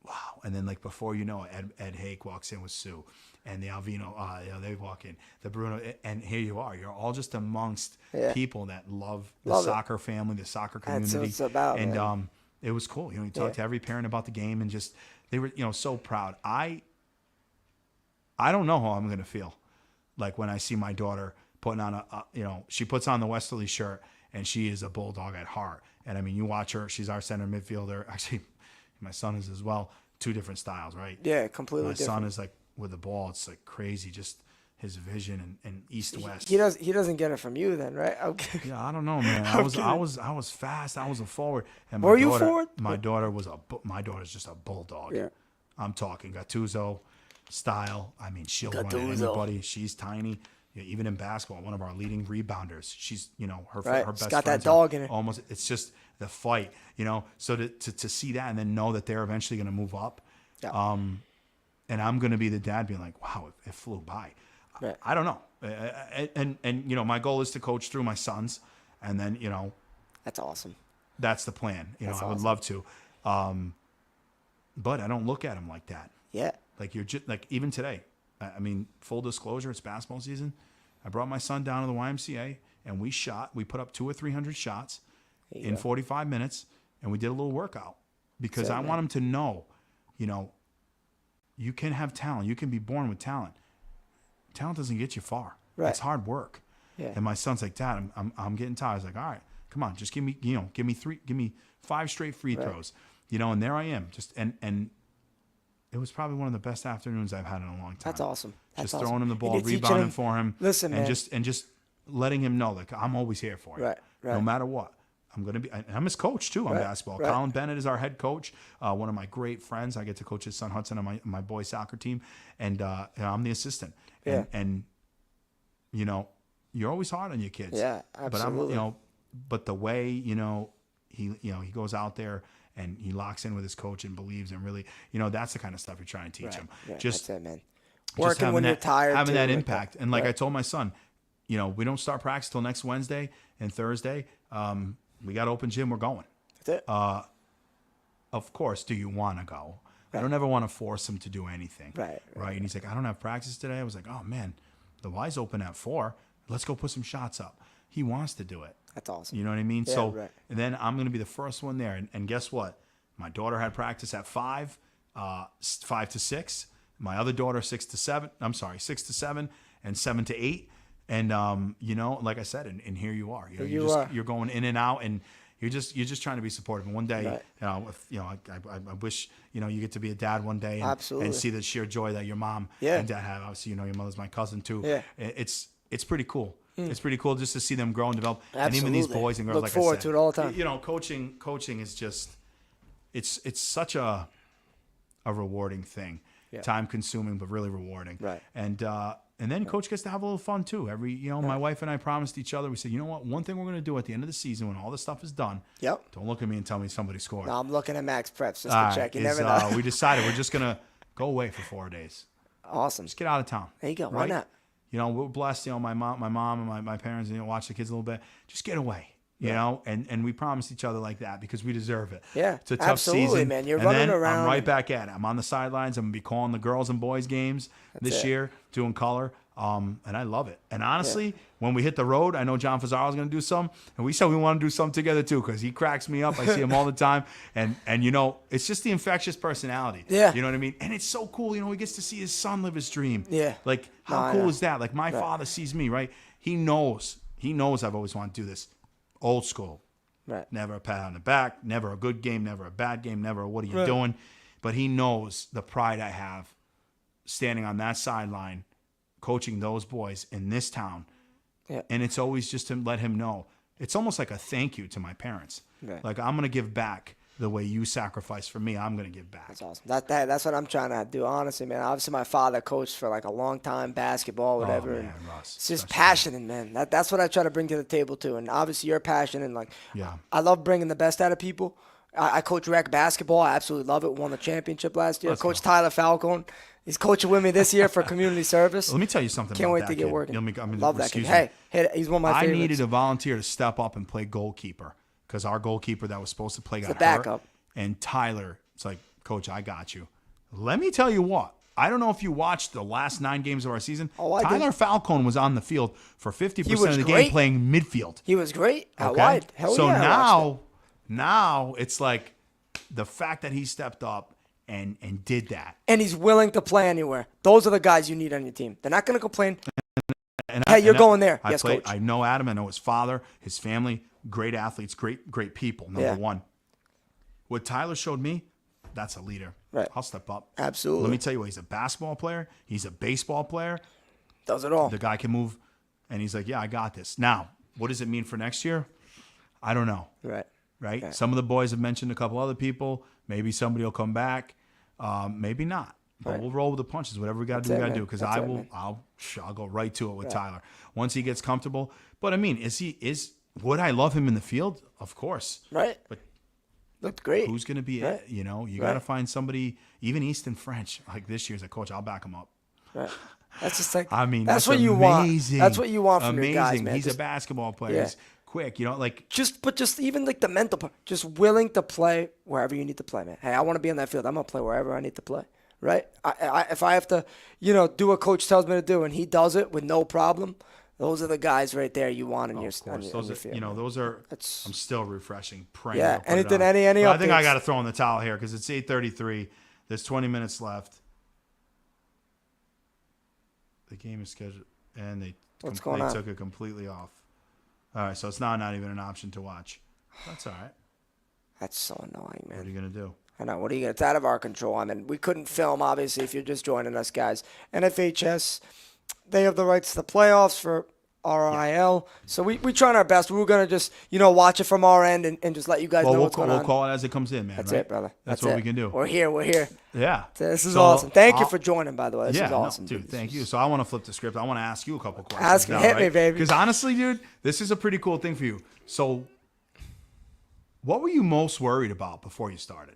wow. And then before you know it, Ed Hake walks in with Sue, and the Alvino, they walk in, the Bruno, and here you are. You're all just amongst people that love the soccer family, the soccer community. That's what it's about, and man. It was cool. You talk to every parent about the game, and just they were so proud. I don't know how I'm gonna feel when I see my daughter putting on she puts on the Westerly shirt, and she is a Bulldog at heart. And I mean, you watch her; she's our center midfielder. Actually, my son is as well. 2 different styles, right? Yeah, completely My different. son is with the ball, it's crazy. Just his vision and east-west. He doesn't get it from you then, right? Okay. Yeah, I don't know, man. I was fast. I was a forward. And Were you forward? My daughter's just a bulldog. Yeah. I'm talking Gattuso style. I mean, she'll run at anybody. She's tiny. Yeah, even in basketball, one of our leading rebounders. She's, her Right. her best She's got that friends dog in her. almost. It's just the fight, So to see that and then know that they're eventually going to move up, Yeah. and I'm going to be the dad being like, wow, it flew by. Right. I don't know, and my goal is to coach through my sons, and then That's awesome. that's the plan. That's I would awesome. love to, but I don't look at them like that. Yeah. Like you're just like even today. I mean, full disclosure, it's basketball season. I brought my son down to the YMCA and we put up 200 or 300 shots in 45 minutes, and we did a little workout because I want him to know, you can have talent. You can be born with talent. Talent doesn't get you far. Right. It's hard work. Yeah. And my son's like, Dad, I'm getting tired. I was like, all right, come on, just give me 5 straight free throws, and there I am. And it was probably one of the best afternoons I've had in a long time. That's awesome. That's just awesome. throwing him the ball, And you're teaching rebounding him- for him. Listen, and man. just letting him know, like, I'm always here for you. Right, right. No matter what. I'm going to be, and I'm his coach too on Right, basketball. right. Colin Bennett is our head coach. One of my great friends. I get to coach his son Hudson on my boys soccer team. And I'm the assistant. Yeah. And you're always hard on your kids. Yeah, absolutely. But but the way, he goes out there and he locks in with his coach and believes and really, that's the kind of stuff you're trying to teach him. Right. Just That's it, man. just Working having when you're that, tired. having too, that like impact. And like Right. I told my son, we don't start practice till next Wednesday and Thursday. We got open gym. We're going. That's it. Of course, do you want to go? I don't ever want to force him to do anything. Right. And he's like, I don't have practice today. I was like, oh man, the Y's open at 4. Let's go put some shots up. He wants to do it. That's awesome. You know what I mean? Yeah, So right. and then I'm going to be the first one there. And guess what? My daughter had practice at 5, 5 to 6. My other daughter 6 to 7. I'm sorry, 6 to 7 and 7 to 8. And like I said, and here you are. You're going in and out, and you're just trying to be supportive. And one day, Right. I wish you get to be a dad one day and, Absolutely. and see the sheer joy that your mom Yeah. and dad have. Obviously, your mother's my cousin too. Yeah. It's pretty cool. It's pretty cool just to see them grow and develop. And even these Absolutely. boys and girls, Look like forward I said, to it all the time. coaching is just it's such a rewarding thing. Yeah. Time consuming, but really rewarding. Right. And then coach gets to have a little fun too. My wife and I promised each other, we said, you know what, one thing we're going to do at the end of the season when all this stuff is done, Yep. don't look at me and tell me somebody scored. No, I'm looking at Max Preps just to All check. You right, never know. we decided we're just going to go away for 4 days. Awesome. Just get out of town. There you go. Why right? not? We're blessed, my mom and my parents, watch the kids a little bit. Just get away. And we promised each other like that because we deserve it. Yeah, It's a tough absolutely, season. man. You're and running then around I'm right and- back at it. I'm on the sidelines. I'm going to be calling the girls and boys games this it. year, doing color. And I love it. And honestly, when we hit the road, I know John Fazaro is going to do some. And we said we want to do something together too because he cracks me up. I see him all the time. And it's just the infectious personality. Yeah. You know what I mean? And it's so cool. He gets to see his son live his dream. Yeah. Like, No, how I cool know. is that? Like, my father sees me, right? He knows I've always wanted to do this. Old school. Right. Never a pat on the back, never a good game, never a bad game, never a what are you Right. doing? But he knows the pride I have standing on that sideline, coaching those boys in this town. Yeah. And it's always just to let him know. It's almost like a thank you to my parents. Right. Like, I'm going to give back the way you sacrificed for me. I'm going to give back. That's awesome. That's what I'm trying to do, honestly, man. Obviously, my father coached for like a long time, basketball, whatever. man, and Russ, it's just that's passionate, man. That's what I try to bring to the table too. And obviously, you're passionate. And like, Yeah. I love bringing the best out of people. I coach rec basketball. I absolutely love it. Won the championship last year. Let's Coach go. Tyler Falcone. He's coaching with me this year for community service. Let me tell you something Can't about wait that to get kid. working. Love Love that kid. Hey, he's one of my I favorites. needed a volunteer to step up and play goalkeeper because our goalkeeper that was supposed to play got the hurt. backup. And Tyler, it's like, Coach, I got you. Let me tell you what. I don't know if you watched the last 9 games of our season. Oh, I did. Tyler Falcone was on the field for 50% He was of the game great. playing midfield. He was great. Out Okay? wide. Hell so yeah. I watched it. now it's like the fact that he stepped up and did that. And he's willing to play anywhere. Those are the guys you need on your team. They're not going to complain. And Hey, you're going there. Yes, Coach. I know Adam. I know his father, his family, great athletes, great people, number one. What Tyler showed me, that's a leader. Right. I'll step up. Absolutely. Let me tell you what, he's a basketball player. He's a baseball player. Does it all. The guy can move, and he's like, yeah, I got this. Now, what does it mean for next year? I don't know. Right? Some of the boys have mentioned a couple other people. Maybe somebody will come back. Maybe not. But we'll roll with the punches. Whatever we got to do, we got to do. Because I'll go right to it with Tyler once he gets comfortable. But I mean, would I love him in the field? Of course. Right. But looked great. who's going to be it? You know, you got to find somebody, even Easton French, like this year's like, coach, I'll back him up. Right. That's just like, I mean, that's what you amazing. want. That's what you want from your guys, man. He's a basketball player. He's quick, you know, like just even like the mental part, just willing to play wherever you need to play, man. Hey, I want to be on that field. I'm gonna play wherever I need to play, right? If I have to, do what coach tells me to do, and he does it with no problem, those are the guys right there you want in your field. Those are. I'm still refreshing, praying. Yeah, any updates? I think I got to throw in the towel here because it's 8:33. There's 20 minutes left. The game is scheduled, and they took it completely off. All right, so it's now not even an option to watch. That's all right. That's so annoying, man. What are you going to do? I know. What are you going to? It's out of our control. I mean, we couldn't film, obviously, if you're just joining us, guys. NFHS, they have the rights to the playoffs for RIL. So we trying our best. We were going to just, watch it from our end and just let you guys know what's going on. We'll call it as it comes in, man. That's right? it, brother. That's what we can do. We're here. Yeah. This is awesome. Thank you for joining, by the way. This is awesome. Dude, thank you. So I want to flip the script. I want to ask you a couple questions. Ask me. Hit me, baby. Because honestly, dude, this is a pretty cool thing for you. So what were you most worried about before you started?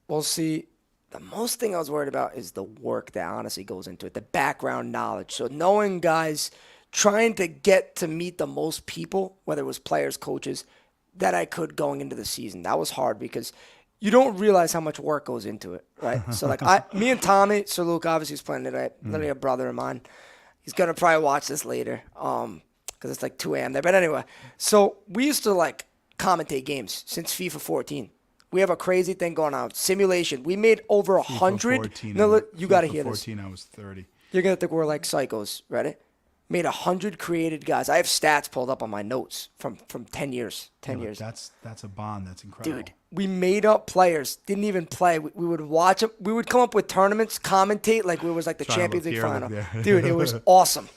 Well, see, the most thing I was worried about is the work that honestly goes into it, the background knowledge. So knowing guys, trying to get to meet the most people, whether it was players, coaches, that I could going into the season. That was hard because you don't realize how much work goes into it, right? So like me and Tommy, Sir Luke obviously is playing today, literally a brother of mine. He's going to probably watch this later because it's like 2 a.m. there. But anyway, so we used to like commentate games since FIFA 14. We have a crazy thing going on. Simulation. We made over 100. No, you got to hear this. 14, I was 30. You're going to think we're like psychos. Ready? Made 100 created guys. I have stats pulled up on my notes from 10 years. 10 years. That's a bond. That's incredible. Dude, we made up players. Didn't even play. We would watch them. We would come up with tournaments, commentate like we was like the Champions League final. Dude, it was awesome.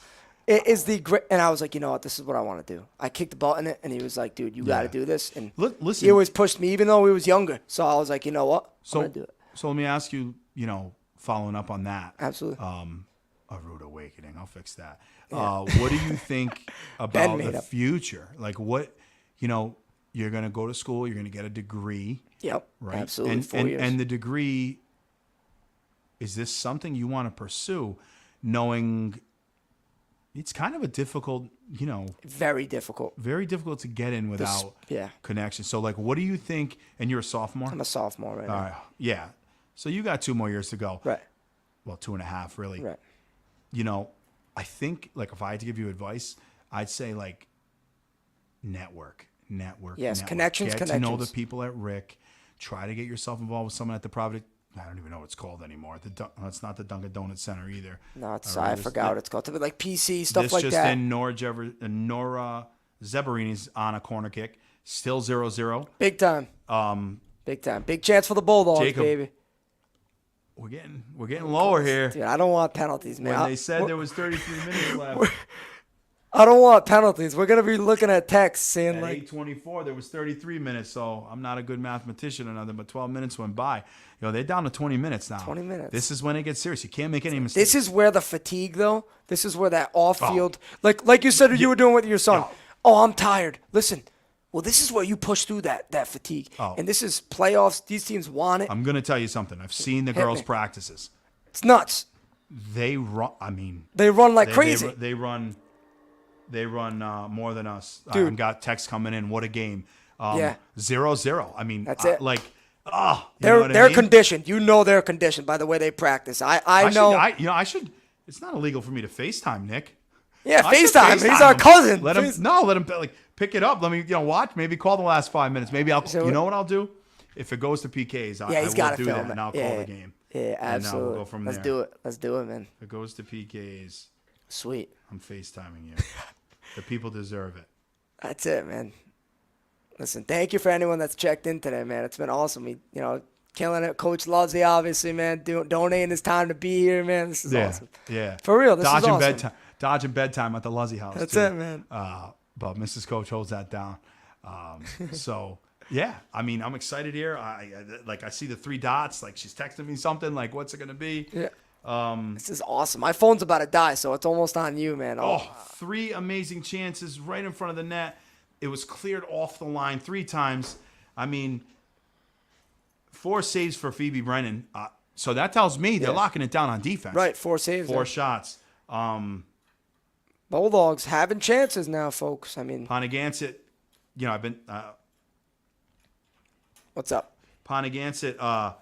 It is the great. And I was like, you know what? This is what I want to do. I kicked the ball in it, and he was like, dude, you got to do this. And listen, he always pushed me, even though he was younger. So I was like, you know what? I'm going to do it. So let me ask you, following up on that. Absolutely. Arrudawakening. I'll fix that. Yeah. What do you think about the future? Like what, you're going to go to school, you're going to get a degree. Yep. Right. Absolutely. 4 years. And the degree, is this something you want to pursue knowing it's kind of a difficult, very difficult. Very difficult to get in without connection. So like, what do you think? And you're a sophomore? I'm a sophomore right now. All right. Yeah. So you got 2 more years to go. Right. Well, 2.5 really. Right. I think like if I had to give you advice, I'd say like network. Yes, network. connections. Get to know the people at Rick. Try to get yourself involved with someone at the Providence. I don't even know what it's called anymore. It's not the Dunkin' Donuts Center either. No, I forgot what it's called. Something like PC, stuff like that. This just in Nora Zeberini's on a corner kick. Still 0-0. Big time. Big time. Big chance for the Bulldogs, Jacob, baby. We're getting lower here. Dude, I don't want penalties, man. When they said there was 33 minutes left. I don't want penalties. We're going to be looking at text saying at 8:24, there was 33 minutes, so I'm not a good mathematician or nothing, but 12 minutes went by. They're down to 20 minutes now. 20 minutes. This is when it gets serious. You can't make any mistakes. This is where the fatigue, though. This is where that off-field, like you said you were doing with your son. No. Oh, I'm tired. Listen. Well, this is where you push through that fatigue. Oh. And this is playoffs. These teams want it. I'm going to tell you something. I've seen the girls' practices. It's nuts. They run, they run like crazy. They run more than us. Dude. I've got texts coming in. What a game. 0-0. I mean, that's it. They're conditioned. They're conditioned by the way they practice. I know. It's not illegal for me to FaceTime Nick. Yeah, FaceTime. He's our cousin. Let him pick it up. Let me watch. Maybe call the last 5 minutes. Maybe I'll. You know what I'll do? If it goes to PKs, I will do that, and I'll call the game. Yeah, absolutely. We'll go from there. Let's do it, man. If it goes to PKs, sweet. I'm FaceTiming you. The people deserve it. That's it, man. Listen, thank you for anyone that's checked in today, man. It's been awesome. We, killing it. Coach Luzzi, obviously, man, donating his time to be here, man. This is awesome. Yeah. For real, this is awesome. dodging bedtime at the Luzzi house. That's too. it, man. But Mrs. Coach holds that down. So yeah, I mean, I'm excited here. I see the 3 dots. Like she's texting me something. Like, what's it gonna be? Yeah. This is awesome. My phone's about to die, so it's almost on you, man. Oh, 3 amazing chances right in front of the net. It was cleared off the line 3 times. I mean, 4 saves for Phoebe Brennan. So that tells me they're locking it down on defense. Right, 4 saves. 4 shots. Bulldogs having chances now, folks. I mean, Ponaganset, I've been. What's up? Ponaganset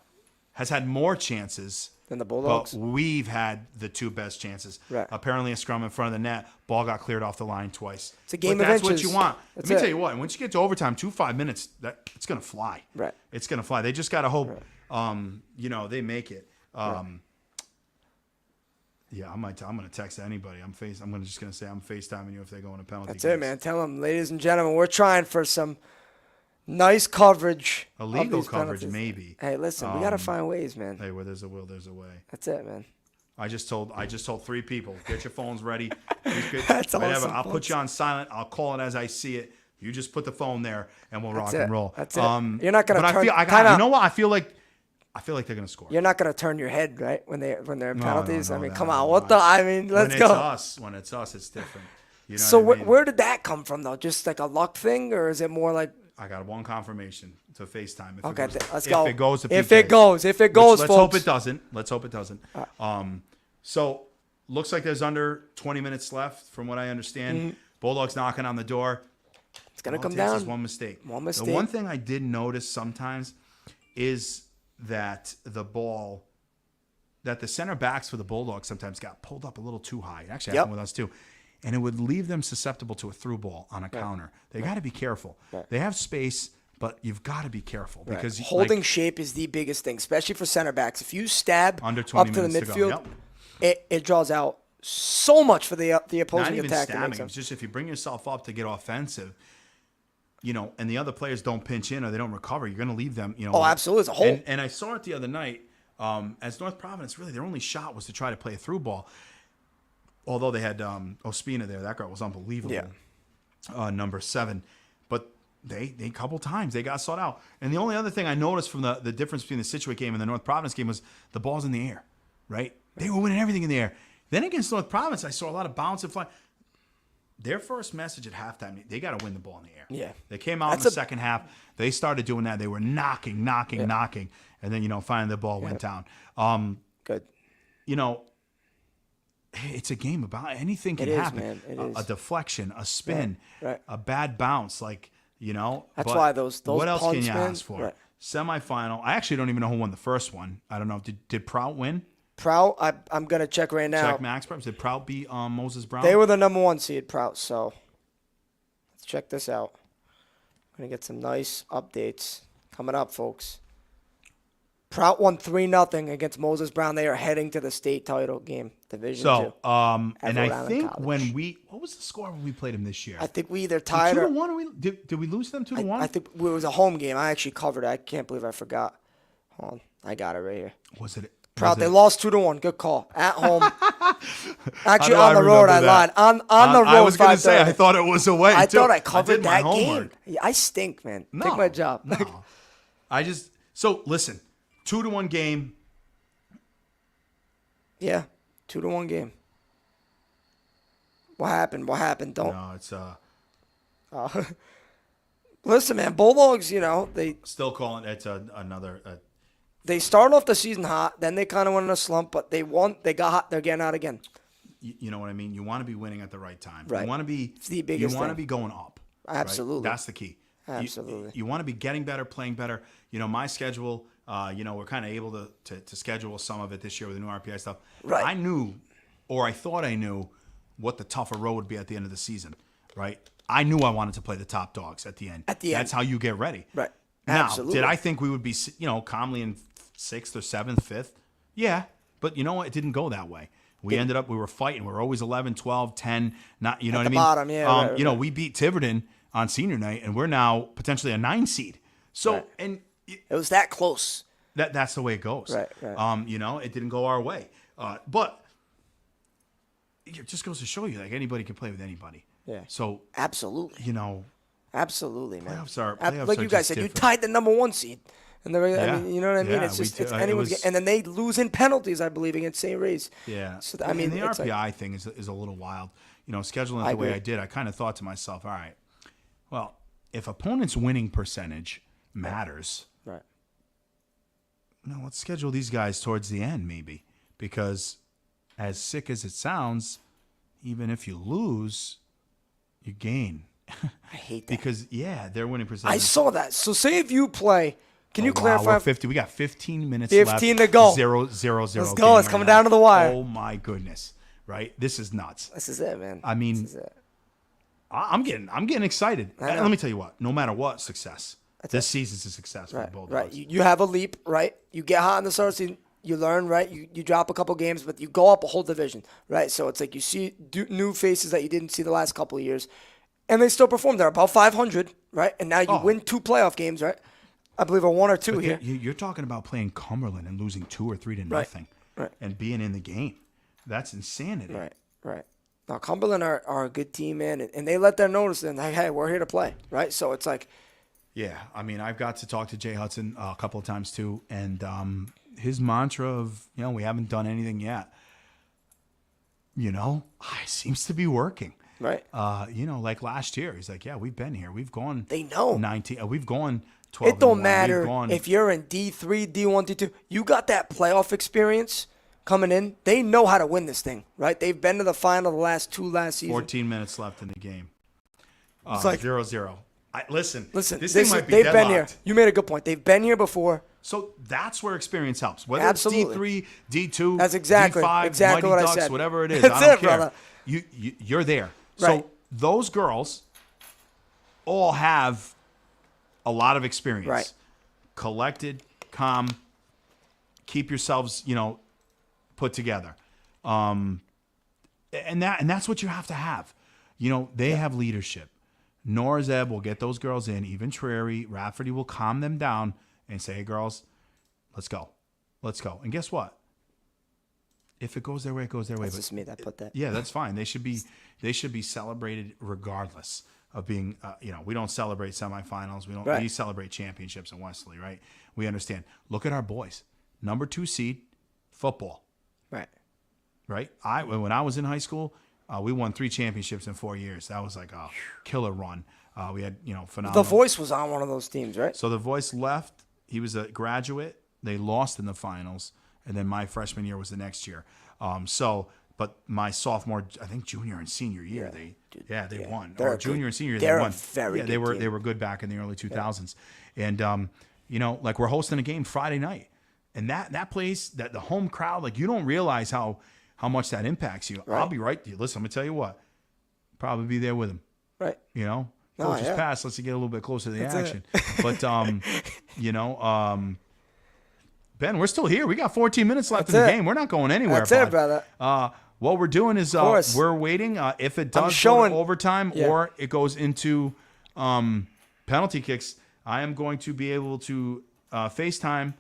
has had more chances than the Bulldogs. But we've had the 2 best chances. Right. Apparently, a scrum in front of the net. Ball got cleared off the line twice. It's a game but of that's inches. What you want. That's Let me it. tell you what. Once you get to overtime, 5 minutes, it's going to fly. Right. It's going to fly. They just got to hope, they make it. Yeah, I'm going to text anybody. I'm just going to say I'm FaceTiming you if they go in a penalty. That's it, man. Tell them, ladies and gentlemen, we're trying for some nice coverage. Illegal coverage, maybe. Hey, listen, we got to find ways, man. Hey, where there's a will, there's a way. That's it, man. I just told 3 people, get your phones ready. That's whatever. awesome. I'll put you on silent. I'll call it as I see it. You just put the phone there, and we'll rock and roll. That's it. You're not gonna turn. You know what? I feel like they're gonna score. You're not gonna turn your head, right, when they're in penalties. No, I mean, no, come no, on. no. What the? I mean, let's go. When it's us, it's different. You know so what I mean? where did that come from, though? Just like a luck thing, or is it more like? I got 1 confirmation to FaceTime. Okay, let's go. If it goes, if it goes, let's folks. hope it doesn't. Let's hope it doesn't. So looks like there's under 20 minutes left, from what I understand. Mm-hmm. Bulldogs knocking on the door. It's gonna come It down. takes is one mistake. One mistake. The one thing I did notice sometimes is that the center backs for the Bulldogs sometimes got pulled up a little too high. It actually happened with us too. And it would leave them susceptible to a through ball on a counter. They got to be careful. Right. They have space, but you've got to be careful because holding shape is the biggest thing, especially for center backs. If you stab under 20 up to the minutes midfield, to go. it draws out so much for the opposing Not even attack. stabbing. It's just if you bring yourself up to get offensive, and the other players don't pinch in or they don't recover, you're going to leave them. Oh, absolutely, it's a hole. And I saw it the other night. As North Providence, really, their only shot was to try to play a through ball. Although they had Ospina there, that girl was unbelievable. Yeah. Number 7, but they a couple times they got sought out. And the only other thing I noticed from the difference between the Scituate game and the North Providence game was the balls in the air. Right? They were winning everything in the air. Then against North Providence, I saw a lot of bounce and fly. Their first message at halftime, they got to win the ball in the air. Yeah. They came out in the second half. They started doing that. They were knocking. And then, finally the ball went down. Good. It's a game about anything can happen. Man. It is. A deflection, a spin, Right. a bad bounce. That's but why those what else can punts, you man? ask for? Right. Semifinal. I actually don't even know who won the first one. I don't know. Did Prout win? Prout, I'm going to check right now. Check Max Prout. Did Prout beat Moses Brown? They were the number 1 seed, Prout, so let's check this out. I'm going to get some nice updates coming up, folks. Prout won 3-0 against Moses Brown. They are heading to the state title game, Division 2. So, and I Island think College. what was the score when we played them this year? I think we either tied 2-1 or... or did we lose them 2-1? I think it was a home game. I actually covered it. I can't believe I forgot. Hold on. I got it right here. Was it? Proud. They lost 2-1. Good call. At home. Actually, How on do the I road, I remember lied. that? On the road, I was going to 5:30. say, I thought it was away, I too. thought I covered did my that game. homework. Yeah, I stink, man. No, Take my job. No. So, listen. 2-1 game. Yeah. 2-1 game. What happened? Don't. No, it's Listen, man. Bulldogs, they still calling it's another. they started off the season hot. Then they kind of went in a slump, but they won. They got hot. They're getting out again. You know what I mean? You want to be winning at the right time. Right. You want to be. It's the biggest You want to thing. be going up. Absolutely. Right? That's the key. Absolutely. You want to be getting better, playing better. My schedule. We're kind of able to schedule some of it this year with the new RPI stuff. Right. I knew, or I thought I knew, what the tougher road would be at the end of the season. Right. I knew I wanted to play the top dogs at the end. That's how you get ready. Right. Now, Absolutely. did I think we would be, calmly in 6th or 7th, 5th? Yeah. But you know what? It didn't go that way. We ended up, we were fighting. We were always 11, 12, 10. Not, you know what I mean? Bottom, yeah. Right. We beat Tiverton on senior night, and we're now potentially a 9 seed. So, Right. and It was that close. that's the way it goes. Right. It didn't go our way. But it just goes to show you, like, anybody can play with anybody. Yeah. So, Absolutely. Absolutely, man. Playoffs like are you guys just said, different. you tied the number 1 seed. And I mean, you know what I mean? Yeah, It's anyone's game. And then they lose in penalties, I believe, against St. Ray's. Yeah. So, I mean, the RPI thing is a little wild. Scheduling it the way I did, I kind of thought to myself, all right, well, if opponents' winning percentage matters, right. Let's schedule these guys towards the end, maybe. Because as sick as it sounds, even if you lose, you gain. I hate that. Because, their winning percentage. I saw that. So say if you play, can you clarify? We're 50. We got 15 minutes 15 left. to go. 0-0-0. Let's go. It's coming down to the wire. Oh, my goodness. Right? This is nuts. This is it, man. I mean, I'm getting excited. Let me tell you what. No matter what, success. This season's a success for the Bulldogs. Right. You have a leap, right? You get hot in the start of the season. You learn, right? You drop a couple games, but you go up a whole division, right? So it's like you see new faces that you didn't see the last couple of years, and they still perform. They're about 500, right? And now you win 2 playoff games, right? I believe, or 1 or 2 here. You're talking about playing Cumberland and losing 2 or 3 to nothing, and being in the game. That's insanity. Right. Now, Cumberland are a good team, man, and they let them notice, and hey, we're here to play, right? So it's like, yeah. I mean, I've got to talk to Jay Hudson a couple of times too, and his mantra of we haven't done anything yet. Seems to be working. Right. Like last year, he's like, we've been here. We've gone. They know 19. We've gone 12. It don't matter if you're in D3, D1, D2. You got that playoff experience coming in. They know how to win this thing, right? They've been to the final the last season. 14 minutes left in the game. It's like 0-0. Listen. This thing might be they've deadlocked. been here. You made a good point. They've been here before. So that's where experience helps. Whether Absolutely. it's D3, D2, That's exactly D5, what Mighty I Ducks, said. whatever it is, That's I don't it, care. brother. You're there. Right. So those girls all have a lot of experience. Right. Collected, calm, keep yourselves, put together. And that's what you have to have. They have leadership. Norzeb will get those girls in. Even Trary, Rafferty will calm them down and say, hey, girls, let's go. And guess what? If it goes their way, it goes their way. That's just me that put that. Yeah, that's fine. They should be celebrated regardless of being, we don't celebrate semifinals. We celebrate championships in Westerly, right? We understand. Look at our boys. Number 2 seed, football. Right. When I was in high school, we won 3 championships in 4 years. That was like a killer run. We had, phenomenal. The Voice was on one of those teams, right? So the Voice left. He was a graduate. They lost in the finals. And then my freshman year was the next year. But my sophomore, I think junior and senior year, they won. Or junior and senior year, they won. Very good they were good back in the early 2000s. Yeah. And like we're hosting a game Friday night, and that place, that the home crowd, like you don't realize how much that impacts you. Right. I'll be right. Listen, I'm gonna tell you what, probably be there with him. Right. Coach's pass lets you get a little bit closer to the action. But Ben, we're still here. We got 14 minutes left in the game. We're not going anywhere. That's it, brother. What we're doing is we're waiting. If it does go to overtime or it goes into penalty kicks, I am going to be able to FaceTime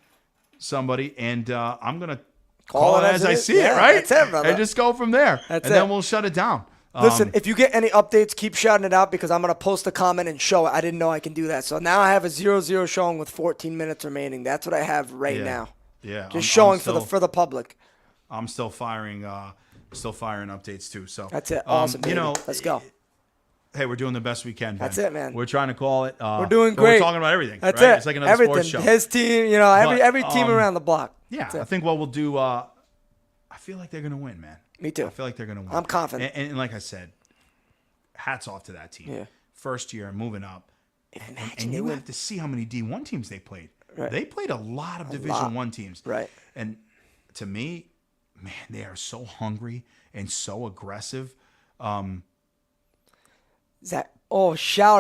somebody, and I'm going to call it as I see it, right? That's it, brother. And just go from there. Then we'll shut it down. Listen, if you get any updates, keep shouting it out because I'm going to post a comment and show it. I didn't know I can do that. So now I have a 0-0 showing with 14 minutes remaining. That's what I have right now. Yeah. Just showing for the public. I'm still firing updates too. So that's it. Awesome. Baby. Let's go. Hey, we're doing the best we can, Ben. That's it, man. We're trying to call it. We're doing great. We're talking about everything. That's right? it. It's like another everything. sports show. His team, every team around the block. Yeah, I think what we'll do. I feel like they're gonna win, man. Me too. I feel like they're gonna win. I'm confident. And like I said, hats off to that team. Yeah. First year, moving up. And you have to see how many D1 teams they played. Right. They played a lot of Division I teams. Right. And to me, man, they are so hungry and so aggressive. Shout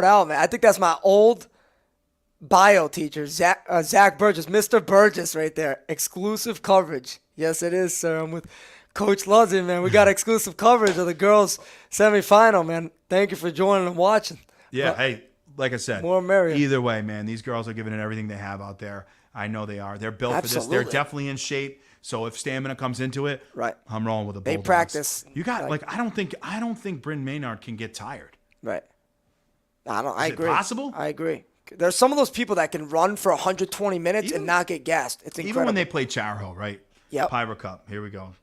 out, man. I think that's my old bio teacher, Zach Burgess, Mr. Burgess right there. Exclusive coverage. Yes, it is, sir. I'm with Coach Luzzi, man. We got exclusive coverage of the girls' semifinal, man. Thank you for joining and watching. Yeah, hey, like I said, more merrier. Either way, man, these girls are giving it everything they have out there. I know they are. They're built for this. They're definitely in shape. So if stamina comes into it, Right. I'm rolling with the Bulldogs. They practice. You got I don't think Bryn Maynard can get tired. Right. I agree. It possible? I agree. There's some of those people that can run for 120 minutes and not get gassed. It's incredible. Even when they play Charahoe, right? Yep. Pyro Cup. Here we go.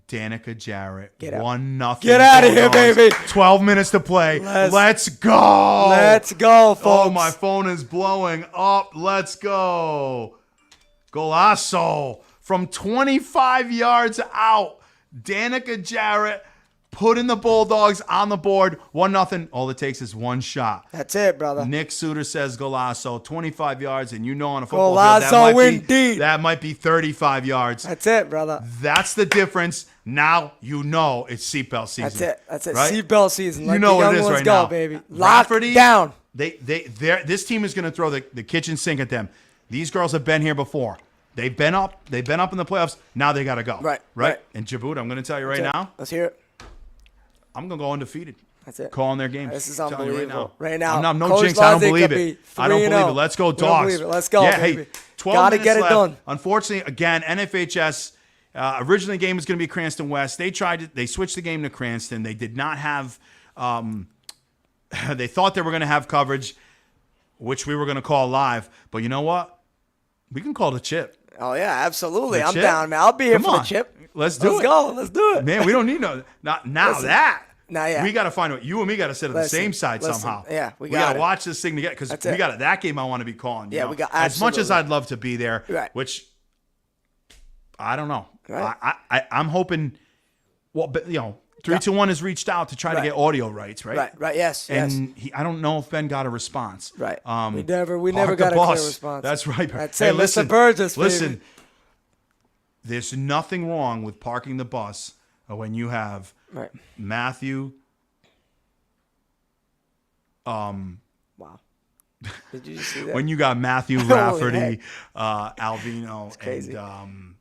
Danica Jarrett. Get out. 1-0. Get out of here, baby. 12 minutes to play. Let's go. Let's go, folks. Oh, my phone is blowing up. Let's go. Golasso from 25 yards out. Danica Jarrett putting the Bulldogs on the board. 1-0. All it takes is one shot. That's it, brother. Nick Suter says Golasso, 25 yards, and on a football field, that might be 35 yards. That's it, brother. That's the difference. Now you know it's seatbelt season. That's it. Right? Seatbelt season. You know what it is right now. Baby. Lock Rafferty, down. This team is going to throw the kitchen sink at them. These girls have been here before. They've been up in the playoffs. Now they got to go. Right. And Djibouti, I'm going to tell you right now. Let's hear it. I'm going to go undefeated. That's it. Calling their games. This is unbelievable. Right now. I'm no Coach jinx. I don't Luzzi believe could it. be I don't believe 3-0. it. Let's go, We don't Dogs. believe it. Let's go, yeah, baby. Hey, 12 Gotta minutes get it left. done. Unfortunately, again, NFHS. Originally, the game was going to be Cranston West. They switched the game to Cranston. They did not have. They thought they were going to have coverage, which we were going to call live. But you know what? We can call the chip. Oh yeah, absolutely. The I'm chip? down, man. I'll be here Come for on. the chip. Let's do it. Let's do it. Man, we don't need no. Not now. Listen, that. Now, yeah. We got to find out. You and me got to sit on the Listen, same side listen. somehow. Yeah, we got got to it. watch this thing together because That's we it. got it. That game I want to be calling. Yeah, know? we got as much as absolutely. I'd love to be there. Right. Which I don't know. Right. I'm hoping. Well, but, 3-2-1 has reached out to try to get audio rights, right? Right. Yes. And I don't know if Ben got a response. Right. We we never got a clear response. That's right. That's hey, it. listen, Mr. Burgess, listen. baby. There's nothing wrong with parking the bus when you have Matthew. Wow. Did you just see that? When you got Matthew Rafferty, Alvino, crazy. and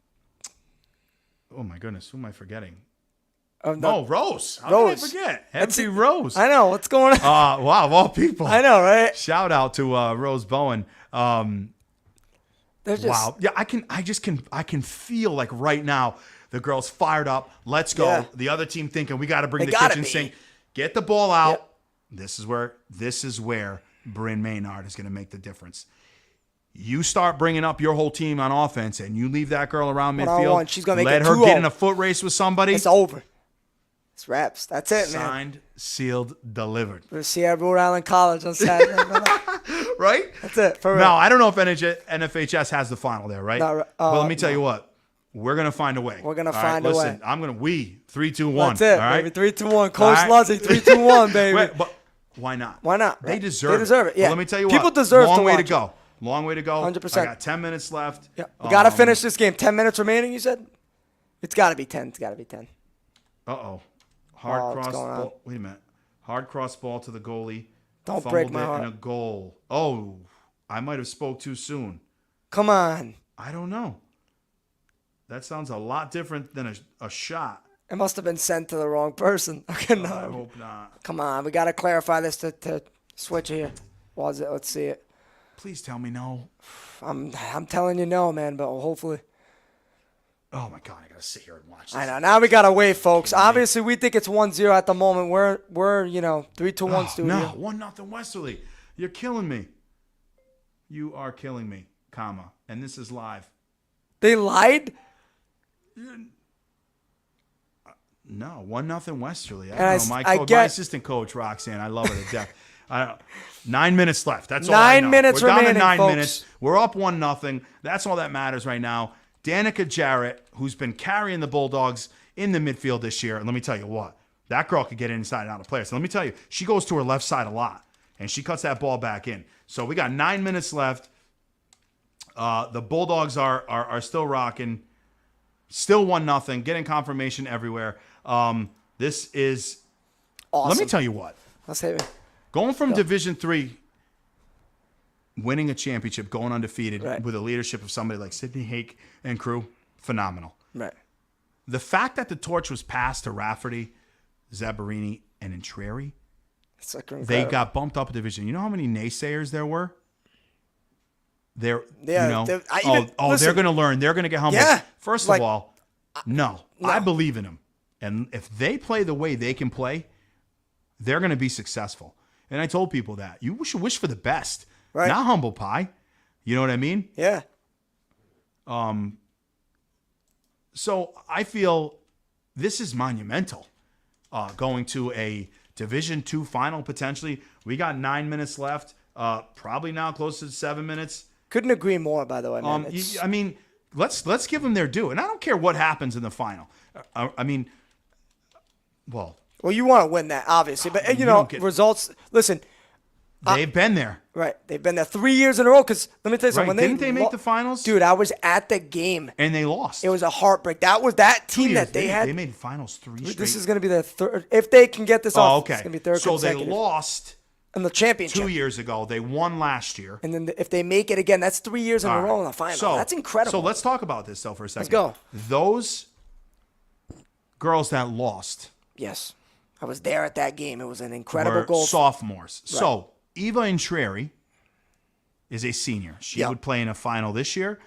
oh my goodness, who am I forgetting? No, Rose. How Rose. did I forget? MC Rose. I know what's going on. Wow, of all people. I know, right? Shout out to Rose Bowen. They're just, Wow. Yeah, I can feel like right now the girls fired up. Let's go. Yeah. The other team thinking we got to bring They the gotta kitchen be. sink. Get the ball out. Yep. This is where Bryn Maynard is going to make the difference. You start bringing up your whole team on offense and you leave that girl around midfield. She's gonna make let it her 2-0. get in a foot race with somebody. it's over. It's wraps. That's it, man. Signed, sealed, delivered. We'll see you at Rhode Island College on Saturday. Right? That's it. For real. Now, I don't know if NFHS has the final there, right? No, but let me tell you what. We're going to find a way. We're gonna All find a way. Listen, I'm going to 3-2-1. That's it, all right? baby. 3-2-1. Coach All right? Luzzi, 3-2-1, baby. Wait, but why not? Why not? They Right. deserve They deserve it, yeah. But let me tell you People what. deserve Long to way to watch go. Long way to go. 100%. I got 10 minutes left. Yeah. We got to finish this game. 10 minutes remaining, you said? It's got to be 10. It's got to be 10. Uh-oh. Hard what's cross going on? ball. Wait a minute. Hard cross ball to the goalie. Don't Fumbled break my it heart. And a goal. Oh, I might have spoke too soon. Come on. I don't know. That sounds a lot different than a shot. It must have been sent to the wrong person. Okay, no. I hope not. Come on. We got to clarify this to switch here. Was it? Let's see it. Please tell me no. I'm telling you no, man, but hopefully. Oh my God, I gotta sit here and watch this. I know. Now we got to wait, folks. Obviously, we think it's 1-0 at the moment. We're 3-2-1 studio. No, 1-0 Westerly. You're killing me. You are killing me, comma. And this is live. They lied? No, 1-0 Westerly. I And I don't know. I My get- assistant coach, Roxanne, I love her to death. I don't, 9 minutes left. That's all 9 I know. minutes We're down to remaining, 9 folks. minutes. We're up 1-0. That's all that matters right now. Danica Jarrett, who's been carrying the Bulldogs in the midfield this year, and let me tell you what, that girl could get inside and out of players. So let me tell you, she goes to her left side a lot, and she cuts that ball back in. So we got 9 minutes left. The Bulldogs are still rocking, still 1-0, getting confirmation everywhere. This is Awesome. Let me tell you what. Let's hit me. Going from Division III, winning a championship, going undefeated Right. with the leadership of somebody like Sydney Hake and crew, phenomenal. Right. The fact that the torch was passed to Rafferty, Zabarini, and Intreri, It's like incredible. they got bumped up a division. You know how many naysayers there were? they're Yeah, they're going to learn. They're going to get humbled. Yeah, First of all, no, I believe in them. And if they play the way they can play, they're going to be successful. And I told people that. You should wish for the best, not humble pie. You know what I mean? Yeah. So I feel this is monumental. Going to a Division II final potentially. We got 9 minutes left. Probably now close to 7 minutes. Couldn't agree more, by the way, man. I mean, let's give them their due. And I don't care what happens in the final. Well, you want to win that, obviously. But, results, listen. They've been there. Right. They've been there 3 years in a row. Because let me tell you something. Didn't they make the finals? Dude, I was at the game. And they lost. It was a heartbreak. That was that team that they had. They made finals 3 straight. This is going to be their third. If they can get this off, okay. It's going to be third consecutive. So they lost in the championship 2 years ago. They won last year. And then if they make it again, that's 3 years in a row in the final. That's incredible. So let's talk about this, though, for a second. Let's go. Those girls that lost. Yes. I was there at that game. It was an incredible goal. Sophomores. Right. So Eva Intreri is a senior. She would play in a final this year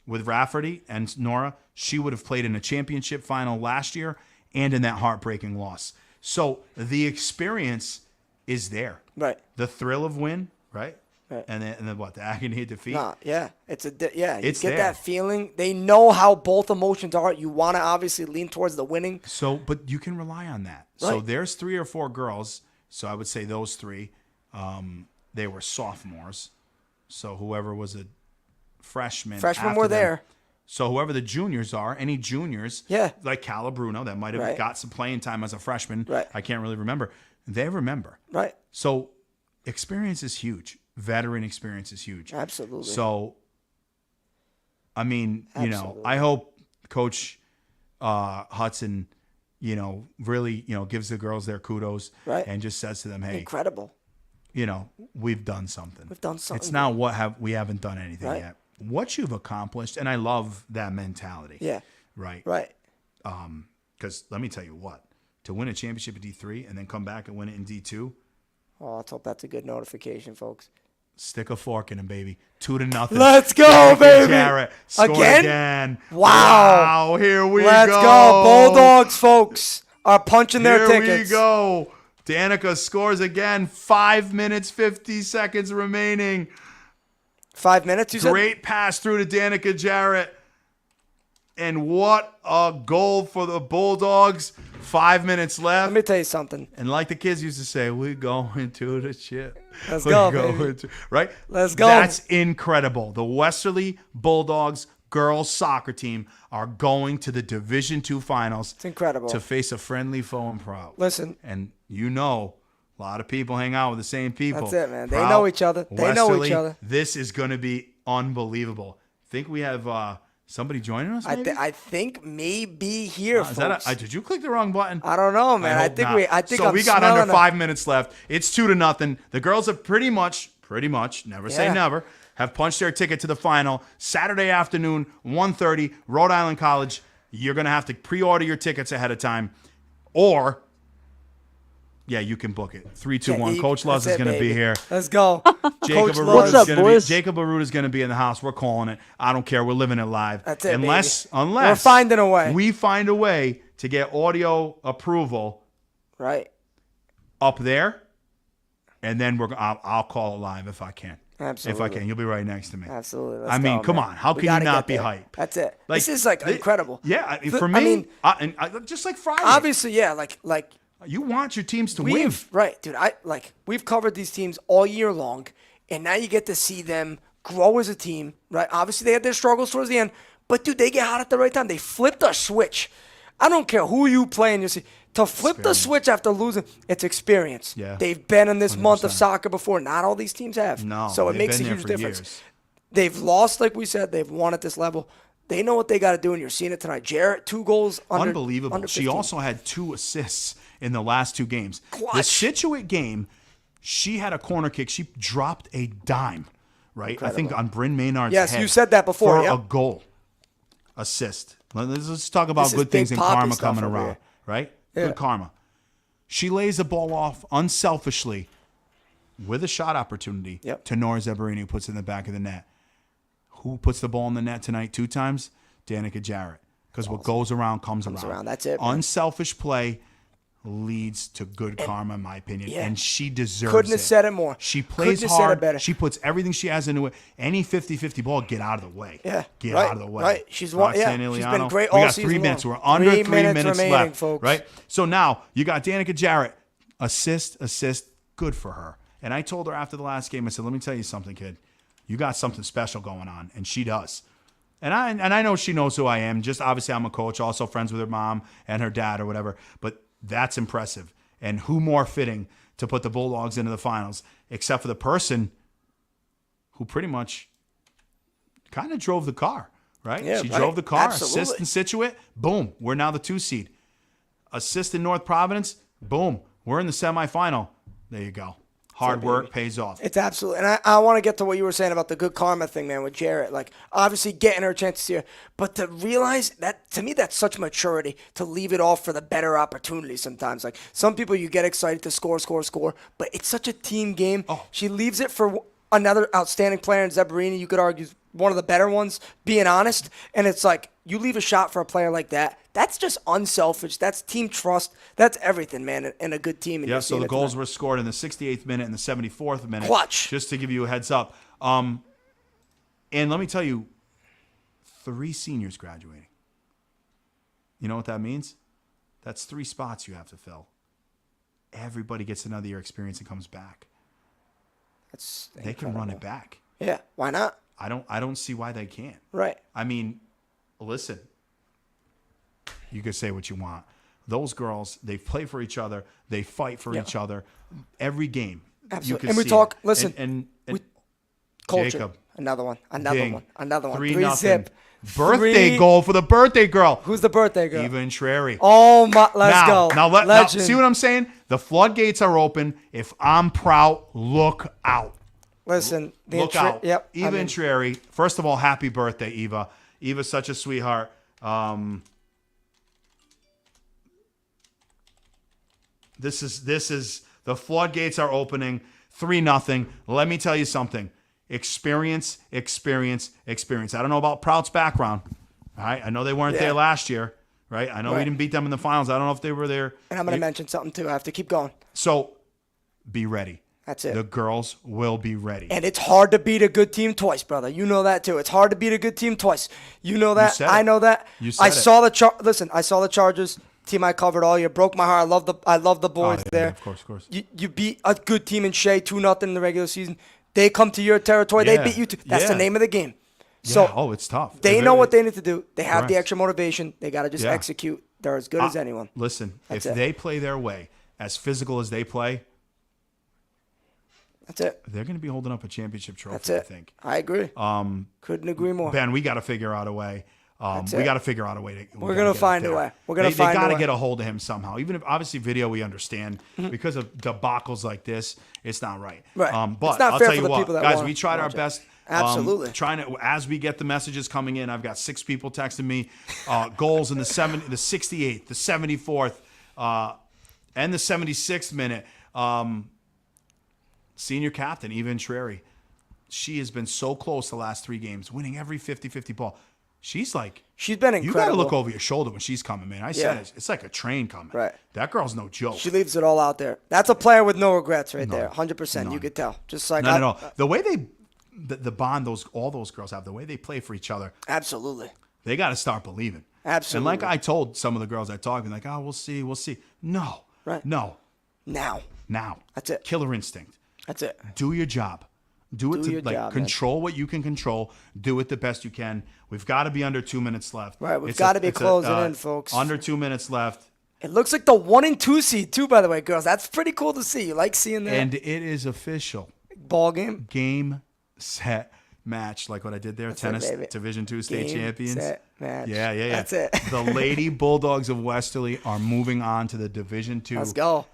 with Rafferty and Nora. She would have played in a championship final last year and in that heartbreaking loss. So the experience is there. Right. The thrill of win, right? Right. And then what? The agony of defeat. Yeah. It's you it's get there. that feeling. They know how both emotions are. You want to obviously lean towards the winning. So, but you can rely on that. Right. So there's 3 or 4 girls. So I would say those 3. They were sophomores. So whoever was a freshman. Freshmen after were them. there. So whoever the juniors are, any juniors, like Cala Bruno, that might have got some playing time as a freshman. Right. I can't really remember. They remember. Right. So experience is huge. Veteran experience is huge. Absolutely. So, I mean, I hope Coach Hudson, really, gives the girls their kudos and just says to them, hey, incredible. We've done something. We've done something. It's not we haven't done anything yet. What you've accomplished, and I love that mentality. Yeah. Right. Right. Because let me tell you what, to win a championship in D3 and then come back and win it in D2. Oh, let's hope that's a good notification, folks. Stick a fork in him, baby. 2-0. Let's go, baby. Jarrett again. Wow. Here we go. Let's go. Bulldogs, folks, are punching their tickets. Here we go. Danica scores again. 5 minutes, 50 seconds remaining. 5 minutes, you said? Great pass through to Danica Jarrett. And what a goal for the Bulldogs. 5 minutes left. Let me tell you something. And like the kids used to say, we're going to the chip. Let's go, baby. Right? Let's go. That's incredible. The Westerly Bulldogs girls soccer team are going to the Division II finals. It's incredible. To face a friendly foe in Prout. Listen. And a lot of people hang out with the same people. That's it, man. Prout, they know each other. They know each other. This is going to be unbelievable. Think we have somebody joining us? Maybe? I think maybe here, folks. Did you click the wrong button? I don't know, man. I think we got under 5 minutes left. It's 2-0. The girls have pretty much, never say never, have punched their ticket to the final. Saturday afternoon, 1:30, Rhode Island College. You're going to have to pre-order your tickets ahead of time. Or, you can book it. 3, 2, 1. Coach Luz is going to be here. Let's go. Jacob Arruda is going to be in the house. We're calling it. I don't care. We're living it live. That's it, unless we're finding a way. We find a way to get audio approval right up there, and then I'll call it live if I can. Absolutely. If I can. You'll be right next to me. Absolutely. Let's go, come on. How can you not be hype? That's it. This is incredible. Yeah. For me, just like Friday. Obviously, yeah. Like you want your teams to win. Right, dude. We've covered these teams all year long, and now you get to see them grow as a team, right? Obviously, they had their struggles towards the end, but dude, they get hot at the right time. They flipped a switch. I don't care who you play in. You see, to flip the switch after losing, it's experience. Yeah. They've been in this 100%. Month of soccer before. Not all these teams have. No, so it makes a huge difference. Years. They've lost, like we said. They've won at this level. They know what they got to do, and you're seeing it tonight. Jarrett, 2 goals under Unbelievable. Under 15. She also had 2 assists in the last 2 games. Clutch. The Situate game, she had a corner kick. She dropped a dime, right? Incredible. I think on Bryn Maynard's head. Yes, you said that before. For a goal. Assist. Let's talk about good things and karma coming around, right? Yeah. Good karma. She lays the ball off unselfishly with a shot opportunity to Nora Zeberini, who puts it in the back of the net. Who puts the ball in the net tonight 2 times? Danica Jarrett. Because what goes around comes around. That's it, man. Unselfish play leads to good karma, in my opinion. Yeah. And she deserves Couldn't have it. said it more. She plays Couldn't have said it hard. better. She puts everything she has into it. Any 50-50 ball, get out of the way. Yeah. Get right, out of the way. Right. She's been great all We got season 3 minutes. long. We're under 3 minutes remaining, left. folks. Right? So now you got Danica Jarrett. Assist. Good for her. And I told her after the last game, I said, let me tell you something, kid. You got something special going on. And she does. And I know she knows who I am. Just obviously I'm a coach, also friends with her mom and her dad or whatever. But that's impressive. And who more fitting to put the Bulldogs into the finals, except for the person who pretty much kind of drove the car, right? Yeah, she right. drove the car, Absolutely. assist in Situate, boom, we're now the 2 seed. Assist in North Providence, boom, we're in the semifinal. There you go. Hard work pays off. It's absolutely, and I want to get to what you were saying about the good karma thing, man, with Jarrett. Like, obviously getting her chances here, but to realize that, to me, that's such maturity to leave it all for the better opportunity sometimes. Like, some people, you get excited to score, but it's such a team game. Oh. She leaves it for another outstanding player in Zeberini. You could argue is one of the better ones, being honest. And it's like, you leave a shot for a player like that. That's just unselfish. That's team trust. That's everything, man, in a good team. And Yeah, so the goals were scored in the 68th minute and the 74th minute. Clutch. Just to give you a heads up. And let me tell you, 3 seniors graduating. You know what that means? That's 3 spots you have to fill. Everybody gets another year experience and comes back. That's They can run it back. Yeah, why not? I don't see why they can't. Right. I mean, listen, you could say what you want. Those girls, they play for each other. They fight for each other. Every game. Absolutely. You can And we see talk, it. listen, And culture. Jacob. Another one. 3-0. Zip. Birthday 3 goal for the birthday girl. Who's the birthday girl? Eva Intreri. Oh, my, let's go. Now, see what I'm saying? The floodgates are open. If I'm proud, look out. Listen. Look out. Yep. Eva Intreri. First of all, happy birthday, Eva. Eva's such a sweetheart. This is the floodgates are opening. 3-0. Let me tell you something. Experience. I don't know about Prout's background. All right. I know they weren't there last year. Right. I know we didn't beat them in the finals. I don't know if they were there. And I'm going to mention something, too. I have to keep going. So be ready. That's it. The girls will be ready. And it's hard to beat a good team twice, brother. You know that, too. It's hard to beat a good team twice. You know that. I know that. You said I it. saw the Chargers. Team I covered all year. Broke my heart. I love the boys there. Yeah, of course. You beat a good team in Shea 2-0 in the regular season. They come to your territory. They beat you. That's the name of the game. So it's tough. They know what they need to do. They have the extra motivation. They got to just execute. They're as good as anyone. Listen, That's if it. they play their way, as physical as they play, That's it. they're going to be holding up a championship trophy, That's it. I think. I agree. Couldn't agree more. Ben, we got to figure out a way. We got to figure out a way. We're going to find a way. They got to get a hold of him somehow. Even if, obviously, video we understand. Because of debacles like this, it's not right. Right. But It's not I'll fair tell for you the what, people that guys, want we tried to our watch it. best. Absolutely. Trying to, as we get the messages coming in, I've got 6 people texting me goals in the 68th, the 74th, and the 76th minute. Senior captain, Eva Intreri. She has been so close the last 3 games, winning every 50-50 ball. She's been incredible. You got to look over your shoulder when she's coming, man. I said it's like a train coming. Right. That girl's no joke. She leaves it all out there. That's a player with no regrets right there. 100%. You could tell. Just like no. The way the bond all those girls have, the way they play for each other. Absolutely. They got to start believing. Absolutely. And like I told some of the girls I talked to, like, we'll see. No. Right. No. Now. That's it. Killer instinct. That's it. Do your job. Do it your job, control what you can control. Do it the best you can. We've got to be under 2 minutes left. Right, we've got to be closing in, folks. Under 2 minutes left. It looks like the 1 and 2 seed too, by the way, girls. That's pretty cool to see. You like seeing that? And it is official. Ball game. Game, set, match. Like what I did there. That's Tennis it, Division II state Game, champions. Set, match. Yeah. That's it. The Lady Bulldogs of Westerly are moving on to the Division II Let's go.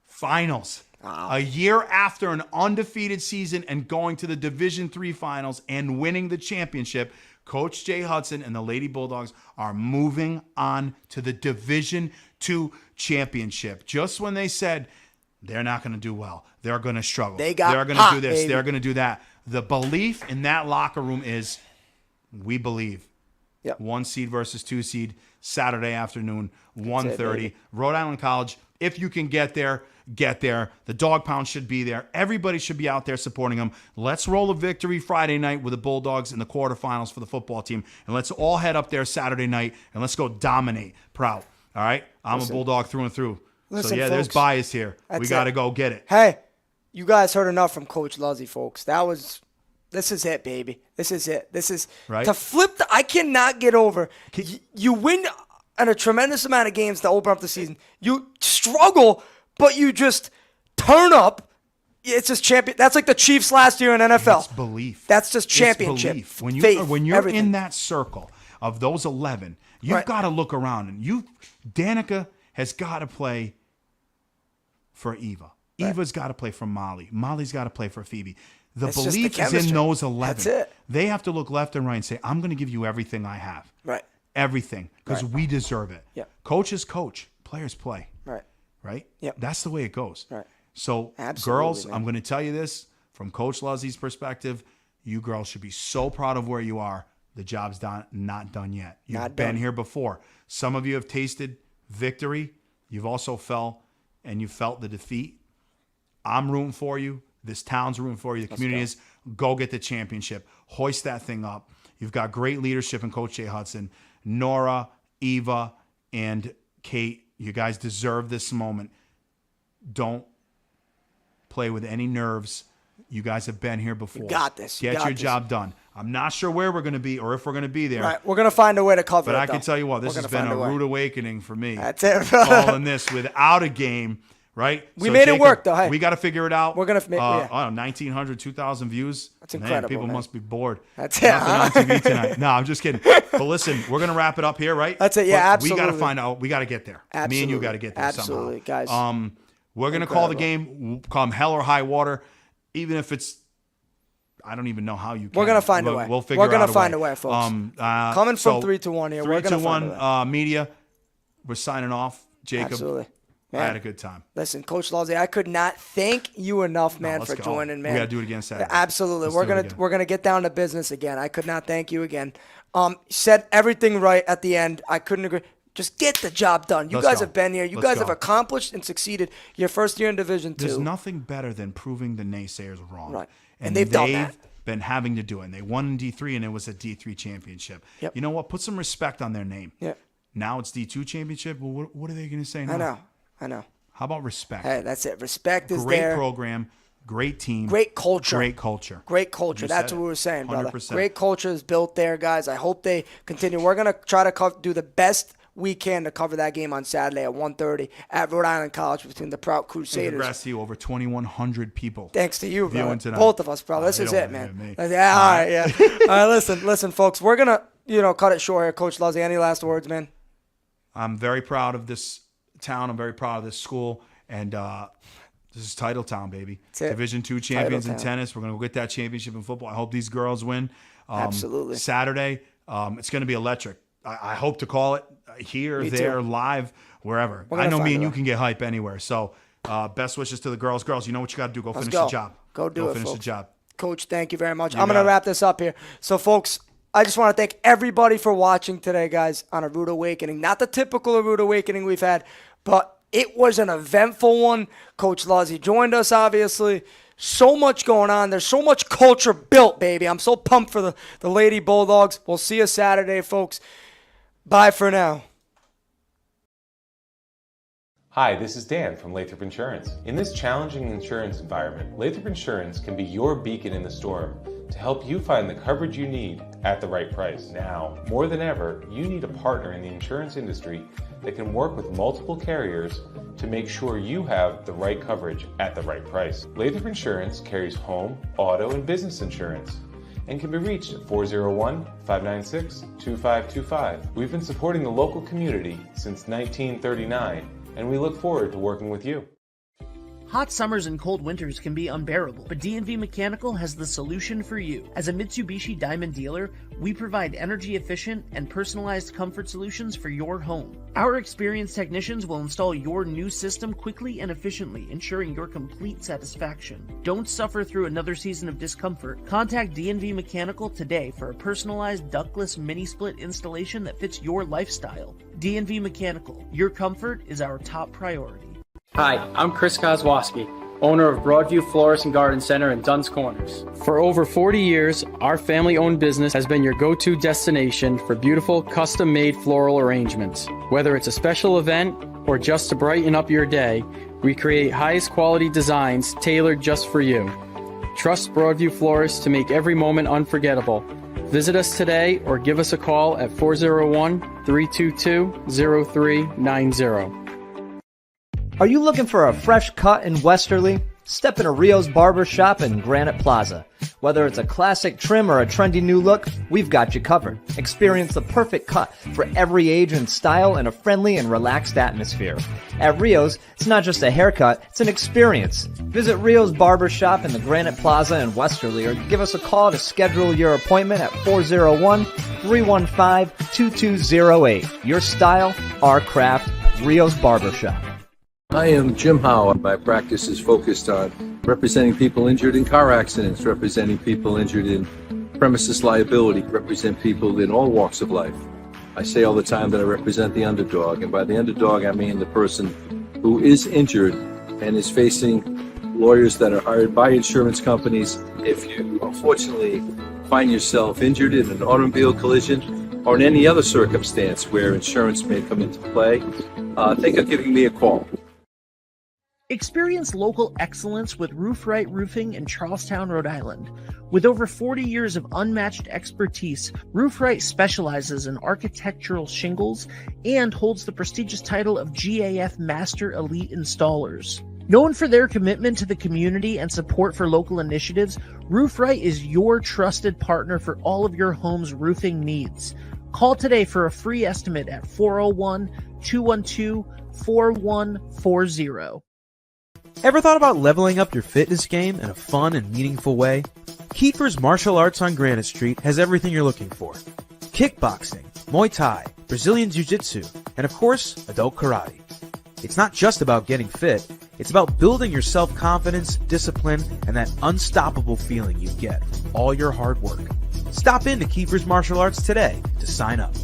finals. Wow. A year after an undefeated season and going to the Division III finals and winning the championship, Coach Jay Hudson and the Lady Bulldogs are moving on to the Division II championship. Just when they said they're not going to do well, they're going to struggle, they're going to do this, they're going to do that. The belief in that locker room is We believe. Yep. 1 seed versus 2 seed, Saturday afternoon, 1:30. Rhode Island College. If you can get there, get there. The Dog Pound should be there. Everybody should be out there supporting them. Let's roll a victory Friday night with the Bulldogs in the quarterfinals for the football team. And let's all head up there Saturday night and let's go dominate. Proud. All right? I'm a Bulldog through and through. Listen, so, yeah, folks, there's bias here. We got to go get it. Hey, you guys heard enough from Coach Luzzi, folks. This is it, baby. This is it. This is right. To flip I cannot get over. You win in a tremendous amount of games to open up the season. You struggle, but you just turn up. It's just champion. That's like the Chiefs last year in NFL. It's belief. That's just championship. It's belief. Faith, when you're everything. in that circle of those 11, you've got to look around and Danica has got to play for Eva. Right. Eva's got to play for Molly. Molly's got to play for Phoebe. The It's belief just the is in those 11. That's it. They have to look left and right and say, I'm going to give you everything I have. Right. Everything. Because Right. we deserve it. Yeah. Coaches coach. Players play. Right. Right? Yep. That's the way it goes. Right. So, Absolutely, girls, man. I'm going to tell you this from Coach Luzzi's perspective. You girls should be so proud of where you are. The job's not done yet. You've been here before. Some of you have tasted victory. You've also fell and you felt the defeat. I'm rooting for you. This town's rooting for you. The community is. Go get the championship. Hoist that thing up. You've got great leadership in Coach Jay Hudson. Nora, Eva, and Kate, you guys deserve this moment. Don't play with any nerves. You guys have been here before. You got this. Get your job done. I'm not sure where we're going to be or if we're going to be there. Right. We're going to find a way to cover it, But I can tell you what, this has been a rude awakening for me. That's it, bro. Calling this without a game. Right? We made it work, though. Hey. We got to figure it out. We're going to make I don't know, 1,900, 2,000 views. That's incredible. People must be bored. That's it. Nothing on TV tonight. No, I'm just kidding. But listen, we're going to wrap it up here, right? That's it. Yeah, but absolutely. We got to find out. We got to get there. Absolutely. Me and you got to get there Absolutely, somehow. guys. We're going to call the game come hell or high water, even if it's I don't even know how you can. We're going to find a way. We'll figure out a way. We're going to find a way, folks. Coming from 3-1 here. We're going to find a way. 3-1 media. We're signing off. Jacob. Absolutely. Man, I had a good time. Listen, Coach Luzzi, I could not thank you enough, man, for joining, man. We got to do it again Saturday. Absolutely. We're gonna get down to business again. I could not thank you again. Said everything right at the end. I couldn't agree. Just get the job done. You guys have been here. You guys have accomplished and succeeded your first year in Division II. There's nothing better than proving the naysayers wrong. Right. And they've done that. Been having to do it. And they won in D3, and it was a D3 championship. Yep. You know what? Put some respect on their name. Yeah. Now it's D2 championship. Well, what are they going to say now? I know. How about respect? Hey, that's it. Respect is great there. Great program, great team. Great culture. Great culture. Great culture. That's what we were saying, brother. 100%. Great culture is built there, guys. I hope they continue. We're going to try to do the best we can to cover that game on Saturday at 1:30 at Rhode Island College between the Proud Crusaders. Congrats to you. Over 2,100 people. Thanks to you, bro. Tonight. Both of us, bro. This is it, man. Yeah, all right, yeah. All right, listen, folks. We're going to cut it short here. Coach Luzzi, any last words, man? I'm very proud of this town. I'm very proud of this school. And this is Title Town, baby. Division II champions in tennis. We're going to go get that championship in football. I hope these girls win. Absolutely. Saturday, it's going to be electric. I hope to call it here, there, live, wherever. I know me and you can get hype anywhere. So best wishes to the girls. Girls, you know what you got to do. Go finish the job. Go finish the job. Coach, thank you very much. I'm going to wrap this up here. So, folks, I just want to thank everybody for watching today, guys, on Arrudawakening. Not the typical Arrudawakening we've had, but it was an eventful one. Coach Luzzi joined us, obviously. So much going on. There's so much culture built, baby. I'm so pumped for the Lady Bulldogs. We'll see you Saturday, folks. Bye for now. Hi, this is Dan from Lathrop Insurance. In this challenging insurance environment, Lathrop Insurance can be your beacon in the storm to help you find the coverage you need at the right price. Now, more than ever, you need a partner in the insurance industry that can work with multiple carriers to make sure you have the right coverage at the right price. Lathrop Insurance carries home, auto, and business insurance and can be reached at 401-596-2525. We've been supporting the local community since 1939, and we look forward to working with you. Hot summers and cold winters can be unbearable, but D&V Mechanical has the solution for you. As a Mitsubishi Diamond dealer, we provide energy-efficient and personalized comfort solutions for your home. Our experienced technicians will install your new system quickly and efficiently, ensuring your complete satisfaction. Don't suffer through another season of discomfort. Contact D&V Mechanical today for a personalized ductless mini-split installation that fits your lifestyle. D&V Mechanical, your comfort is our top priority. Hi, I'm Chris Kozłowski, owner of Broadview Florist and Garden Center in Dunn's Corners. For over 40 years, our family-owned business has been your go-to destination for beautiful, custom-made floral arrangements. Whether it's a special event or just to brighten up your day, we create highest quality designs tailored just for you. Trust Broadview Florists to make every moment unforgettable. Visit us today or give us a call at 401-322-0390. Are you looking for a fresh cut in Westerly? Step into Rio's Barber Shop in Granite Plaza. Whether it's a classic trim or a trendy new look, we've got you covered. Experience the perfect cut for every age and style in a friendly and relaxed atmosphere. At Rio's, it's not just a haircut, it's an experience. Visit Rio's Barber Shop in the Granite Plaza in Westerly or give us a call to schedule your appointment at 401-315-2208. Your style, our craft, Rio's Barber Shop. I am Jim Howe. My practice is focused on representing people injured in car accidents, representing people injured in premises liability, represent people in all walks of life. I say all the time that I represent the underdog, and by the underdog I mean the person who is injured and is facing lawyers that are hired by insurance companies. If you unfortunately find yourself injured in an automobile collision or in any other circumstance where insurance may come into play, think of giving me a call. Experience local excellence with Roof Right Roofing in Charlestown, Rhode Island. With over 40 years of unmatched expertise, Roof Right specializes in architectural shingles and holds the prestigious title of GAF Master Elite Installers. Known for their commitment to the community and support for local initiatives, Roof Right is your trusted partner for all of your home's roofing needs. Call today for a free estimate at 401-212-4140. Ever thought about leveling up your fitness game in a fun and meaningful way? Kiefer's Martial Arts on Granite Street has everything you're looking for. Kickboxing, Muay Thai, Brazilian Jiu-Jitsu, and of course, adult karate. It's not just about getting fit, it's about building your self-confidence, discipline, and that unstoppable feeling you get from all your hard work. Stop into Kiefer's Martial Arts today to sign up.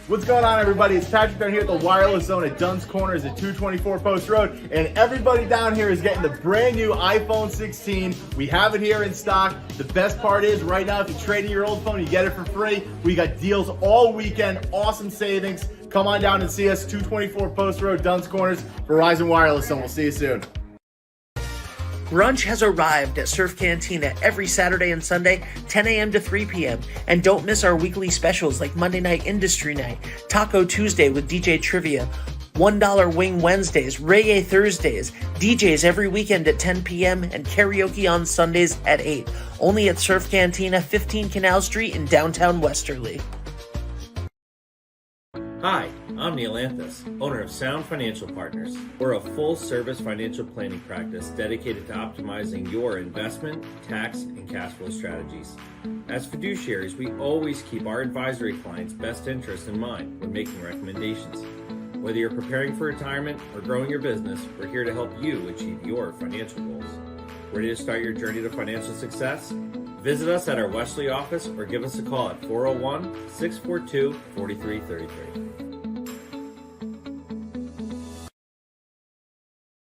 What's going on, everybody? It's Patrick down here at the Wireless Zone at Dunn's Corners at 224 Post Road, and everybody down here is getting the brand new iPhone 16. We have it here in stock. The best part is right now, if you trade in your old phone, you get it for free. We got deals all weekend, awesome savings. Come on down and see us, 224 Post Road, Dunn's Corners, Verizon Wireless Zone. We'll see you soon. Brunch has arrived at Surf Cantina every Saturday and Sunday, 10 a.m. to 3 p.m. And don't miss our weekly specials like Monday Night Industry Night, Taco Tuesday with DJ Trivia, $1 Wing Wednesdays, Reggae Thursdays, DJs every weekend at 10 p.m., and karaoke on Sundays at 8. Only at Surf Cantina, 15 Canal Street in downtown Westerly. Hi, I'm Neil Anthus, owner of Sound Financial Partners. We're a full-service financial planning practice dedicated to optimizing your investment, tax, and cash flow strategies. As fiduciaries, we always keep our advisory clients' best interests in mind when making recommendations. Whether you're preparing for retirement or growing your business, we're here to help you achieve your financial goals. Ready to start your journey to financial success? Visit us at our Westerly office or give us a call at 401-642-4333.